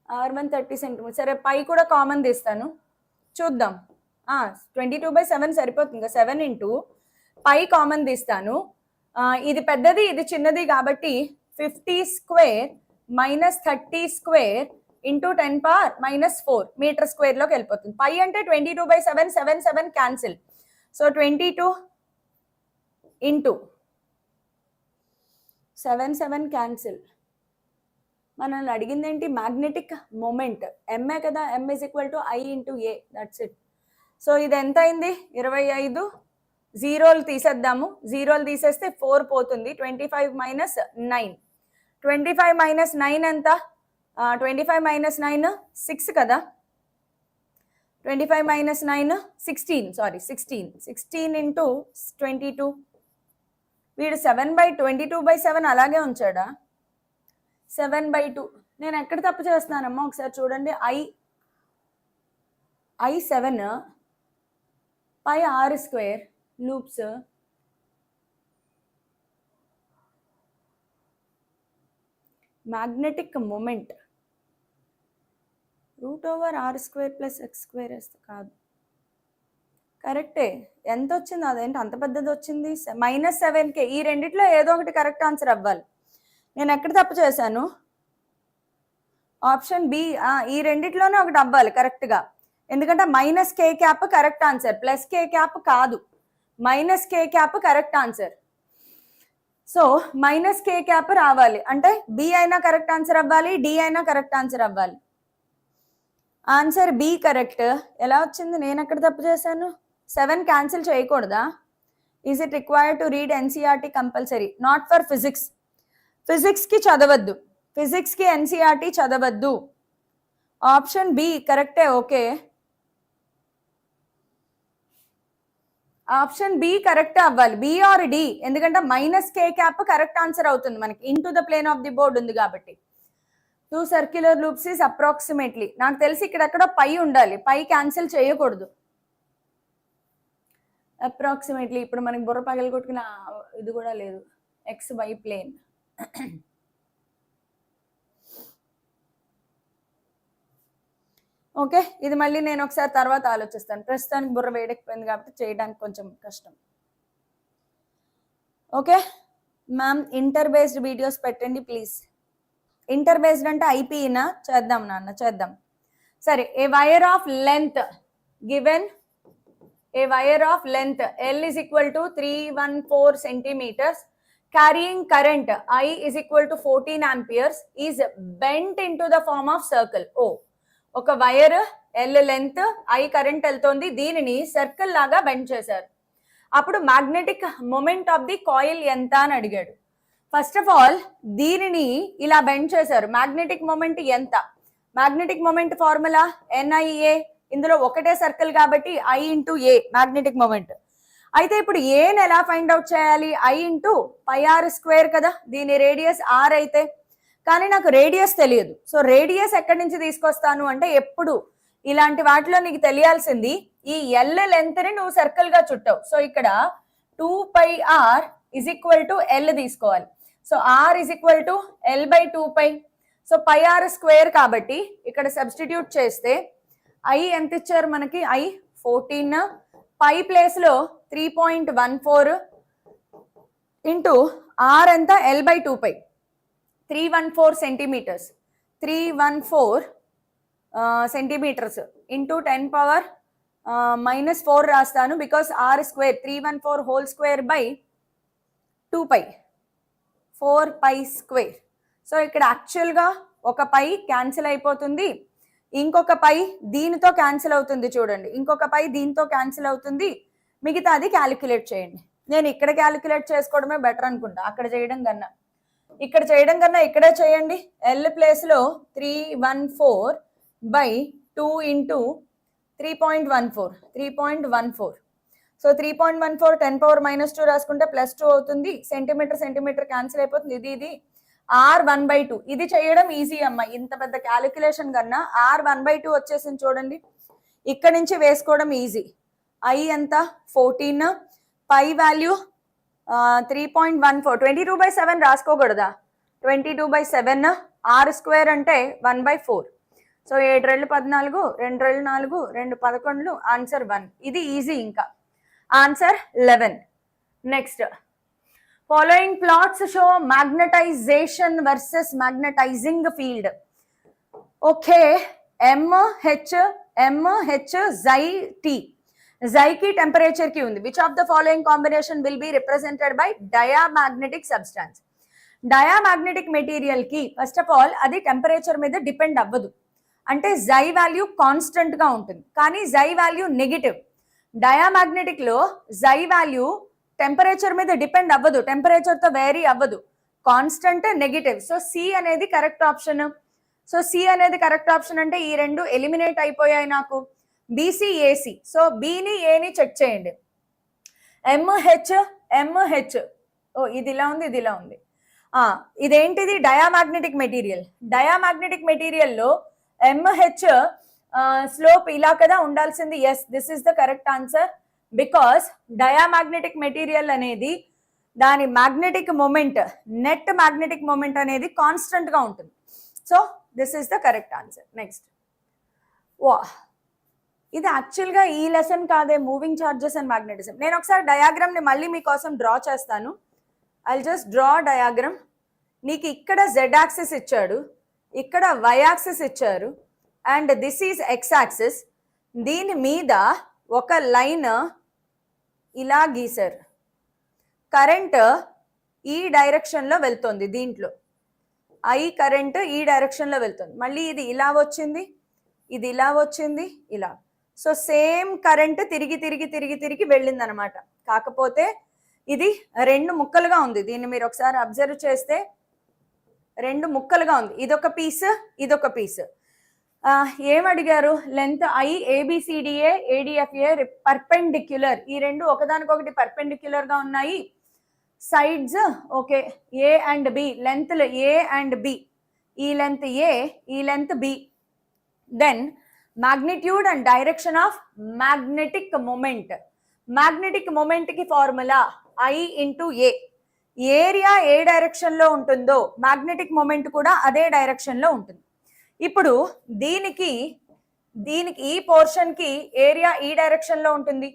R1 30 centimeters. సరే, పై కూడా కామన్ తీస్తాను, చూద్దాం. 22/7 సరిపోతుంది. 7 ఇంటూ పై కామన్ తీస్తాను. ఇది పెద్దది ఇది చిన్నది కాబట్టి 50² మైనస్ 30² ఇంటూ 10⁻⁻4 మీటర్ స్క్వేర్ లోకి వెళ్ళిపోతుంది. పై అంటే 22/7, 7 క్యాన్సిల్. So 22 into 7 cancel. మనల్ని అడిగింది ఏంటి? Magnetic moment. ఎంఏ కదా, M is equal to I into A, that's it. So ఇది ఎంత అయింది? 25. జీరోలు తీసేద్దాము. జీరోలు తీసేస్తే 4 పోతుంది. 25 - 9. 25 - 9 ఎంత? 25 - 9 6 కదా. 25 - 9 16. సారీ 16. 16 ఇంటూ 22. వీడు 7/22/7 అలాగే ఉంచాడా? 7/2. నేను ఎక్కడ తప్పు చేస్తున్నానమ్మా ఒకసారి చూడండి. I7 πr² loops magnetic moment √r² + x² వేస్తే కాదు, కరెక్టే. ఎంత వచ్చింది? అదేంటి అంత పెద్దది వచ్చింది? -7k. ఈ రెండిట్లో ఏదో ఒకటి కరెక్ట్ ఆన్సర్ అవ్వాలి. నేను ఎక్కడ తప్పు చేశాను? Option B. ఈ రెండిట్లోనే ఒకటి అవ్వాలి కరెక్ట్గా, ఎందుకంటే -k³ కరెక్ట్ ఆన్సర్, +k³ కాదు. -k³ correct answer. So -k³ రావాలి అంటే బి అయినా కరెక్ట్ ఆన్సర్ అవ్వాలి, డి అయినా కరెక్ట్ ఆన్సర్ అవ్వాలి. Answer B correct. ఎలా వచ్చింది? నేను ఎక్కడ తప్పు చేశాను? 7 క్యాన్సిల్ చేయకూడదా? Is it required to read NCERT compulsory? Not for physics. ఫిజిక్స్కి చదవద్దు, ఫిజిక్స్కి ఎన్సీఆర్టీ చదవద్దు. ఆప్షన్ బి కరెక్టే. ఓకే, ఆప్షన్ బి కరెక్ట్ అవ్వాలి, బి ఆర్ డి, ఎందుకంటే -k³ కరెక్ట్ ఆన్సర్ అవుతుంది మనకి. Into the plane of the board ఉంది కాబట్టి. 2 సర్క్యులర్ లూప్స్ ఈజ్ అప్రాక్సిమేట్లీ. నాకు తెలిసి ఇక్కడెక్కడ పై ఉండాలి, పై క్యాన్సిల్ చేయకూడదు. అప్రాక్సిమేట్లీ ఇప్పుడు మనకి బుర్ర పగలు కొట్టుకున్న ఇది కూడా లేదు. XY plane. ఓకే, ఇది మళ్ళీ నేను ఒకసారి తర్వాత ఆలోచిస్తాను. ప్రస్తుతానికి బుర్ర వేడెక్కిపోయింది కాబట్టి చేయడానికి కొంచెం కష్టం. Okay ma'am, inter based videos పెట్టండి ప్లీజ్. ఇంటర్ బేస్డ్ అంటే ఐపీనా? చేద్దాం నాన్న, చేద్దాం. సరే, a wire of length given, a wire of length L is equal to 314 centimeters carrying current I is equal to 14 amperes is bent into the form of circle. ఒక wire L length, I current వెళ్తోంది, దీనిని circle లాగా bend చేశారు. అప్పుడు magnetic moment of the coil ఎంత అని అడిగాడు. First of all దీనిని ఇలా బెండ్ చేశారు, మ్యాగ్నెటిక్ మొమెంట్ ఎంత? Magnetic moment formula NIA. ఇందులో ఒకటే సర్కిల్ కాబట్టి I into a magnetic moment. అయితే ఇప్పుడు ఏని ఎలా ఫైండ్ అవుట్ చేయాలి? I ఇంటూ πr² కదా, దీని రేడియస్ r అయితే, కానీ నాకు రేడియస్ తెలియదు. సో రేడియస్ ఎక్కడి నుంచి తీసుకొస్తాను అంటే, ఎప్పుడు ఇలాంటి వాటిలో నీకు తెలియాల్సింది ఈ L లెంత్ ని నువ్వు సర్కిల్ గా చుట్టావు. సో ఇక్కడ 2πr = L తీసుకోవాలి. So r = L/2π. So πr² కాబట్టి ఇక్కడ సబ్స్టిట్యూట్ చేస్తే I ఎంత ఇచ్చారు మనకి? I 14, పై ప్లేస్ లో 3.14 ఇంటూ r ఎంత? L/2π, 314 సెంటీమీటర్స్, 314 సెంటీమీటర్స్ ఇంటూ 10⁻⁻4 రాస్తాను, because r² 314 whole square by 2π, 4π². సో ఇక్కడ యాక్చువల్గా ఒక పై క్యాన్సిల్ అయిపోతుంది, ఇంకొక పై దీనితో క్యాన్సిల్ అవుతుంది. చూడండి, ఇంకొక పై దీంతో క్యాన్సిల్ అవుతుంది, మిగతా అది క్యాలిక్యులేట్ చేయండి. నేను ఇక్కడ క్యాలిక్యులేట్ చేసుకోవడమే బెటర్ అనుకుంటా, అక్కడ చేయడం కన్నా. ఇక్కడ చేయడం కన్నా ఇక్కడే చేయండి. ఎల్ ప్లేస్లో 314/2 ఇంటూ 3.14. సో 3.14 10⁻⁻2 రాసుకుంటే +2 అవుతుంది. సెంటీమీటర్ క్యాన్సిల్ అయిపోతుంది. ఇది r 1/2. ఇది చేయడం ఈజీ అమ్మ, ఇంత పెద్ద క్యాలిక్యులేషన్ కన్నా r 1/2 వచ్చేసింది చూడండి. ఇక్కడ నుంచి వేసుకోవడం ఈజీ. I ఎంత? 14, పై వాల్యూ 3.14, 22/7 రాసుకోకూడదా? 22/7, r² అంటే 1/4. So 7 రెళ్ళు 14, 2 రెళ్ళు 4, 2 11, answer 1. ఇది ఈజీ. ఇంకా answer 11. Next, following plots show magnetization versus magnetizing field. Okay, MH xi T. Xi ki temperature ki undi. Which of the following combination will be represented by diamagnetic substance? Diamagnetic material ki first of all adi temperature మీద depend అవ్వదు, అంటే xi value constant గా ఉంటుంది, కానీ xi value negative. Diamagnetic లో xi value temperature మీద depend అవ్వదు, temperature తో వేరీ అవ్వదు, కాన్స్టెంట్ నెగిటివ్. సో సి అనేది కరెక్ట్ ఆప్షన్. సో సి అనేది కరెక్ట్ ఆప్షన్ అంటే ఈ రెండు ఎలిమినేట్ అయిపోయాయి నాకు. BC AC. సో బిని ఏని చెక్ చేయండి. ఎంహెచ్ ఇది ఇలా ఉంది, ఇది ఇలా ఉంది. ఇదేంటిది? Diamagnetic material. డయామాగ్నెటిక్ మెటీరియల్లో ఎంహెచ్ స్లోప్ ఇలా కదా ఉండాల్సింది. Yes, this is the correct answer. Because diamagnetic material అనేది దాని magnetic moment, net magnetic moment అనేది కాన్స్టెంట్గా ఉంటుంది. So this is the correct answer. Next, వా ఇది యాక్చువల్గా ఈ లెసన్ కాదే, మూవింగ్ చార్జెస్ అండ్ మ్యాగ్నెటిజం. నేను ఒకసారి డయాగ్రామ్ని మళ్ళీ మీకోసం డ్రా చేస్తాను. I just draw diagram. నీకు ఇక్కడ జెడ్ యాక్సిస్ ఇచ్చాడు, ఇక్కడ వై యాక్సిస్ ఇచ్చారు, and this is X axis. దీని మీద ఒక లైన్ ఇలా గీశారు. కరెంట్ ఈ డైరెక్షన్లో వెళ్తుంది, దీంట్లో ఐ కరెంట్ ఈ డైరెక్షన్లో వెళ్తుంది. మళ్ళీ ఇది ఇలా వచ్చింది, ఇది ఇలా వచ్చింది, ఇలా. సో సేమ్ కరెంట్ తిరిగి తిరిగి తిరిగి తిరిగి వెళ్ళింది అనమాట. కాకపోతే ఇది రెండు ముక్కలుగా ఉంది. దీన్ని మీరు ఒకసారి అబ్జర్వ్ చేస్తే రెండు ముక్కలుగా ఉంది. ఇదొక పీస్, ఇదొక పీస్. ఏమడిగారు? Length I, ABCDA, ADFA perpendicular. ఈ రెండు ఒకదానికొకటి పర్పెండిక్యులర్ గా ఉన్నాయి. Sides okay, A and B, లెంత్లు ఏ అండ్ బి. ఈ లెంత్ ఏ, ఈ length B. Then magnitude and direction of magnetic moment. Magnetic moment ki formula I into A. Area A direction లో ఉంటుందో మ్యాగ్నెటిక్ మూమెంట్ కూడా అదే direction లో ఉంటుంది. ఇప్పుడు దీనికి ఈ పోర్షన్ కి ఏరియా ఈ డైరెక్షన్ లో ఉంటుంది,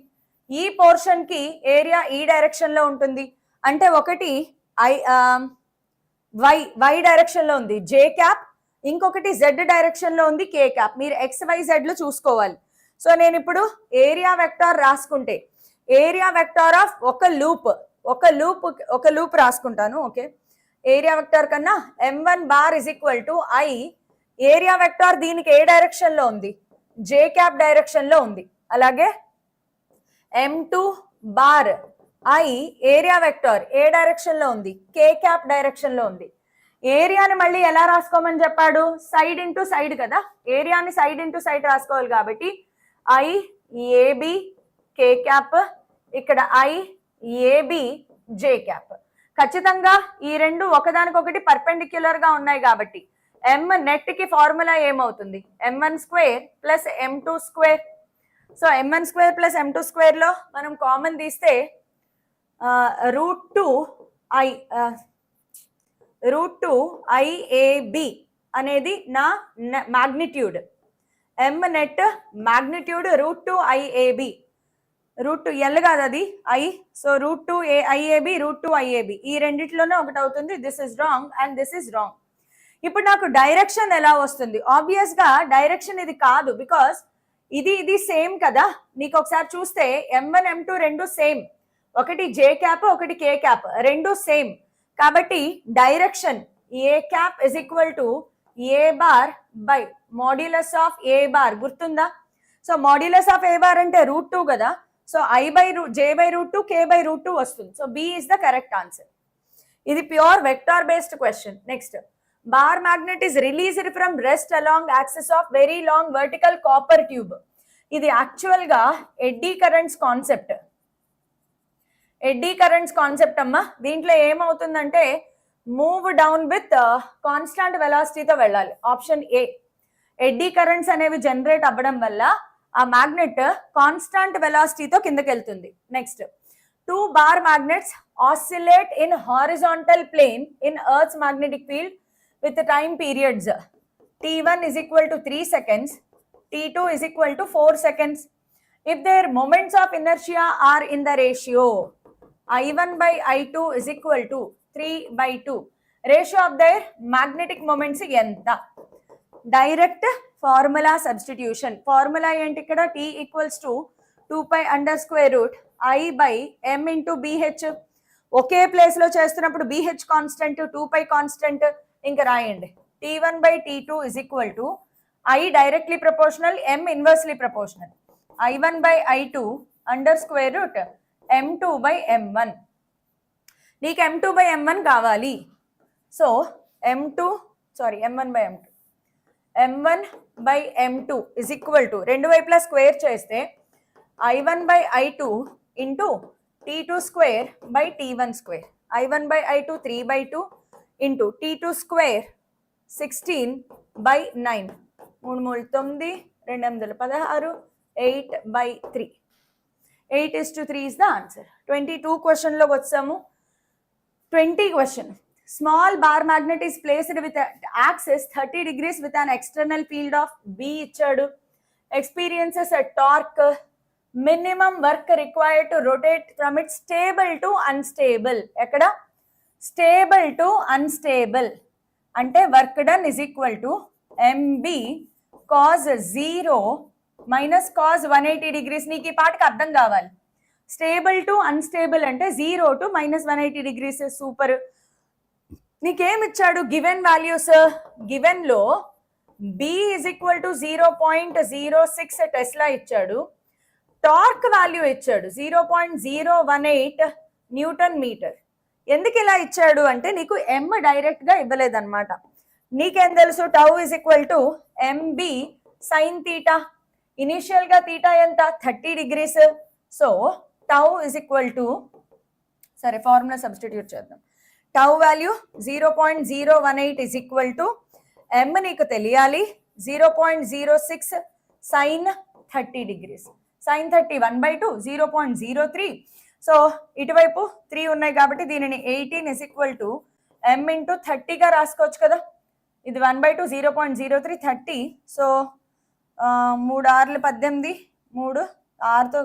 ఈ పోర్షన్ కి ఏరియా ఈ డైరెక్షన్ లో ఉంటుంది. అంటే ఒకటి వై డైరెక్షన్ లో ఉంది జే క్యాప్, ఇంకొకటి జెడ్ డైరెక్షన్ లో ఉంది కే క్యాప్. మీరు ఎక్స్ వై జెడ్ లు చూసుకోవాలి. సో నేను ఇప్పుడు ఏరియా వెక్టార్ రాసుకుంటే, ఏరియా వెక్టార్ ఆఫ్ ఒక లూప్ రాసుకుంటాను. ఓకే, ఏరియా వెక్టార్ కన్నా m1 bar is equal to I. Area vector దీనికి ఏ డైరెక్షన్ లో ఉంది? జే క్యాప్ డైరెక్షన్ లో ఉంది. అలాగే m2 bar i area vector ఏ డైరెక్షన్ లో ఉంది? కే క్యాప్ డైరెక్షన్ లో ఉంది. ఏరియాని మళ్ళీ ఎలా రాసుకోమని చెప్పాడు? సైడ్ ఇంటూ సైడ్ కదా, ఏరియాని సైడ్ ఇంటూ సైడ్ రాసుకోవాలి. కాబట్టి ఐ ఏబి కే క్యాప్, ఇక్కడ ఐ ఏబి జే క్యాప్. ఖచ్చితంగా ఈ రెండు ఒకదానికొకటి పర్పెండిక్యులర్ గా ఉన్నాయి కాబట్టి ఎం నెట్ కి ఫార్ములా ఏమవుతుంది? m1 square plus m2 square. So m1 square plus m2 square లో మనం కామన్ తీస్తే √2 ఐఏబి అనేది నా మ్యాగ్నిట్యూడ్. ఎం నెట్ మ్యాగ్నిట్యూడ్ √2 ఐఏబి. √2 ఎల్ కాదు, అది ఐ. సో √2 ఐఏబి, √2 ఐఏబి, ఈ రెండిట్లోనే ఒకటి అవుతుంది. This is wrong and this is wrong. ఇప్పుడు నాకు డైరెక్షన్ ఎలా వస్తుంది? ఆబ్వియస్ గా డైరెక్షన్ ఇది కాదు, బికాస్ ఇది సేమ్ కదా. నీకు ఒకసారి చూస్తే m1 m2 రెండు సేమ్, ఒకటి జే క్యాప్ ఒకటి కే క్యాప్, రెండు సేమ్. కాబట్టి direction a cap is equal to a bar by modulus of a bar. గుర్తుందా? So modulus of a bar అంటే √2 కదా. So i by j by √2, k by √2 వస్తుంది. So B is the correct answer. ఇది pure vector based question. Next, bar magnet is released from rest along axis of very long vertical copper tube. ఇది actual గా eddy currents concept. Eddy currents concept అమ్మా. దీంట్లో ఏమవుతుందంటే move down with constant వెలాసిటీతో వెళ్ళాలి. Option A. Eddy currents అనేవి generate అవ్వడం వల్ల ఆ మ్యాగ్నెట్ కాన్స్టాంట్ వెలాసిటీతో కిందకి వెళ్తుంది. Next, 2 bar magnets oscillate in horizontal plane in earth's magnetic field with time periods. t1 is equal to 3 seconds, t2 is equal to 4 seconds. If their moments of inertia are in the ratio I1 by I2 is equal to 3 by 2. Ratio of their magnetic moments enta? Direct formula substitution. Formula enti ikkada T equals to 2 pi under square root I by M into BH. Okay place లో చేస్తున్నప్పుడు BH constant, 2 pi constant. ఇంకా రాయండి. T1 by T2 is equal to I directly proportional, M inversely proportional. I1 by I2 under square root m2 by m1. నీకు m2 by m1 కావాలి. So m1 by m2, m1 by m2 is equal to రెండు వైపులా square చేస్తే I1 by I2 into T2 square by T1 square. I1 by I2 3 by 2 into T2 square 16 by 9. 3 3 9, 2 8 16, 8 by 3. 8:3 is the answer. 22 question లో వచ్చాము. 20 question. Small bar magnet is placed with an axis 30 degrees with an external field of B ఇచ్చాడు. Experiences a torque. Minimum work required to rotate from its stable to unstable. ఎక్కడ stable to unstable అంటే work done is equal to MB cos 0 minus cos 180 degrees. నీకు ఈ పాటకి అర్థం కావాలి. Stable to unstable అంటే 0 to minus 180 degrees. Super. నీకేమి ఇచ్చాడు? Given values. గివెన్ లో B is equal to 0.06 Tesla ఇచ్చాడు. టార్క్ వాల్యూ ఇచ్చాడు 0.018 న్యూటన్ మీటర్. ఎందుకు ఇలా ఇచ్చాడు అంటే నీకు M డైరెక్ట్ గా ఇవ్వలేదన్నమాట. నీకేం తెలుసు? Tau is equal to MB sine theta. Initial గా తీటా ఎంత? 30 degrees. So tau is equal to, సరే ఫార్ములా సబ్స్టిట్యూట్ చేద్దాం. Tau value 0.018 is equal to M నీకు తెలియాలి 0.06 సైన్ 30 degrees. సైన్ 30 1/2 0.03. సో ఇటువైపు 3 ఉన్నాయి కాబట్టి దీనిని 18 is equal to M into 30గా రాసుకోవచ్చు కదా. ఇది 1/2 0.03 30. సో 3 6 18, 3 6తో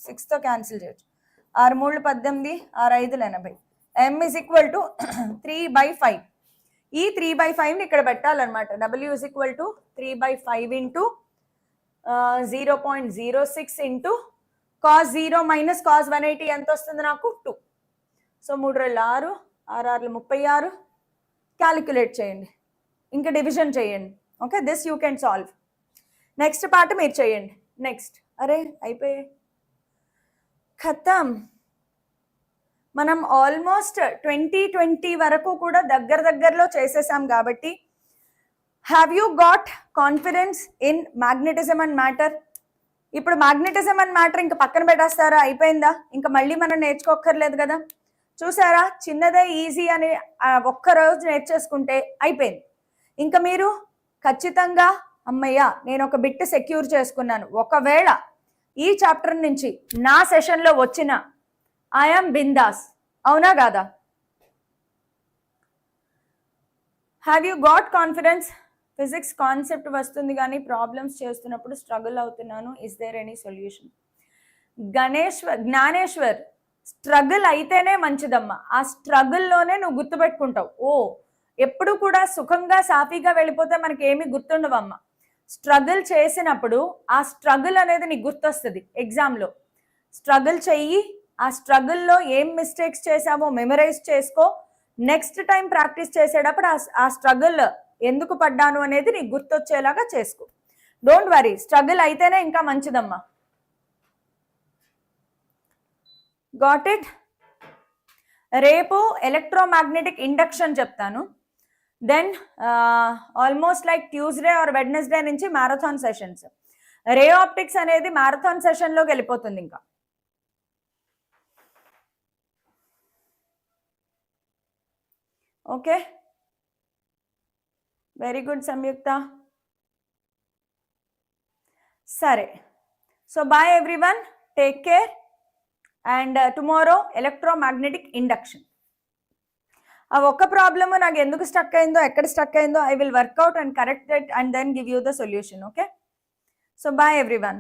6తో క్యాన్సిల్ చేయొచ్చు. 6 3 18, 6 5 80. M is equal to 3/5. ఈ 3/5ని ఇక్కడ పెట్టాలన్నమాట. W is equal to 3/5 into 0.06 into cos 0 minus cos 180 ఎంత వస్తుంది నాకు? 2. సో 3 2 6, 6 6 36. క్యాలిక్యులేట్ చేయండి, ఇంకా డివిజన్ చేయండి. Okay, this you can solve. Next part మీరు చేయండి. నెక్స్ట్. అరే అయిపోయాయి, ఖతం. మనం ఆల్మోస్ట్ 2020 వరకు కూడా దగ్గరలో చేసేసాం కాబట్టి have you got confidence in magnetism and matter? ఇప్పుడు మ్యాగ్నెటిజం అండ్ మ్యాటర్ ఇంకా పక్కన పెట్టేస్తారా? అయిపోయిందా? ఇంకా మళ్ళీ మనం నేర్చుకోక్కర్లేదు కదా. చూసారా, చిన్నదే ఈజీ అని ఒక్కరోజు నేర్చేసుకుంటే అయిపోయింది. ఇంకా మీరు ఖచ్చితంగా అమ్మయ్య నేను ఒక బిట్ సెక్యూర్ చేసుకున్నాను. ఒకవేళ ఈ చాప్టర్ నుంచి నా సెషన్లో వచ్చిన ఐఎమ్ బిందాస్, అవునా కాదా? Have you got confidence? Physics concept వస్తుంది కానీ ప్రాబ్లమ్స్ చేస్తున్నప్పుడు స్ట్రగుల్ అవుతున్నాను. Is there any solution? Gyaneshwar, struggle అయితేనే మంచిదమ్మా. ఆ స్ట్రగుల్లోనే నువ్వు గుర్తుపెట్టుకుంటావు. ఓ ఎప్పుడు కూడా సుఖంగా సాఫీగా వెళ్ళిపోతే మనకి ఏమీ గుర్తుండవమ్మా. స్ట్రగుల్ చేసినప్పుడు ఆ స్ట్రగుల్ అనేది నీకు గుర్తొస్తుంది. ఎగ్జామ్లో స్ట్రగుల్ చెయ్యి, ఆ స్ట్రగుల్లో ఏం మిస్టేక్స్ చేసావో మెమరైజ్ చేసుకో. నెక్స్ట్ టైం ప్రాక్టీస్ చేసేటప్పుడు ఆ స్ట్రగుల్ ఎందుకు పడ్డాను అనేది నీకు గుర్తొచ్చేలాగా చేసుకో. డోంట్ వరీ, స్ట్రగుల్ అయితేనే ఇంకా మంచిదమ్మా. Got it? రేపు ఎలక్ట్రోమాగ్నెటిక్ ఇండక్షన్ చెప్తాను. Then almost like Tuesday or Wednesday నుంచి మ్యారథాన్ సెషన్స్. రే ఆప్టిక్స్ అనేది మ్యారథాన్ సెషన్లోకి వెళ్ళిపోతుంది ఇంకా. Okay, very good Samyuktha. సరే, so bye everyone, take care. And tomorrow electromagnetic induction. ఆ ఒక్క ప్రాబ్లమ్ నాకు ఎందుకు స్టక్ అయిందో, ఎక్కడ స్టక్ అయిందో I will work out and correct it and then give you the solution. Okay, so bye everyone.